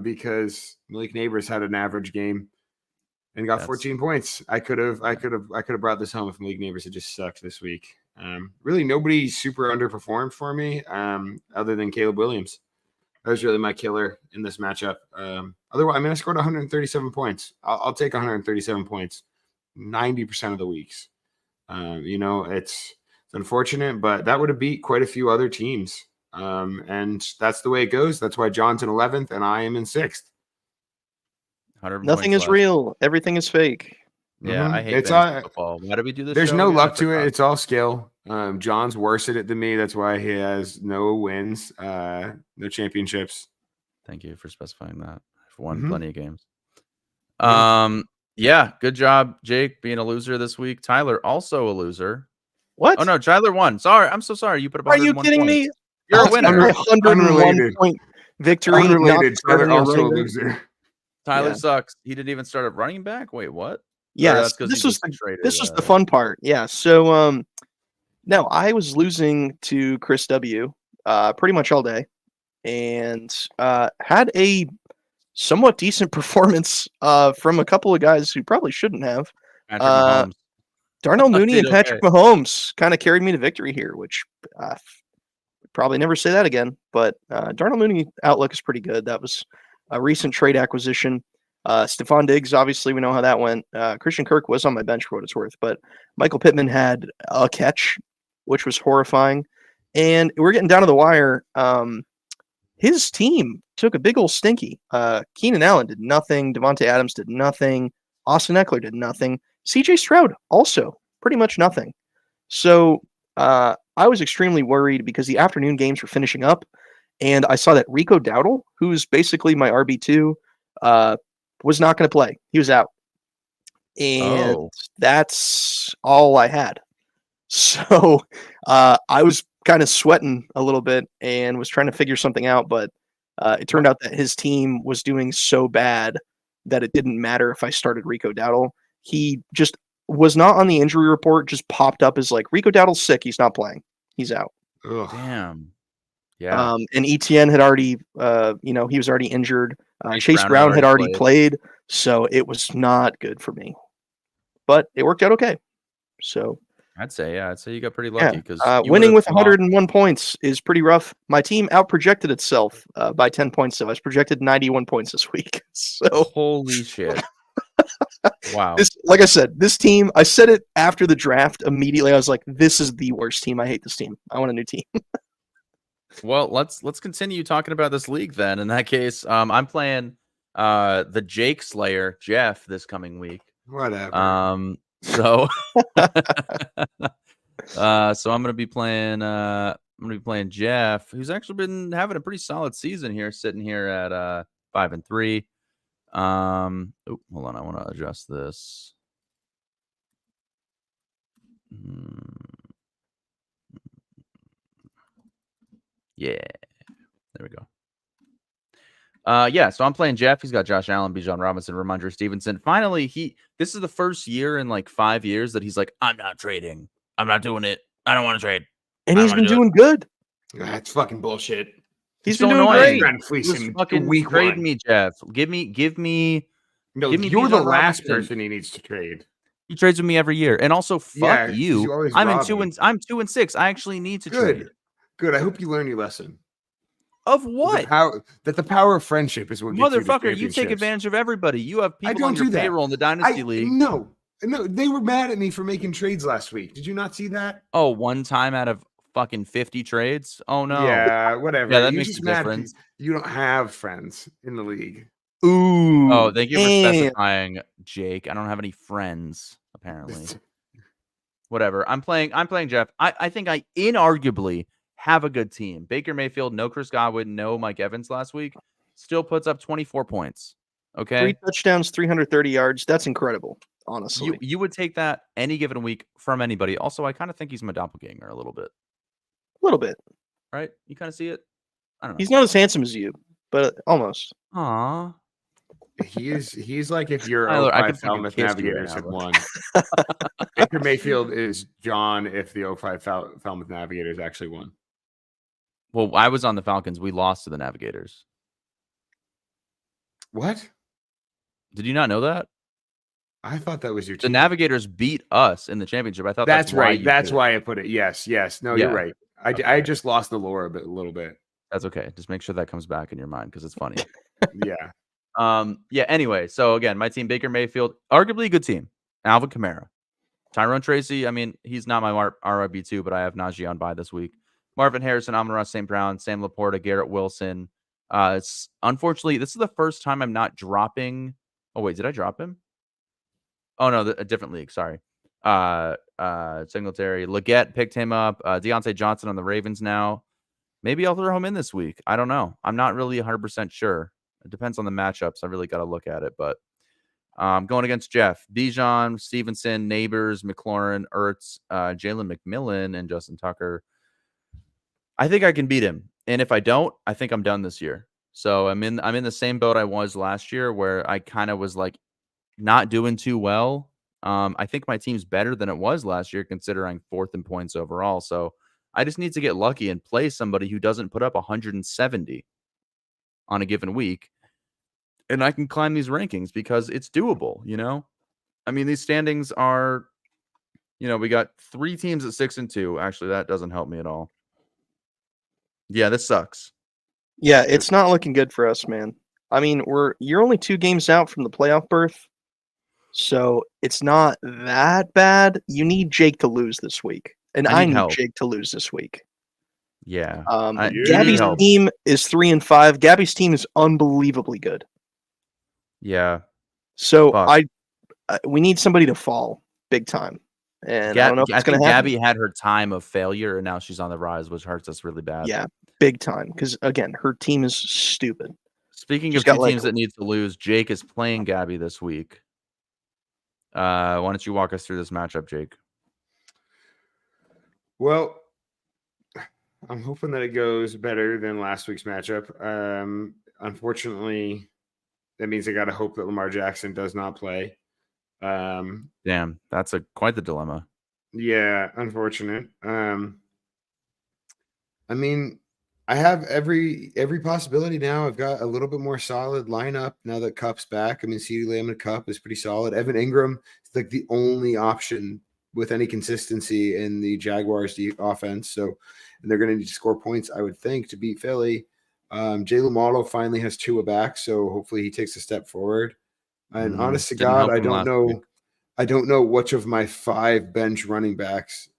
because Malik Neighbors had an average game and got 14 points. I could have brought this home if Malik Neighbors had just sucked this week. Really, nobody super underperformed for me, other than Caleb Williams. That was really my killer in this matchup. Otherwise, I mean, I scored 137 points. I'll take 137 points 90% of the weeks. It's unfortunate, but that would have beat quite a few other teams. And that's the way it goes. That's why John's in 11th and I am in 6th. Nothing is real. Everything is fake. Yeah, I hate it's football. Why do we do this? There's no luck to it. It's all skill. John's worse at it than me. That's why he has no wins, no championships. Thank you for specifying that. I've won plenty of games. Yeah, good job, Jake, being a loser this week. Tyler, also a loser. What? Oh, no, Tyler won. Sorry. I'm so sorry. You put up Are you 101 kidding points. me? You're I'll a take winner. my 101 Unrelated. point victory. Unrelated. Not Tyler starting a also a running back. loser. Tyler Yeah. sucks. He didn't even start a running back. Wait, what? Or Yes, that's 'cause this he was just traded, this was the fun part. Yeah. So no, I was losing to Chris W. Pretty much all day, and had a somewhat decent performance from a couple of guys who probably shouldn't have. Patrick Mahomes. Darnell Mooney Did and Patrick okay. Mahomes kind of carried me to victory here, which probably never say that again. But Darnell Mooney outlook is pretty good. That was a recent trade acquisition. Stephon Diggs, obviously, we know how that went. Christian Kirk was on my bench for what it's worth, but Michael Pittman had a catch, which was horrifying. And we're getting down to the wire. His team took a big old stinky. Keenan Allen did nothing. Devontae Adams did nothing. Austin Eckler did nothing. CJ Stroud also pretty much nothing. So I was extremely worried because the afternoon games were finishing up, and I saw that Rico Dowdle, who's basically my RB2, was not going to play. He was out. And that's all I had. So I was kind of sweating a little bit and was trying to figure something out, but it turned out that his team was doing so bad that it didn't matter if I started Rico Dowdle. He just was not on the injury report, just popped up as like, Rico Dowdle's sick. He's not playing. He's out. Ugh. Damn. Yeah. And ETN had already, he was already injured. Chase Chase Brown Brown had had already already played, so it was not good for me. But it worked out okay. So I'd say you got pretty lucky because winning with 101 points is pretty rough. My team outprojected itself by 10 points, so I was projected 91 points this week. So holy shit. Wow. Like I said, this team, I said it after the draft immediately. I was like, this is the worst team. I hate this team. I want a new team. Well, let's continue talking about this league then. In that case, I'm playing the Jake Slayer, Jeff, this coming week. Whatever. So so I'm gonna be playing Jeff, who's actually been having a pretty solid season here, sitting here at 5-3. Hold on, I want to adjust this. Yeah, there we go. So I'm playing Jeff. He's got Josh Allen, Bijan Robinson, Ramondre Stevenson. Finally, this is the first year in like 5 years that he's like, I'm not trading. I'm not doing it. I don't want to trade. And he's been doing good. That's fucking bullshit. He's so been doing annoying. great. Trying to fleece him fucking week trade one. me, Jeff. Give me. No, give me you're the Bijan last Robinson. person he needs to trade. He trades with me every year, and also fuck you. you always I'm rob in 2 him. and I'm 2-6. I actually need to Good. trade. Good. I hope you learn your lesson. Of what? That the power of friendship is what gets you the Motherfucker, you take championships. advantage of everybody. You have I people don't on your do that. payroll in the Dynasty League. No, they were mad at me for making trades last week. Did you not see that? Oh, one time out of fucking 50 trades? Oh, no. Yeah, whatever. Yeah, that You're makes just a mad difference. you don't have friends in the league. Ooh. Oh, thank you for damn. specifying, Jake. I don't have any friends, apparently. Whatever. I'm playing Jeff. I think I inarguably have a good team. Baker Mayfield, no Chris Godwin, no Mike Evans last week. Still puts up 24 points. Okay. 3 touchdowns, 330 yards. That's incredible, honestly. You would take that any given week from anybody. Also, I kind of think he's my doppelganger a little bit. A little bit. Right? You kind of see it? I don't know. He's not as handsome as you, but almost. Aw. He's like if your Tyler, I 05 could fucking Falmouth kiss you Navigators right had now, won. Baker Mayfield is John if the 05 Falmouth Navigators actually won. Well, I was on the Falcons. We lost to the Navigators. What? Did you not know that? I thought that was your The team. Navigators beat us in the championship. I thought That's right. you That's did. why I put it. Yes. No, Yeah. you're right. Okay. I just lost the lore a little bit. That's okay. Just make sure that comes back in your mind because it's funny. Yeah. Anyway, so again, my team, Baker Mayfield, arguably a good team. Alvin Kamara. Tyrone Tracy, I mean, he's not my RB2, but I have Najee on bye this week. Marvin Harrison, Amon-Ra St. Brown, Sam Laporta, Garrett Wilson. Unfortunately, this is the first time I'm not dropping. Oh, wait, did I drop him? Oh, no, a different league. Sorry. Singletary. Leggett picked him up. Deontay Johnson on the Ravens now. Maybe I'll throw him in this week. I don't know. I'm not really 100% sure. It depends on the matchups. I really got to look at it. But Going against Jeff, Bijan, Stevenson, Neighbors, McLaurin, Ertz, Jalen McMillan, and Justin Tucker. I think I can beat him. And if I don't, I think I'm done this year. So I'm in the same boat I was last year where I kind of was like not doing too well. I think my team's better than it was last year, considering 4th in points overall. So I just need to get lucky and play somebody who doesn't put up 170 on a given week. And I can climb these rankings because it's doable, you know? I mean, these standings are, we got 3 teams at 6-2. Actually, that doesn't help me at all. Yeah, this sucks. Yeah, it's not looking good for us, man. I mean, you're only 2 games out from the playoff berth, so it's not that bad. You need Jake to lose this week, and I need help. Jake to lose this week. Yeah. Gabby's team is 3-5. Gabby's team is unbelievably good. Yeah. So Fuck. we need somebody to fall big time, and I don't know if it's going to happen. Gabby had her time of failure, and now she's on the rise, which hurts us really bad. Yeah, big time. Because again, her team is stupid. Speaking She's of 2 got, teams that need to lose, Jake is playing Gabby this week. Why don't you walk us through this matchup, Jake? Well, I'm hoping that it goes better than last week's matchup. Unfortunately, that means I got to hope that Lamar Jackson does not play. Damn, that's quite the dilemma. Yeah, unfortunate. I mean, I have every possibility now. I've got a little bit more solid lineup now that Kupp's back. I mean, CeeDee Lamb and Kupp is pretty solid. Evan Ingram is like the only option with any consistency in the Jaguars' offense. So, and they're going to need to score points, I would think, to beat Philly. Jalen Waddle finally has Tua back, so hopefully he takes a step forward. And honest to God, I don't know which of my 5 bench running backs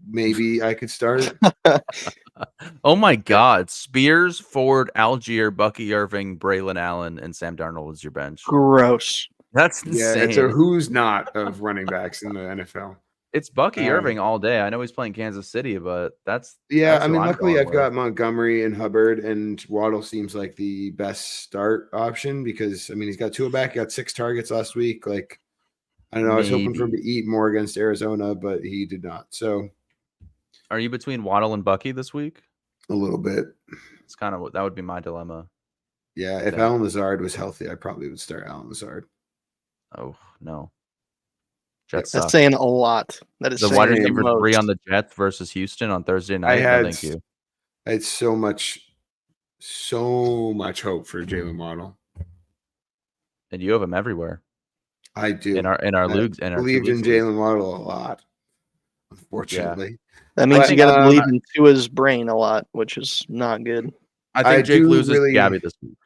maybe I could start. Oh my God. Spears, Ford, Algier, Bucky Irving, Braylon Allen, and Sam Darnold is your bench. Gross. That's insane. Yeah, it's a who's not of running backs in the NFL. It's Bucky Irving all day. I know he's playing Kansas City, but that's I mean, luckily I've got Montgomery and Hubbard, and Waddle seems like the best start option because I mean he's got Tua back, he got 6 targets last week. Like I don't know, I was hoping for him to eat more against Arizona, but he did not. So are you between Waddle and Bucky this week? A little bit. It's kind of that would be my dilemma. Yeah, if Allen Lazard was healthy, I probably would start Allen Lazard. Oh no. That's saying a lot. That is the wide receiver 3 on the Jets versus Houston on Thursday night. Thank you. I had so much hope for Jalen Waddle. And you have him everywhere. I do. In our leagues. I believed in Jalen Waddle a lot. Unfortunately. Yeah. That means you got to believe in Tua's brain a lot, which is not good. I think Jake loses Gabby this week.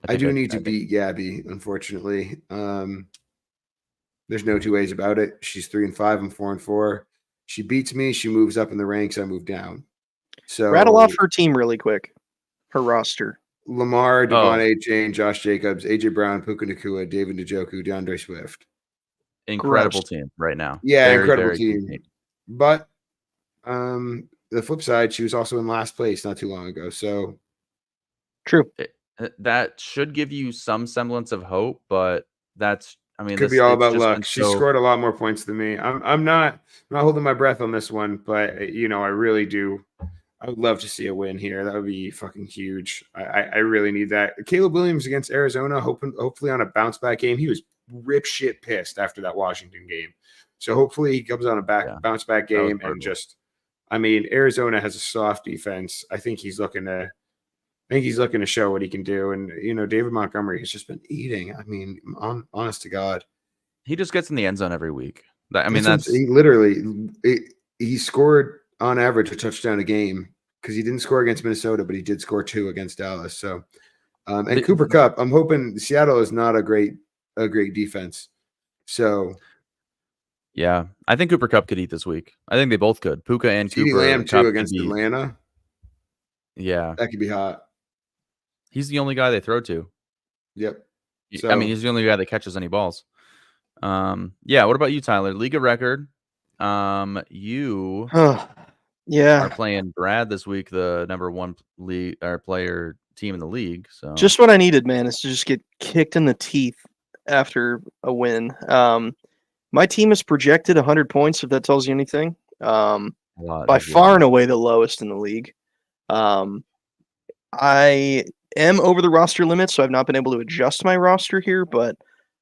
I do need to beat Gabby, unfortunately. There's no 2 ways about it. She's 3-5. I'm 4-4. She beats me. She moves up in the ranks. I move down. So rattle off her team really quick. Her roster: Lamar, Devon A. Josh Jacobs, AJ Brown, Puka Nacua, David Njoku, DeAndre Swift. Incredible team right now. Yeah, incredible team. But the flip side, she was also in last place not too long ago. So true. That should give you some semblance of hope, but could be all about luck. She scored a lot more points than me. I'm not holding my breath on this one, but I really do. I would love to see a win here. That would be fucking huge. I really need that. Caleb Williams against Arizona, hopefully on a bounce back game. He was rip shit pissed after that Washington game. So hopefully he comes on a bounce back game and Arizona has a soft defense. I think he's looking to show what he can do. And, David Montgomery has just been eating. I mean, honest to God. He just gets in the end zone every week. He scored on average a touchdown a game because he didn't score against Minnesota, but he did score 2 against Dallas. So, and Cooper Kupp, I'm hoping Seattle is not a great defense. So, yeah, I think Cooper Kupp could eat this week. I think they both could. Puka and CeeDee Cooper. Lamb too against Atlanta. Yeah, that could be hot. He's the only guy they throw to. Yep. So, he's the only guy that catches any balls. Yeah. What about you, Tyler? League of record. You are playing Brad this week, the number 1 league or player team in the league. So just what I needed, man, is to just get kicked in the teeth after a win. My team is projected 100 points, if that tells you anything. A lot, By that's a far lot. and away the lowest in the league. I am over the roster limit, so I've not been able to adjust my roster here, but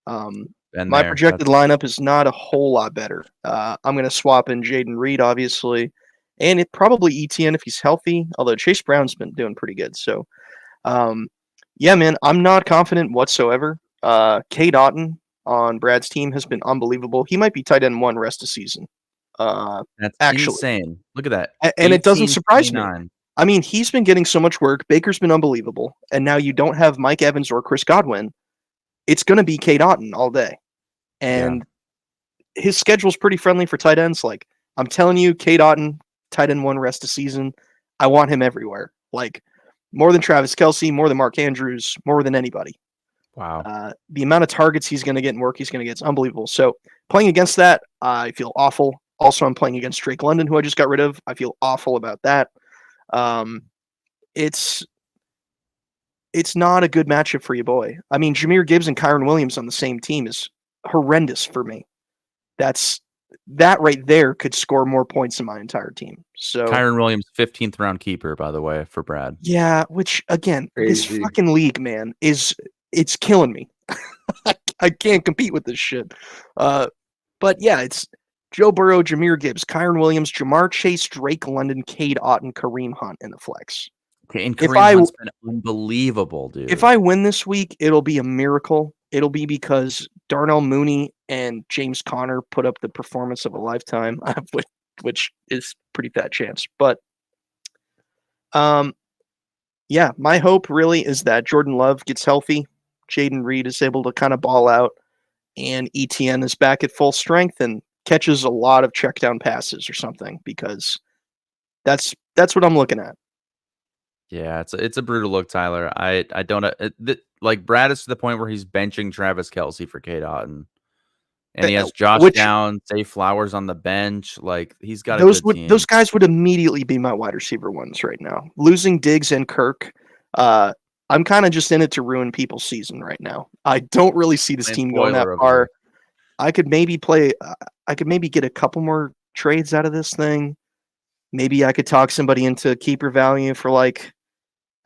Been my there. projected lineup is not a whole lot better. I'm going to swap in Jaden Reed, obviously, and it probably ETN if he's healthy, although Chase Brown's been doing pretty good. So, yeah, man, I'm not confident whatsoever. Cade Otton on Brad's team has been unbelievable. He might be tight end 1 rest of season. That's Actually. insane. Look at that. And it doesn't surprise me. 18-29. I mean, he's been getting so much work. Baker's been unbelievable. And now you don't have Mike Evans or Chris Godwin. It's going to be Cade Otton all day. And his schedule's pretty friendly for tight ends. Like, I'm telling you, Cade Otton, tight end 1 rest of season. I want him everywhere. Like, more than Travis Kelce, more than Mark Andrews, more than anybody. Wow. The amount of targets he's going to get and work he's going to get is unbelievable. So playing against that, I feel awful. Also, I'm playing against Drake London, who I just got rid of. I feel awful about that. It's not a good matchup for you, boy. I mean, Jahmyr Gibbs and Kyron Williams on the same team is horrendous for me. That right there could score more points than my entire team. So Kyron Williams, 15th round keeper, by the way, for Brad. yeah, which again, this Crazy. fucking league, man, it's killing me. I can't compete with this shit. But yeah, it's Joe Burrow, Jahmyr Gibbs, Kyron Williams, Jamar Chase, Drake London, Cade Otton, Kareem Hunt in the flex. Okay, and If Kareem Hunt's been unbelievable, dude. If I win this week, it'll be a miracle. It'll be because Darnell Mooney and James Conner put up the performance of a lifetime, which is pretty fat chance. But yeah, my hope really is that Jordan Love gets healthy, Jaden Reed is able to kind of ball out, and ETN is back at full strength and catches a lot of check down passes or something, because that's what I'm looking at. Yeah, it's a brutal look, Tyler. I don't like Brad is to the point where he's benching Travis Kelce for Cade Otton, and he has Josh Downs, Zay Flowers on the bench. Like, he's got a good team. Those guys would immediately be my wide receiver ones right now. Losing Diggs and Kirk, I'm kind of just in it to ruin people's season right now. I don't really see this team going that far. I could maybe get a couple more trades out of this thing. Maybe I could talk somebody into keeper value for, like,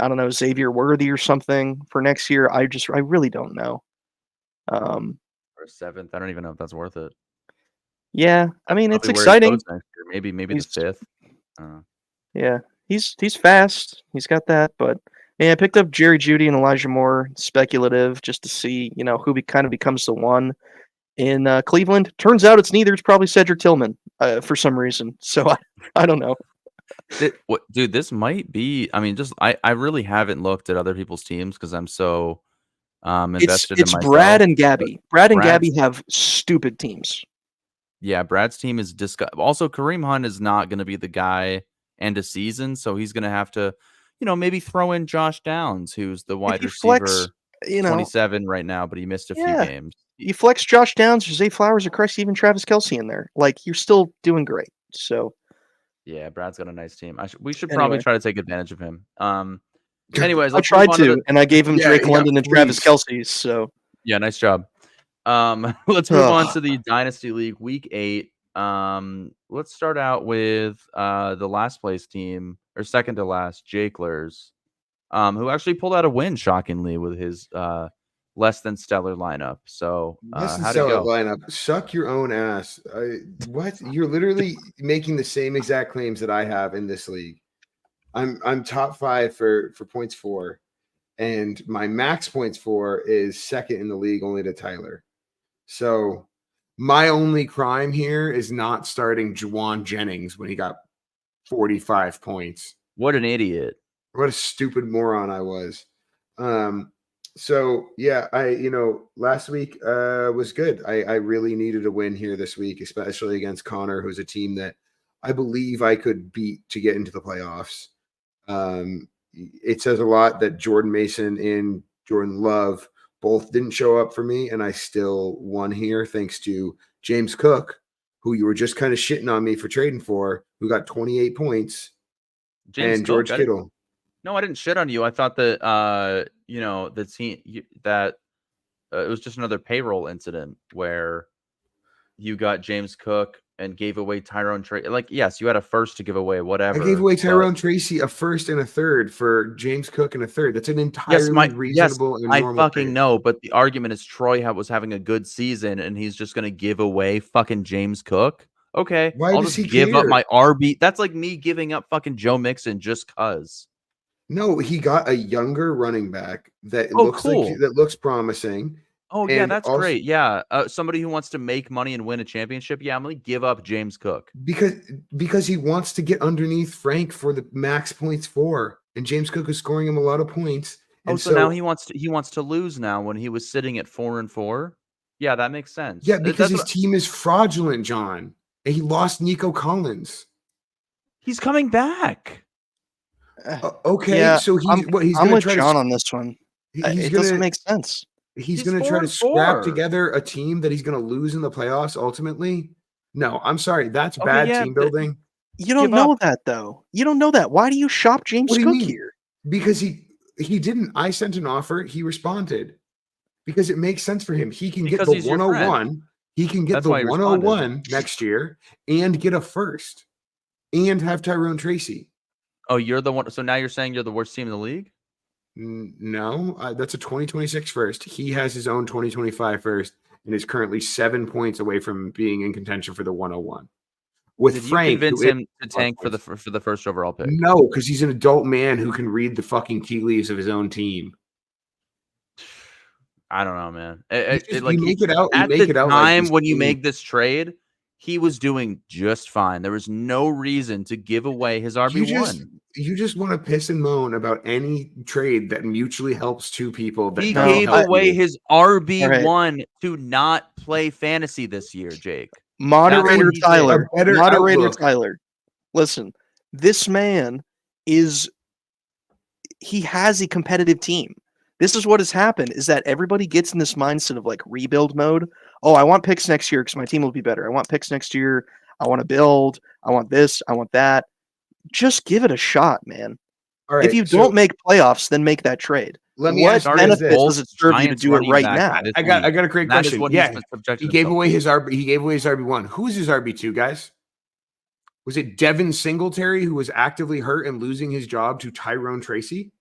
I don't know, Xavier Worthy or something for next year. I really don't know. Or 7th. I don't even know if that's worth it. Yeah, I mean, it's Probably exciting. Maybe the 5th. Yeah, he's fast. He's got that, but yeah, I picked up Jerry Jeudy and Elijah Moore, speculative, just to see, who kind of becomes the one in Cleveland. Turns out it's neither. It's probably Cedric Tillman for some reason. So I don't know. Dude, this might be. I mean, I really haven't looked at other people's teams because I'm so invested in myself. It's Brad and Gabby. Brad and Gabby have stupid teams. Yeah, Brad's team is also, Kareem Hunt is not going to be the guy end of season, so he's going to have to, maybe throw in Josh Downs, who's the wide receiver, 27 right now, but he missed a few games. You flex Josh Downs, or Zay Flowers, or Christ, even Travis Kelce in there. Like, you're still doing great. So, yeah, Brad's got a nice team. We should probably try to take advantage of him. Anyways, I tried to, and I gave him Drake London and Travis Kelce. So, yeah, nice job. Let's move on to the Dynasty League Week 8. Let's start out with the last place team, or second to last, Jakelers, who actually pulled out a win, shockingly, with his less than stellar lineup. So less than how'd stellar it go? lineup. Suck your own ass. What? You're literally making the same exact claims that I have in this league. I'm top 5 for points for, and my max points for is second in the league, only to Tyler. So my only crime here is not starting Juwan Jennings when he got 45 points. What an idiot. What a stupid moron I was. So yeah, last week was good. I really needed a win here this week, especially against Connor, who's a team that I believe I could beat to get into the playoffs. It says a lot that Jordan Mason and Jordan Love both didn't show up for me, and I still won here thanks to James Cook, who you were just kind of shitting on me for trading for, who got 28 points, and George Kittle. No, I didn't shit on you. I thought that the team that it was just another payroll incident where you got James Cook and gave away Tyrone Tracy. Like, yes, you had a first to give away, whatever. I gave away but- Tyrone Tracy a first and a third for James Cook and a third. That's an entirely reasonable and I normal fucking trade. know, but the argument is Troy was having a good season and he's just going to give away fucking James Cook. Okay, Why I'll does just he give up care? my RB. That's like me giving up fucking Joe Mixon just cuz. No, he got a younger running back that Oh, looks cool. that looks promising. Oh, yeah, And that's also- great. Yeah, somebody who wants to make money and win a championship. Yeah, I'm going to give up James Cook. Because he wants to get underneath Frank for the max points for, and James Cook is scoring him a lot of points. Oh, And so now he wants to lose now when he was sitting at 4-4. Yeah, that makes sense. yeah, because his That's team is fraudulent, John, and he lost Nico Collins. he's coming back. Okay, Yeah, so he's I'm gonna with try John to on this one. he's It gonna doesn't make sense. he's He's gonna try to 4-4. scrap together a team that he's gonna lose in the playoffs ultimately. No, I'm sorry, that's Okay, bad yeah, team but- building. You don't Give know up. that though. You don't know that. Why do you shop James What do you Cook mean? here? Because he didn't. I sent an offer. He responded because it makes sense for him. He can Because get the he's your friend. 101. He can get That's the why he responded. 101 next year and get a first and have Tyrone Tracy. Oh, you're the one. So now you're saying you're the worst team in the league? No, that's a 2026 first. He has his own 2025 first and is currently 7 points away from being in contention for the 101. With Did you Frank, convince who is- him to tank for the first overall pick? No, because he's an adult man who can read the fucking tea leaves of his own team. I don't know, man. You make it out. You At make the it out like time this when you team- make this trade, he was doing just fine. There was no reason to give away his RB1. You just want to piss and moan about any trade that mutually helps two people. That He doesn't gave help away you. his RB1 to not play fantasy this year, Jake. Moderator what he did. Tyler. A better Moderator outlook. Tyler. Listen, this man he has a competitive team. This is what has happened is that everybody gets in this mindset of like rebuild mode. Oh, I want picks next year because my team will be better. I want picks next year. I want to build. I want this. I want that. Just give it a shot, man. All right, If you so don't make playoffs, then make that trade. let me What ask you benefit this. does it serve you to do it right now? I got a great That is question. what Yeah, he's subjected he gave himself away to. his RB. He gave away his RB1. Who's his RB2, guys? Was it Devin Singletary who was actively hurt and losing his job to Tyrone Tracy?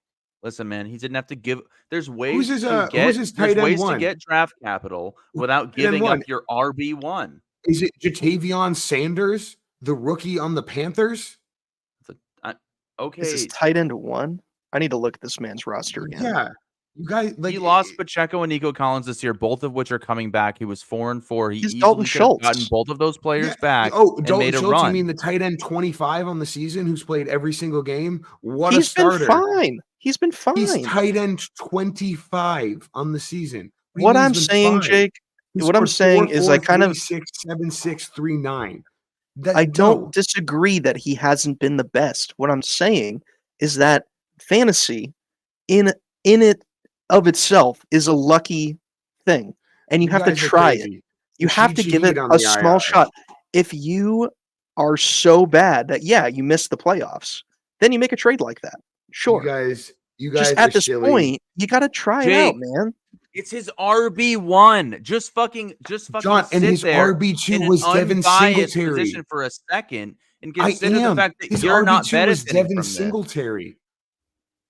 Listen, man, he didn't have to give. There's ways Who's his to get. tight There's end ways one? to get draft capital without Tight end giving one. up your RB1. Is it Jatavion Sanders, the rookie on the Panthers? Okay, Is this tight end one? I need to look at this man's roster again. Yeah, you guys like he lost Pacheco and Nico Collins this year, both of which are coming back. He was 4-4. He He's easily Dalton could have Schultz. gotten both of those players Yeah. back. Oh, and Dalton made a Schultz, run. you mean the tight end 25 on the season who's played every single game? What a He's been starter. fine. He's been fine. He's tight end 25 on the season. do you What mean I'm he's been saying, fine? Jake, He what I'm scored saying 4, is 4, I kind 3, of 6, 7, 6, 3, 9. I don't disagree that he hasn't been the best. What I'm saying is that fantasy in it of itself is a lucky thing, and you have to try it. You have to give it a small shot. If you are so bad that you miss the playoffs, then you make a trade like that. Sure. You guys Just at are this silly. point, you got to try it out, Jake, man. It's his RB1. Just fucking John, and sit his there RB2 in an was Devin unbiased Singletary. position for a second and I consider the am. fact that His you're not RB2 was benefiting Devin from this. Singletary.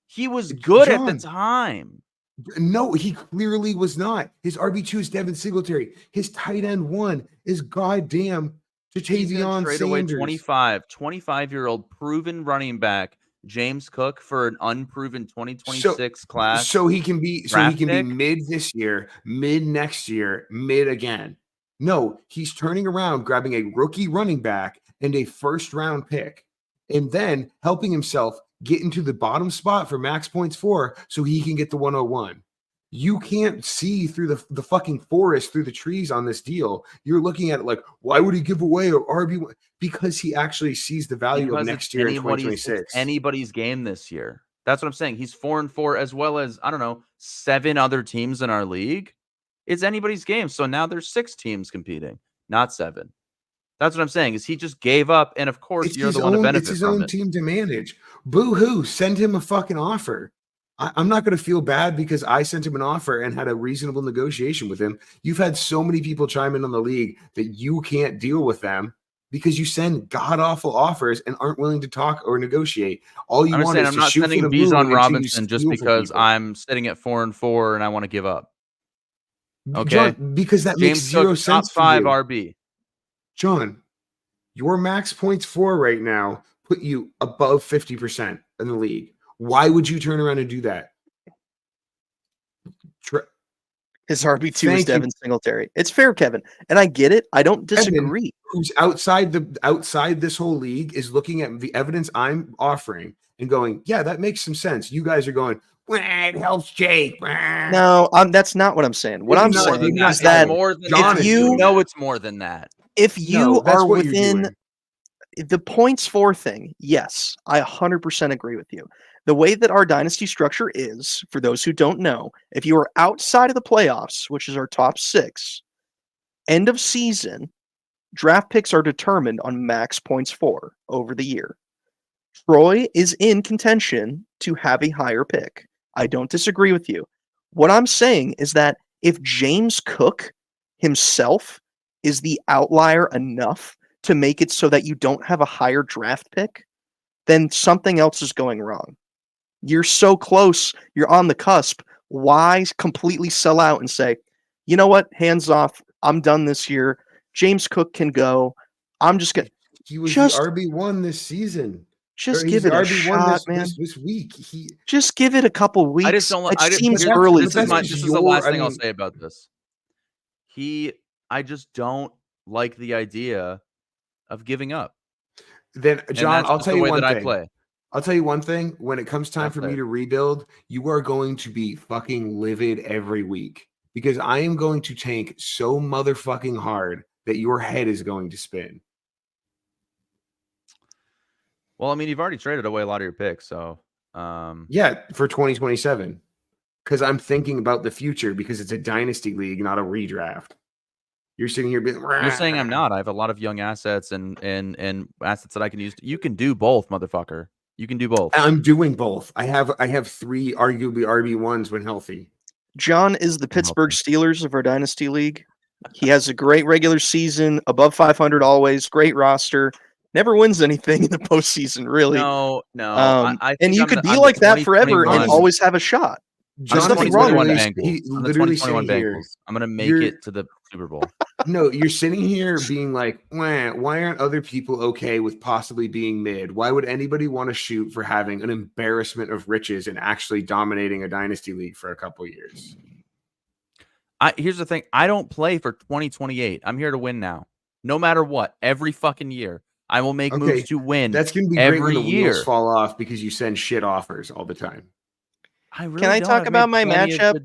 He was good at John. the time. No, he clearly was not. His RB2 is Devin Singletary. His tight end 1 is goddamn He's gonna Jatavion trade away Sanders. 25-year-old proven running back James Cook for an unproven 2026 class. So he can be draft pick? mid this year, mid next year, mid again. No, he's turning around, grabbing a rookie running back and a first round pick, and then helping himself get into the bottom spot for max points for so he can get the 101. You can't see through the fucking forest through the trees on this deal. You're looking at it like, why would he give away an RB1? Because he actually sees the value of next year in 2026. It's anybody's game this year. That's what I'm saying. He's 4-4 as well as, I don't know, 7 other teams in our league. It's anybody's game. So now there's 6 teams competing, not 7. That's what I'm saying. Is he just gave up, and of course you're the one to benefit It's his from own it. team to manage. Boo hoo! Send him a fucking offer. I'm not going to feel bad because I sent him an offer and had a reasonable negotiation with him. You've had so many people chime in on the league that you can't deal with them because you send god awful offers and aren't willing to talk or negotiate. All you I'm just want saying is I'm to not shoot for sending the Bijan moon until you Robinson just steal from because people. I'm sitting at 4-4 and I want to give up. Okay, John, because that makes James zero Cook, top sense for 5 you. RB. John, your max points for right now put you above 50% in the league. Why would you turn around and do that? His RB2 is Thank you. Devin Singletary. It's fair, Kevin. And I get it. I don't disagree. Who's outside this whole league is looking at the evidence I'm offering and going, yeah, that makes some sense. You guys are going, well, it helps Jake. No, that's not what I'm saying. What I'm saying is that John if you know it's more than that. If you that's are what you're within doing. the points for thing, yes, I 100% agree with you. The way that our dynasty structure is, for those who don't know, if you are outside of the playoffs, which is our top 6, end of season, draft picks are determined on max points for over the year. Troy is in contention to have a higher pick. I don't disagree with you. What I'm saying is that if James Cook himself is the outlier enough to make it so that you don't have a higher draft pick, then something else is going wrong. You're so close. You're on the cusp. Why completely sell out and say, you know what? Hands off. I'm done this year. James Cook can go. I'm just going to. He was the RB1 this season. Just give it a shot, man. This week. Just give it a couple weeks. I just don't. It seems early. This is the last thing I'll say about this. I just don't like the idea of giving up. Then, John, I'll tell you one thing. I play. I'll tell you one thing. When it comes time for me to rebuild, you are going to be fucking livid every week because I am going to tank so motherfucking hard that your head is going to spin. Well, I mean, you've already traded away a lot of your picks, so yeah, for 2027. Because I'm thinking about the future because it's a dynasty league, not a redraft. You're sitting here being You're saying I'm not. I have a lot of young assets and assets that I can use. You can do both, motherfucker. You can do both. I'm doing both. I have 3 arguably RB1s when healthy. John is the Pittsburgh Steelers of our dynasty league. He has a great regular season, above 500 always, great roster. Never wins anything in the postseason, really. No. And you could be like that forever and always have a shot. There's nothing wrong with with Bengals. He I'm literally the 2021 saying Bengals. here, I'm going to make it to the Super Bowl. No, you're sitting here being like, why aren't other people okay with possibly being mid? Why would anybody want to shoot for having an embarrassment of riches and actually dominating a dynasty league for a couple years? Here's the thing. I don't play for 2028. I'm here to win now. No matter what. Every fucking year. I will make moves to win. That's going to be great when the wheels fall off because you send shit offers all the time. Can I talk about my matchup?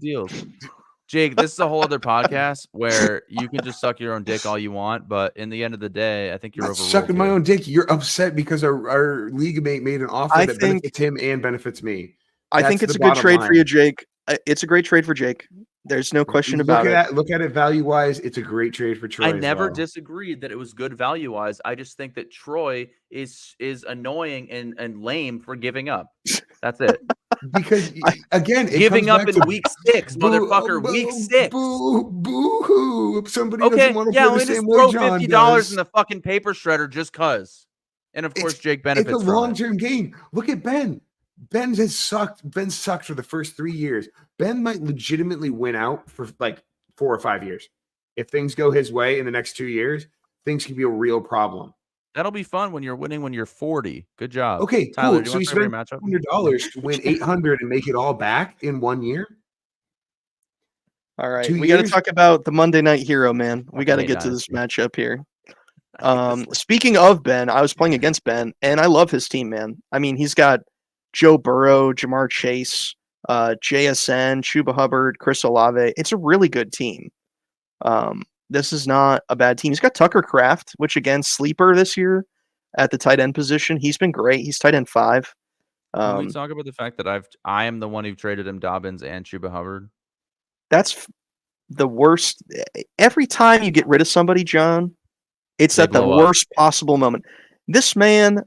Jake, this is a whole other podcast where you can just suck your own dick all you want, but in the end of the day, I think you're overruled. Sucking my own dick. You're upset because our league mate made an offer that benefits him and benefits me. I think it's a good trade for you, Jake. It's a great trade for Jake. There's no question about it. Look at it value-wise. It's a great trade for Troy. I never disagreed that it was good value-wise. I just think that Troy is annoying and lame for giving up. That's it. Because again, giving up in week 6, motherfucker. Week 6. Boo-hoo. If somebody doesn't want to play the same way throw John $50 does. in the fucking paper shredder just cause. And of course, Jake benefits from it. It's a long-term game. Look at Ben. Ben has sucked. Ben sucked for the first 3 years. Ben might legitimately win out for like 4 or 5 years. If things go his way in the next 2 years, things can be a real problem. That'll be fun when you're winning when you're 40. Good job. Okay, Tyler, cool. So you spent $100 to win 800 and make it all back in 1 year? All right. We got to talk about the Monday Night Hero, man. We got to get to this matchup here. Speaking of Ben, I was playing against Ben, and I love his team, man. I mean, he's got Joe Burrow, Jamar Chase, JSN, Chuba Hubbard, Chris Olave. It's a really good team. This is not a bad team. He's got Tucker Kraft, which again, sleeper this year at the tight end position. He's been great. He's tight end 5. Can we talk about the fact that I am the one who traded him Dobbins and Chuba Hubbard? That's the worst. Every time you get rid of somebody, John, it's at the worst possible moment. This man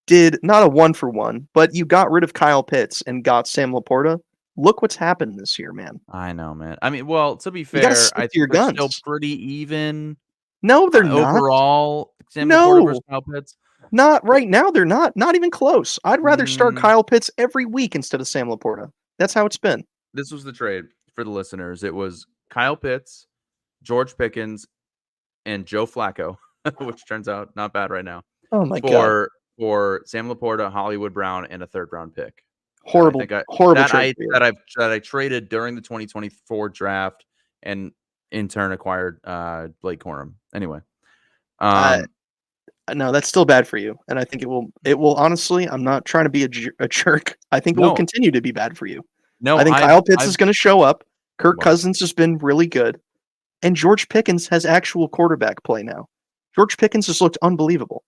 did not a 1-for-1, but you got rid of Kyle Pitts and got Sam Laporta. Look what's happened this year, man. I know, man. I mean, well, to be You got to fair, stick I to think your they're still guns. pretty even No, they're not. overall. Sam Laporta versus No, Kyle Pitts. not right now. They're not. Not even close. I'd rather start Mm, Kyle Pitts every week instead of Sam Laporta. That's how it's been. This was the trade for the listeners. It was Kyle Pitts, George Pickens, and Joe Flacco, which turns out not bad right now, Oh my god, for Sam Laporta, Hollywood Brown, and a 3rd-round pick. horrible, horrible that trade. For you. that I traded during the 2024 draft and in turn acquired Blake Corum. Anyway, No, that's still bad for you, and I think it will honestly. I'm not trying to be a jerk. I think it will No. continue to be bad for you. no, I think Kyle Pitts is going to show up. Kirk Well. Cousins has been really good, and George Pickens has actual quarterback play now. George Pickens has looked unbelievable.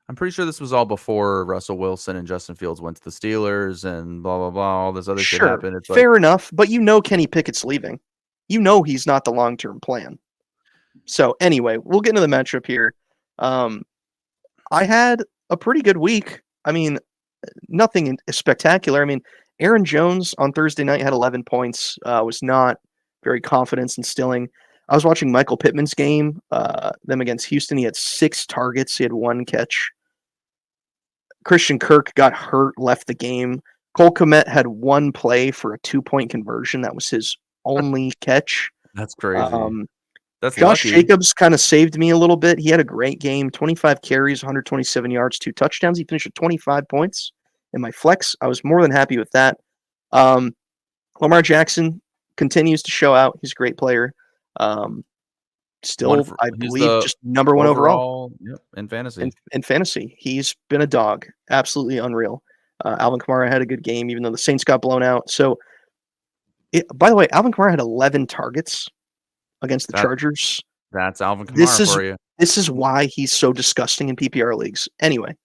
I'm pretty sure this was all before Russell Wilson and Justin Fields went to the Steelers and blah blah blah. All this other shit Sure, happened. It's fair enough, but you know Kenny Pickett's leaving. You know he's not the long-term plan. So anyway, we'll get into the matchup here. I had a pretty good week. I mean, nothing spectacular. I mean, Aaron Jones on Thursday night had 11 points. Was not very confidence instilling. I was watching Michael Pittman's game, them against Houston. He had 6 targets. He had 1 catch. Christian Kirk got hurt, left the game. Cole Kmet had 1 play for a 2-point conversion. That was his only catch. That's crazy. That's Josh lucky. Jacobs kind of saved me a little bit. He had a great game, 25 carries, 127 yards, 2 touchdowns. He finished with 25 points in my flex. I was more than happy with that. Lamar Jackson continues to show out. He's a great player. Still, I believe, just number 1 overall. Yep, in fantasy. In fantasy, he's been a dog. Absolutely unreal. Alvin Kamara had a good game, even though the Saints got blown out. So, by the way, Alvin Kamara had 11 targets against the Chargers. That's Alvin Kamara for you. This is why he's so disgusting in PPR leagues. Anyway,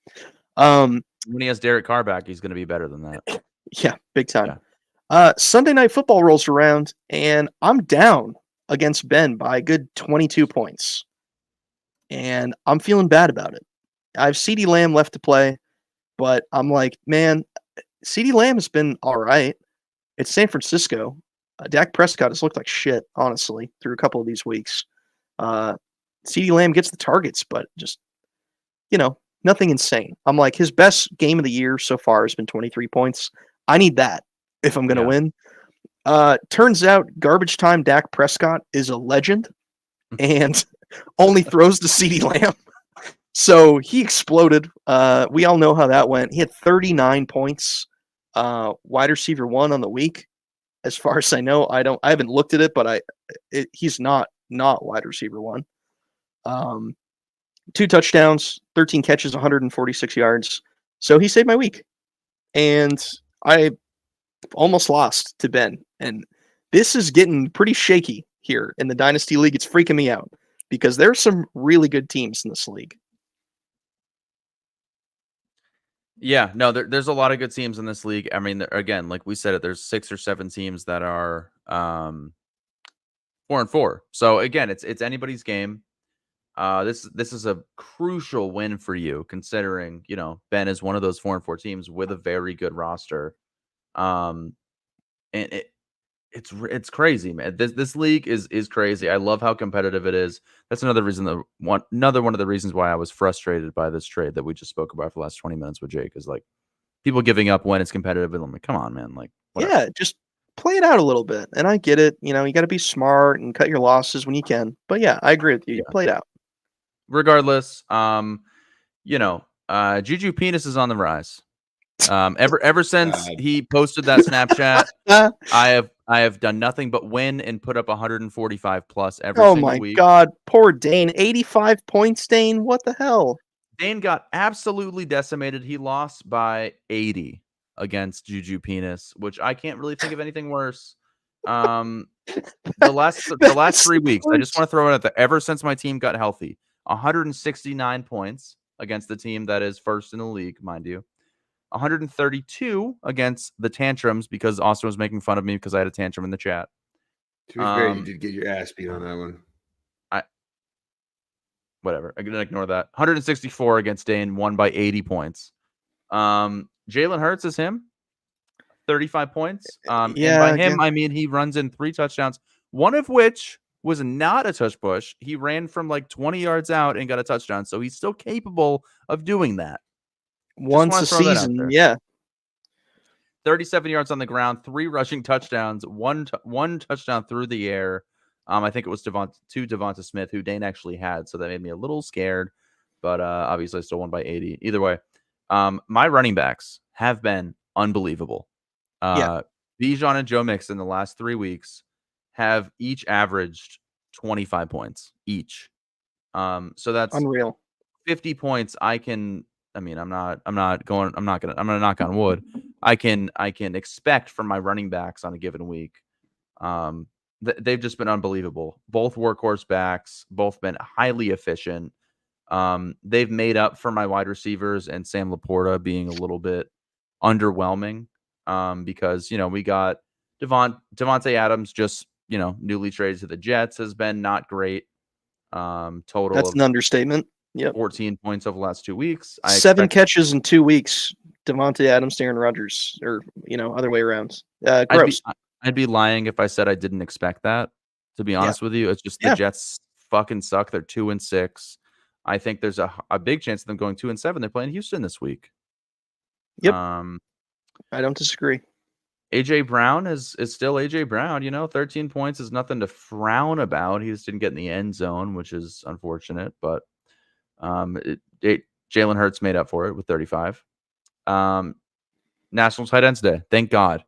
when he has Derek Carr back, he's going to be better than that. Yeah, big time. Yeah. Sunday Night Football rolls around, and I'm down against Ben by a good 22 points. And I'm feeling bad about it. I have CeeDee Lamb left to play, but I'm like, man, CeeDee Lamb has been all right. It's San Francisco. Dak Prescott has looked like shit, honestly, through a couple of these weeks. CeeDee Lamb gets the targets, but just, nothing insane. I'm like, his best game of the year so far has been 23 points. I need that if I'm going to win. Turns out garbage time Dak Prescott is a legend and only throws to CeeDee Lamb. So he exploded. We all know how that went. He had 39 points, wide receiver 1 on the week. As far as I know, I haven't looked at it, but he's not wide receiver 1. 2 touchdowns, 13 catches, 146 yards. So he saved my week. And I almost lost to Ben. And this is getting pretty shaky here in the Dynasty League. It's freaking me out because there's some really good teams in this league. Yeah, no, there's a lot of good teams in this league. I mean, again, like we said, there's 6 or 7 teams that are 4-4. So again, it's anybody's game. This is a crucial win for you, considering Ben is one of those 4-4 teams with a very good roster. And it's crazy, man. This league is crazy. I love how competitive it is. That's another reason another one of the reasons why I was frustrated by this trade that we just spoke about for the last 20 minutes with Jake is like people giving up when it's competitive. And I'm like, come on, man. Like, whatever. Yeah, just play it out a little bit. And I get it. You got to be smart and cut your losses when you can. But yeah, I agree with you. Play it out. Regardless, Juju Penis is on the rise. Ever since he posted that Snapchat, I have done nothing but win and put up 145 plus every single week. Oh my God, poor Dane, 85 points, Dane. What the hell? Dane got absolutely decimated. He lost by 80 against Juju Penis, which I can't really think of anything worse. The last 3 weeks, I just want to throw it out there. Ever since my team got healthy, 169 points against the team that is first in the league, mind you. 132 against the tantrums because Austin was making fun of me because I had a tantrum in the chat. To be fair, you did get your ass beat on that one. Whatever. I'm gonna ignore that. 164 against Dane, won by 80 points. Jalen Hurts is him. 35 points. And Yeah, by again. him, I mean he runs in 3 touchdowns, one of which was not a touch push. He ran from like 20 yards out and got a touchdown. So he's still capable of doing that. Once wanna a throw that out season. there. Yeah. 37 yards on the ground, 3 rushing touchdowns, one touchdown through the air. I think it was Devonta Smith, who Dane actually had, so that made me a little scared. But obviously, I still won by 80. Either way, my running backs have been unbelievable. Bijan and Joe Mixon in the last 3 weeks have each averaged 25 points each. So that's Unreal. 50 points. I'm gonna knock on wood. I can expect from my running backs on a given week. They've just been unbelievable. Both workhorse backs, both been highly efficient. They've made up for my wide receivers and Sam Laporta being a little bit underwhelming. Because we got Devontae Adams, just newly traded to the Jets, has been not great. Total That's of an understatement. Yep. 14 points over the last 2 weeks. 7 catches in 2 weeks. Devontae Adams, Aaron Rodgers, or other way around. Gross. I'd be lying if I said I didn't expect that. To be honest with you, it's just the Jets fucking suck. They're 2-6. I think there's a big chance of them going 2-7. They're playing Houston this week. Yep. I don't disagree. AJ Brown is still AJ Brown. 13 points is nothing to frown about. He just didn't get in the end zone, which is unfortunate. But Jalen Hurts made up for it with 35. National Tight Ends Day. Thank God.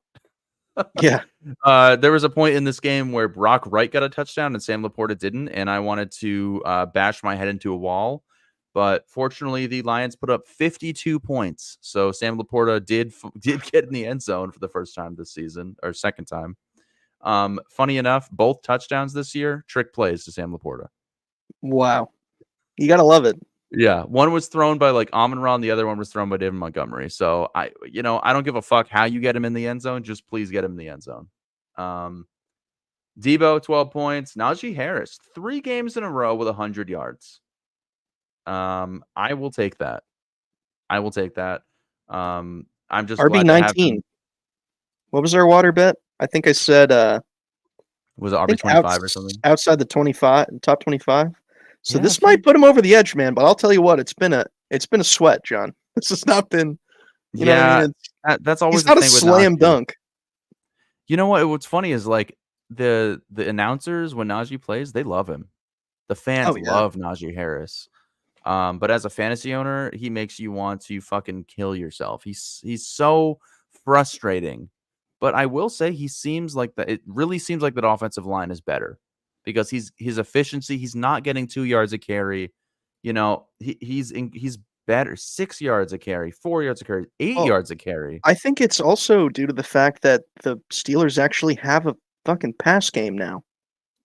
Yeah. There was a point in this game where Brock Wright got a touchdown and Sam Laporta didn't, and I wanted to bash my head into a wall. But fortunately, the Lions put up 52 points. So Sam Laporta did get in the end zone for the first time this season, or second time. Funny enough, both touchdowns this year, trick plays to Sam Laporta. Wow. You got to love it. Yeah. One was thrown by like Amon-Ra, and the other one was thrown by David Montgomery. So I don't give a fuck how you get him in the end zone. Just please get him in the end zone. Debo, 12 points. Najee Harris, 3 games in a row with 100 yards. I will take that. I'm just RB 19. What was our water bet? I think I said was it RB 25 or something? Outside the 25, top 25. So this might put him over the edge, man. But I'll tell you what, it's been a sweat, John. This has not been. You know what I mean? That's always he's not the a thing with slam Najee. dunk. You know what? What's funny is like the announcers when Najee plays, they love him. The fans love Najee Harris. But as a fantasy owner, he makes you want to fucking kill yourself. He's so frustrating. But I will say it really seems like that offensive line is better because his efficiency, he's not getting 2 yards a carry. He's better. 6 yards a carry, 4 yards a carry, 8 yards a carry. I think it's also due to the fact that the Steelers actually have a fucking pass game now.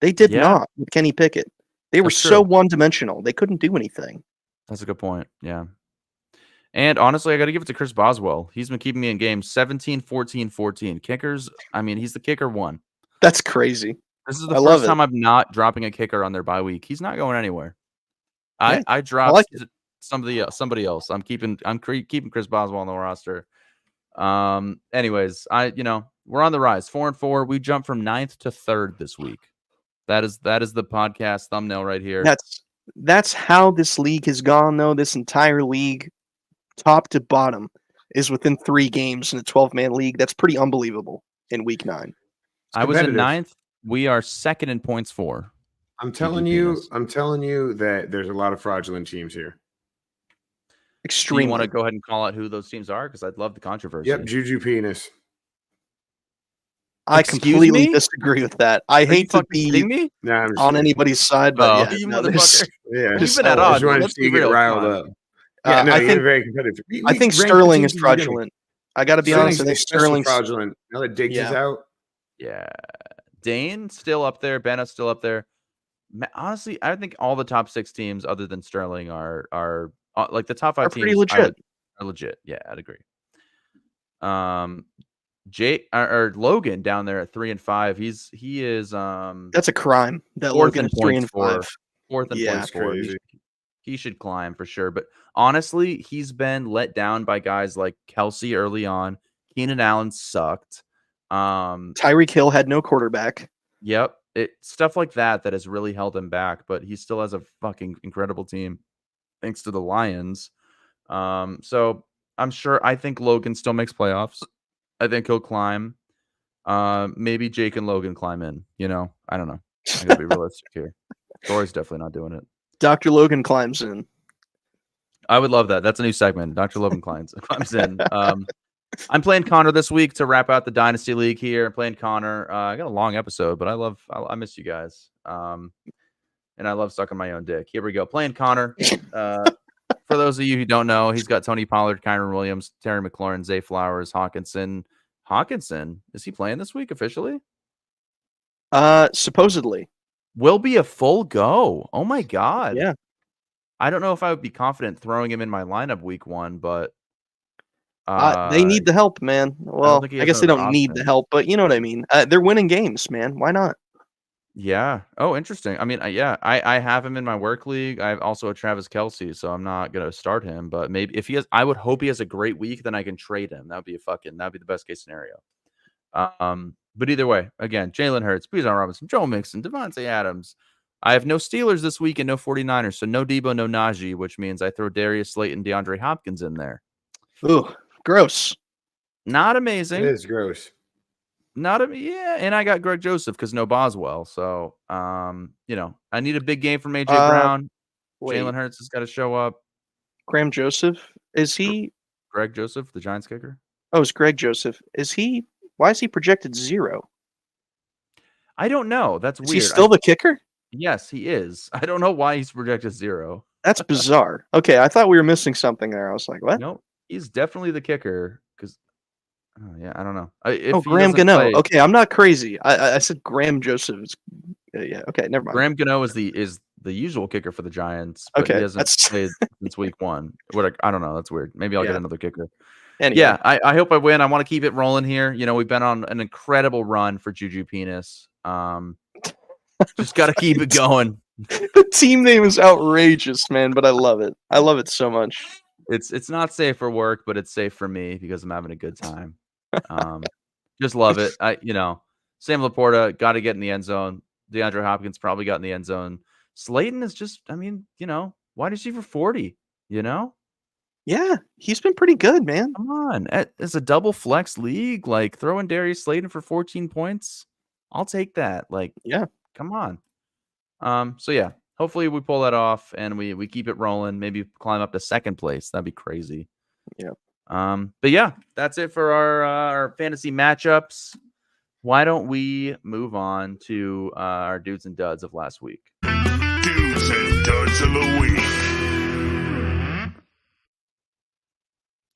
They did not with Kenny Pickett. They were so one-dimensional. They couldn't do anything. That's a good point. Yeah. And honestly, I got to give it to Chris Boswell. He's been keeping me in games 17, 14, 14. Kickers, he's the kicker 1. That's crazy. This is the first time I'm not dropping a kicker on their bye week. He's not going anywhere. I dropped somebody else. I'm keeping Chris Boswell on the roster. Anyways, we're on the rise. 4-4. We jumped from 9th to 3rd this week. That is the podcast thumbnail right here. That's how this league has gone, though. This entire league, top to bottom, is within 3 games in a 12-man league. That's pretty unbelievable in week 9. I was in 9th. We are 2nd in points for. I'm telling you that there's a lot of fraudulent teams here. Extremely. Do you want to go ahead and call out who those teams are? Because I'd love the controversy. Yep, Juju Penis. I completely disagree with that. I hate to be on anybody's side, but you motherfucker. You've been at odds. Let's get riled up. I think very competitive. I think Sterling is fraudulent. I got to be honest. I think Sterling's fraudulent. Now that Diggs is out. Yeah. Dane still up there. Benna's still up there. Honestly, I think all the top 6 teams other than Sterling are like the top 5 teams pretty legit. Are legit. Yeah, I'd agree. Logan down there at 3 and 5. He is that's a crime. That Logan is 3 and 5. 4th in points for. He should climb for sure. But honestly, he's been let down by guys like Kelsey early on. Keenan Allen sucked. Tyreek Hill had no quarterback. Yep. Stuff like that has really held him back, but he still has a fucking incredible team thanks to the Lions. So I think Logan still makes playoffs. I think he'll climb. Maybe Jake and Logan climb in, I don't know. I gotta be realistic here. Corey's definitely not doing it. Dr. Logan climbs in. I would love that. That's a new segment. Dr. Logan climbs in. I'm playing Connor this week to wrap out the Dynasty League here. I'm playing Connor. I got a long episode, but I miss you guys. And I love sucking my own dick. Here we go. Playing Connor. For those of you who don't know, he's got Tony Pollard, Kyron Williams, Terry McLaurin, Zay Flowers, Hawkinson. Hawkinson, is he playing this week officially? Supposedly. Will be a full go. Oh my God. Yeah. I don't know if I would be confident throwing him in my lineup week 1, but they need the help, man. Well, think he I has guess they another don't need option. the help, but you know what I mean. They're winning games, man. Why not? Yeah. Oh, interesting. I mean, yeah, I have him in my work league. I have also a Travis Kelsey, so I'm not gonna start him. But maybe if he has, I would hope he has a great week. Then I can trade him. That'd be the best case scenario. But either way, again, Jalen Hurts, Bijan Robinson, Joe Mixon, Devontae Adams. I have no Steelers this week and no 49ers, so no Debo, no Najee, which means I throw Darius Slayton, DeAndre Hopkins in there. Ooh, gross. Not It amazing. is gross. Yeah, and I got Greg Joseph because no Boswell. So, I need a big game from AJ Brown. Wait, Jalen Hurts has got to show up. Graham Joseph? Is he? Greg Joseph, the Giants kicker. Oh, it's Greg Joseph. Is he? Why is he projected 0? I don't know. That's Is weird. he still the kicker? Yes, he is. I don't know why he's projected 0. That's bizarre. Okay, I thought we were missing something there. I was like, what? No, he's definitely the kicker because, I don't know. Graham Gano. Okay, I'm not crazy. I said Graham Joseph. Yeah. Okay, never mind. Graham Gano is the usual kicker for the Giants. But Okay, he hasn't played since week 1. I don't know. That's weird. Maybe I'll get another kicker. Anyway. Yeah, I hope I win. I want to keep it rolling here. We've been on an incredible run for Juju Penis. Just got to keep it going. The team name is outrageous, man, but I love it. I love it so much. It's not safe for work, but it's safe for me because I'm having a good time. Just love it. Sam Laporta got to get in the end zone. DeAndre Hopkins probably got in the end zone. Slayton is just, wide receiver 40, Yeah, he's been pretty good, man. Come on. It's a double flex league. Like, throwing Darius Slayton for 14 points. I'll take that. Like, yeah. Come on. So yeah, hopefully we pull that off and we keep it rolling. Maybe climb up to second place. That'd be crazy. Yeah. But yeah, that's it for our fantasy matchups. Why don't we move on to our dudes and duds of last week? Dudes and duds of the week.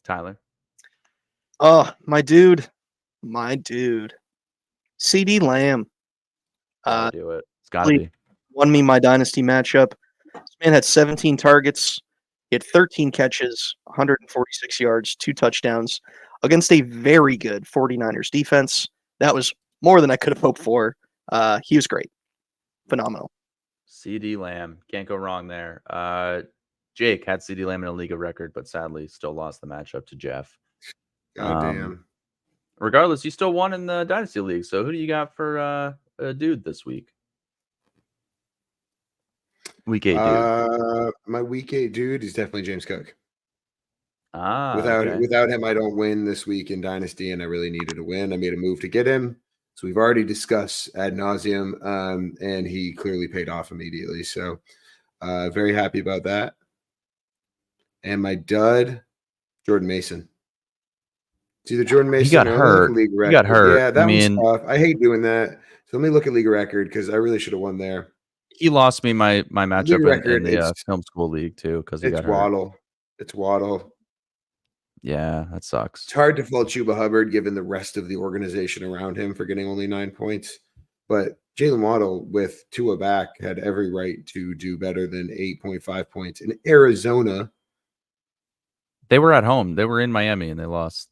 Tyler. Oh, my dude. CD Lamb. Gotta do it. It's gotta be. Won me my dynasty matchup. This man had 17 targets. He had 13 catches, 146 yards, 2 touchdowns against a very good 49ers defense. That was more than I could have hoped for. He was great. Phenomenal. CD Lamb. Can't go wrong there. Jake had CD Lamb in a league of record, but sadly still lost the matchup to Jeff. God damn. Regardless, you still won in the Dynasty League. So who do you got for a dude this week? Week 8 dude. My week 8 dude is definitely James Cook. Okay. Without him, I don't win this week in Dynasty, and I really needed a win. I made a move to get him. So we've already discussed ad nauseum, and he clearly paid off immediately. So very happy about that. And my dud, Jordan Mason. It's either Jordan Mason. He got hurt. He got hurt. Yeah, that was tough. I hate doing that. So let me look at league record because I really should have won there. He lost me my matchup in the film school league too because he got hurt. Waddle. It's Waddle. Yeah, that sucks. It's hard to fault Chuba Hubbard given the rest of the organization around him for getting only 9 points. But Jalen Waddle with Tua back had every right to do better than 8.5 points. In Arizona, they were at home. They were in Miami and they lost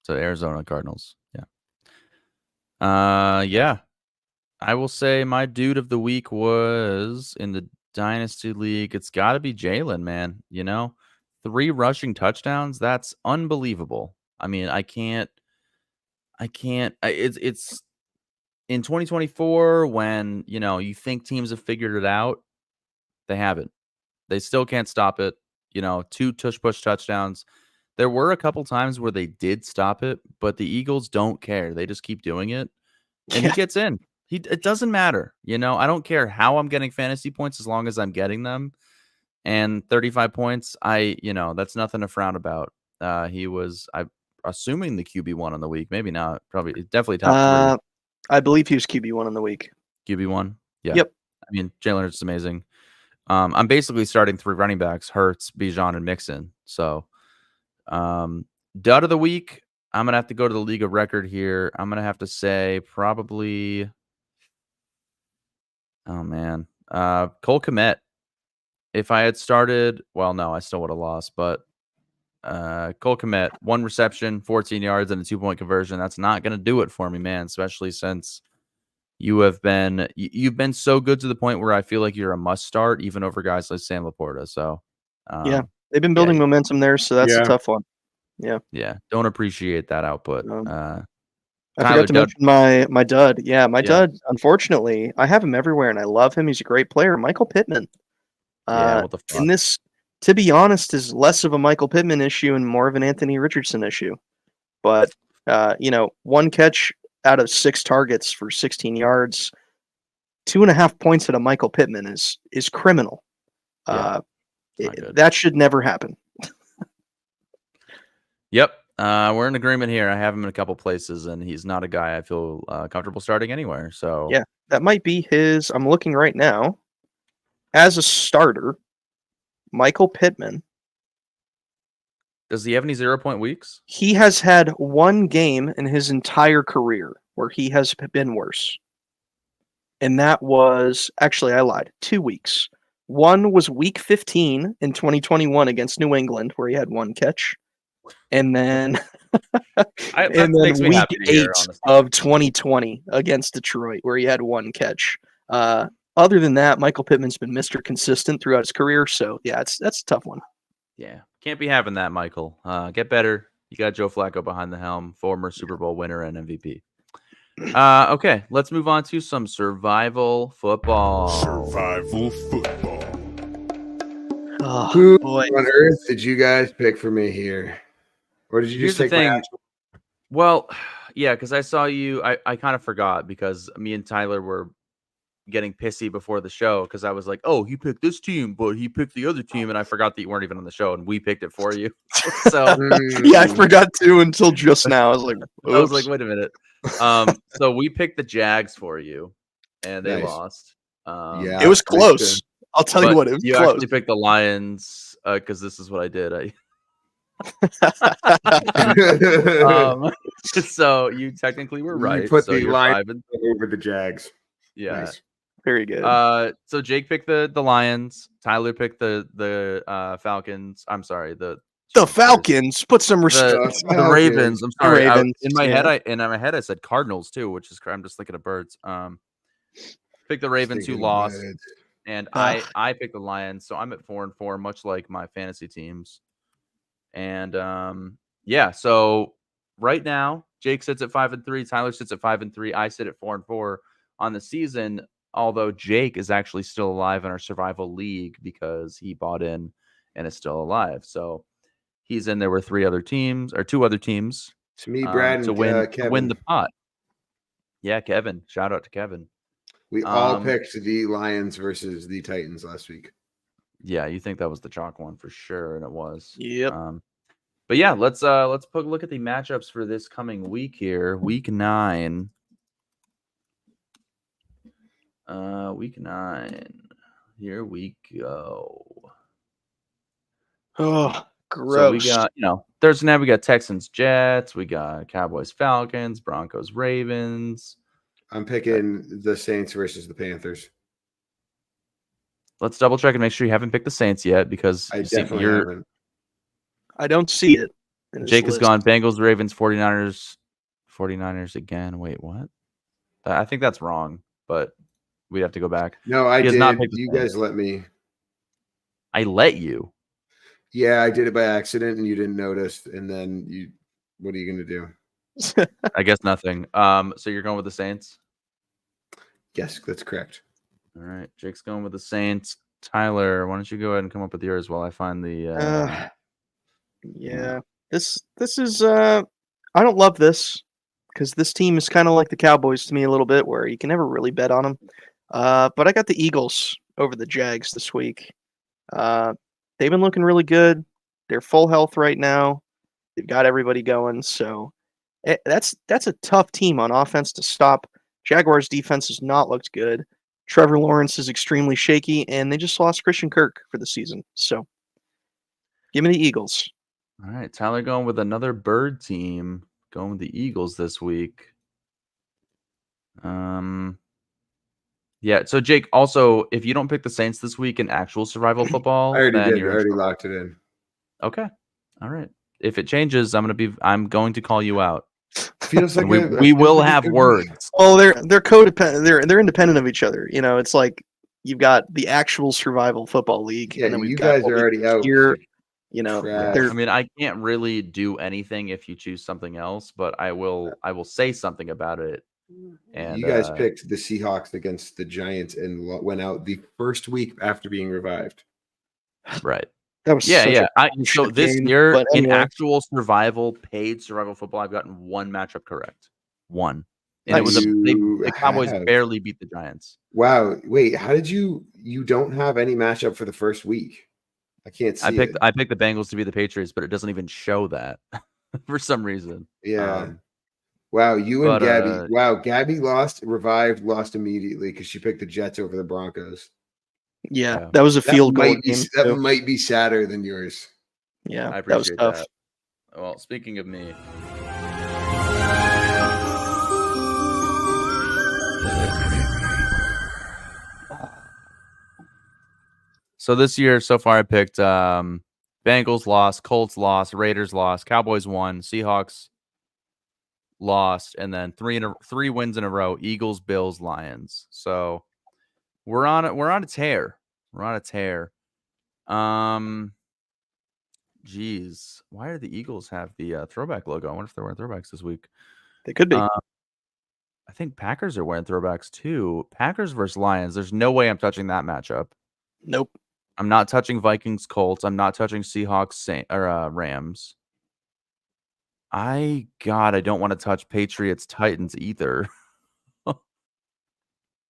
to Arizona Cardinals. Yeah. Yeah. I will say my dude of the week was in the Dynasty League, it's got to be Jalen, man. 3 rushing touchdowns. That's unbelievable. I mean, it's in 2024 when, you think teams have figured it out. They haven't. They still can't stop it. 2 tush-push touchdowns. There were a couple times where they did stop it, but the Eagles don't care. They just keep doing it, and he gets in. It doesn't matter. I don't care how I'm getting fantasy points as long as I'm getting them. And 35 points, that's nothing to frown about. I'm assuming the QB1 on the week. Maybe not. Probably, definitely top 3. I believe he was QB1 on the week. QB1? Yeah. Yep. I mean, Jalen Hurts is amazing. I'm basically starting 3 running backs, Hurts, Bijan, and Mixon. So, dud of the week, I'm going to have to go to the league of record here. I'm going to have to say probably, oh, man, Cole Kmet. If I had started, well, no, I still would have lost, but Cole Kmet, 1 reception, 14 yards, and a 2-point conversion. That's not going to do it for me, man, especially since you've been so good to the point where I feel like you're a must start, even over guys like Sam Laporta. So, yeah, they've been building momentum there, so that's a tough one. Yeah. Don't appreciate that output. I forgot to mention my dud. Yeah, my dud, unfortunately, I have him everywhere, and I love him. He's a great player. Michael Pittman. What the fuck? And this, to be honest, is less of a Michael Pittman issue and more of an Anthony Richardson issue. But, 1 catch out of 6 targets for 16 yards, 2.5 points at a Michael Pittman is criminal. That should never happen. Yep. We're in agreement here. I have him in a couple places, and he's not a guy I feel comfortable starting anywhere. So yeah, that might be his. I'm looking right now. As a starter, Michael Pittman. Does he have any 0-point weeks? He has had 1 game in his entire career where he has been worse. And that was, actually, I lied, 2 weeks. One was week 15 in 2021 against New England, where he had 1 catch. And then, week 8 of 2020 against Detroit, where he had 1 catch. Other than that, Michael Pittman's been Mr. Consistent throughout his career. So, yeah, that's a tough one. Yeah, can't be having that, Michael. Get better. You got Joe Flacco behind the helm, former Super Bowl winner and MVP. Okay, let's move on to some survival football. Survival football. Oh, Who boy. on earth did you guys pick for me here? Or did you just take my actual? Well, yeah, because I saw you. I kind of forgot because me and Tyler were getting pissy before the show because I was like, oh, he picked this team, but he picked the other team, and I forgot that you weren't even on the show, and we picked it for you. So yeah, I forgot to until just now. I was like, oops. I was like, wait a minute. So we picked the Jags for you, and they lost. Yeah, it was close. I'll tell you what, it was you close. Actually picked the Lions because this is what I did. So you technically were right. You put so the you're Lions over the Jags. Yeah. Nice. Very good. So Jake picked the Lions. Tyler picked the Falcons. I'm sorry, the Falcons. Put some respect. The Ravens. I'm sorry. Ravens, In my head, I said Cardinals too, which is I'm just thinking of birds. Picked the Ravens who lost, and I picked the Lions. So I'm at 4-4, much like my fantasy teams. And so right now Jake sits at 5-3, Tyler sits at 5-3, I sit at 4-4 on the season, although Jake is actually still alive in our survival league because he bought in and is still alive. So he's in there with 2 other teams. To me, Brad, to win the pot. Yeah, Kevin. Shout out to Kevin. We all picked the Lions versus the Titans last week. Yeah, you think that was the chalk one for sure, and it was. Yep. But yeah, let's look at the matchups for this coming week here. Week 9. Week 9. Here we go. Oh, gross. So we got, Thursday night we got Texans, Jets, we got Cowboys, Falcons, Broncos, Ravens. I'm picking the Saints versus the Panthers. Let's double check and make sure you haven't picked the Saints yet because I definitely haven't. I don't see it. Jake has gone Bengals, Ravens, 49ers again. Wait, what? I think that's wrong, but we'd have to go back. No, I He has did. not picked the You Saints. guys let me. I let you. Yeah, I did it by accident, and you didn't notice. And then you, what are you gonna do? I guess nothing. So you're going with the Saints? Yes, that's correct. All right. Jake's going with the Saints. Tyler, why don't you go ahead and come up with yours while I find the Yeah. This is I don't love this because this team is kind of like the Cowboys to me a little bit, where you can never really bet on them. But I got the Eagles over the Jags this week. They've been looking really good. They're full health right now. They've got everybody going. So that's a tough team on offense to stop. Jaguars defense has not looked good. Trevor Lawrence is extremely shaky, and they just lost Christian Kirk for the season. So give me the Eagles. All right, Tyler going with another bird team, going with the Eagles this week. Yeah, so Jake, also, if you don't pick the Saints this week in actual survival football, I already then did. I you're in already trouble. locked it in. Okay. All right. If it changes, I'm going to call you out. Feels like We will have words. Well, they're codependent. They're independent of each other. You know, it's like you've got the actual survival football league, Yeah, and then we've you got guys what are we already do out. here. You know, Trash. they're I mean, I can't really do anything if you choose something else, but I will say something about it. And You guys picked the Seahawks against the Giants and went out the first week after being revived. right. that was Yeah, such yeah. a So shit this game, year but in anyway. actual paid survival football, I've gotten one matchup correct. One. And it was Nice. the Cowboys have- barely beat the Giants. Wow. Wait, how did you don't have any matchup for the first week? I can't see it. I picked the Bengals to be the Patriots, but it doesn't even show that for some reason. Yeah. Wow, you and but, Gabby. Wow, Gabby lost immediately because she picked the Jets over the Broncos. Yeah, that was a field goal game. That might be sadder than yours. Yeah, I that was appreciate tough. that. Well, speaking of me. So this year, so far, I picked Bengals lost, Colts lost, Raiders lost, Cowboys won, Seahawks lost, and then three wins in a row: Eagles, Bills, Lions. So we're on a tear. We're on a tear. Geez, why do the Eagles have the throwback logo? I wonder if they're wearing throwbacks this week. They could be. I think Packers are wearing throwbacks too. Packers versus Lions. There's no way I'm touching that matchup. Nope. I'm not touching Vikings, Colts. I'm not touching Seahawks, Rams. I don't want to touch Patriots, Titans either.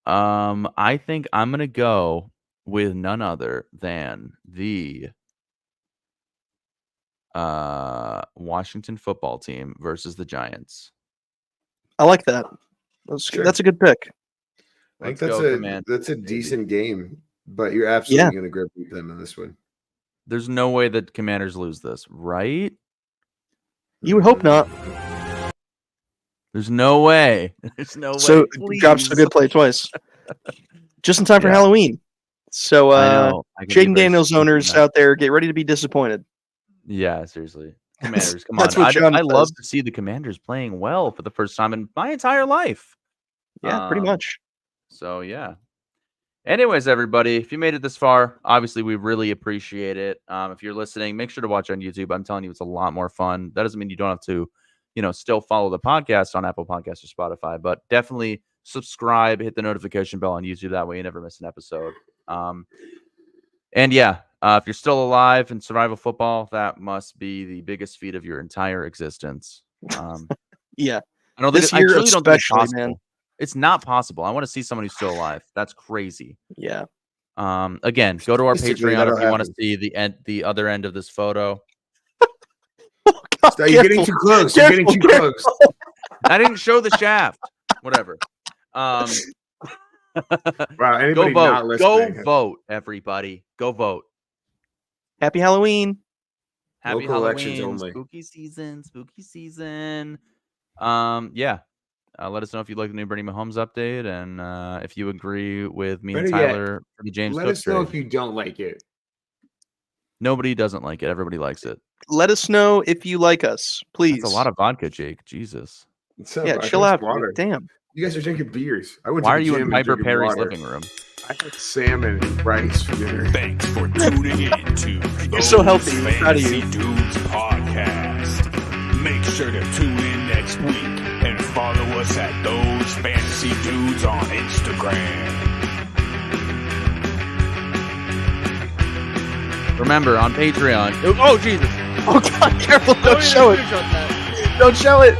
I think I'm gonna go with none other than the Washington football team versus the Giants. I like that. That's a good pick. I think Let's go, that's a baby. decent game, but you're absolutely going to grip them in this one. There's no way that Commanders lose this, right? You would hope not. There's no way. There's no way. So drops a Please. good play twice. Just in time for Yeah. Halloween. So I know. I can be Jaden very Daniels sneaky owners in that. out there, get ready to be disappointed. Yeah, seriously. Commanders, come That's on. what John I love says. to see the Commanders playing well for the first time in my entire life. Yeah, pretty much. So, yeah. Anyways, everybody, if you made it this far, obviously we really appreciate it. If you're listening, make sure to watch on YouTube. I'm telling you, it's a lot more fun. That doesn't mean you don't have to, still follow the podcast on Apple Podcasts or Spotify, but definitely subscribe, hit the notification bell on YouTube. That way you never miss an episode. And yeah, if you're still alive in survival football, that must be the biggest feat of your entire existence. Yeah. I don't This think year I truly don't think it's especially, possible. man. It's not possible. I want to see someone who's still alive. That's crazy. Yeah. Again, go to our Statistically, Patreon that'll if you want to happen. see the other end of this photo. You're getting too close. You're getting too close. I didn't show the shaft. Whatever. Wow, Go anybody not vote. Go listening? vote, everybody. Go vote. Happy Halloween. Happy Local elections Halloween. only. Spooky season. Yeah. Let us know if you like the new Brittany Mahomes update and if you agree with me and Better yet, Tyler for the James Let Cook us know trade. if you don't like it. Nobody doesn't like it. Everybody likes it. Let us know if you like us, please. That's a lot of vodka, Jake. Jesus. It's not Yeah, vodka, chill it's out. water. Damn. You guys are drinking beers. I went Why to are the you gym in and Piper drinking Perry's water. living room? I had salmon and rice for dinner. Thanks for tuning in to You're so Those healthy. I'm proud of you. Fantasy Dudes podcast. Make sure to tune in next week and follow us at Those Fantasy Dudes on Instagram. Remember, on Patreon. Oh, Jesus. Oh God, careful! Don't show it. Don't show it.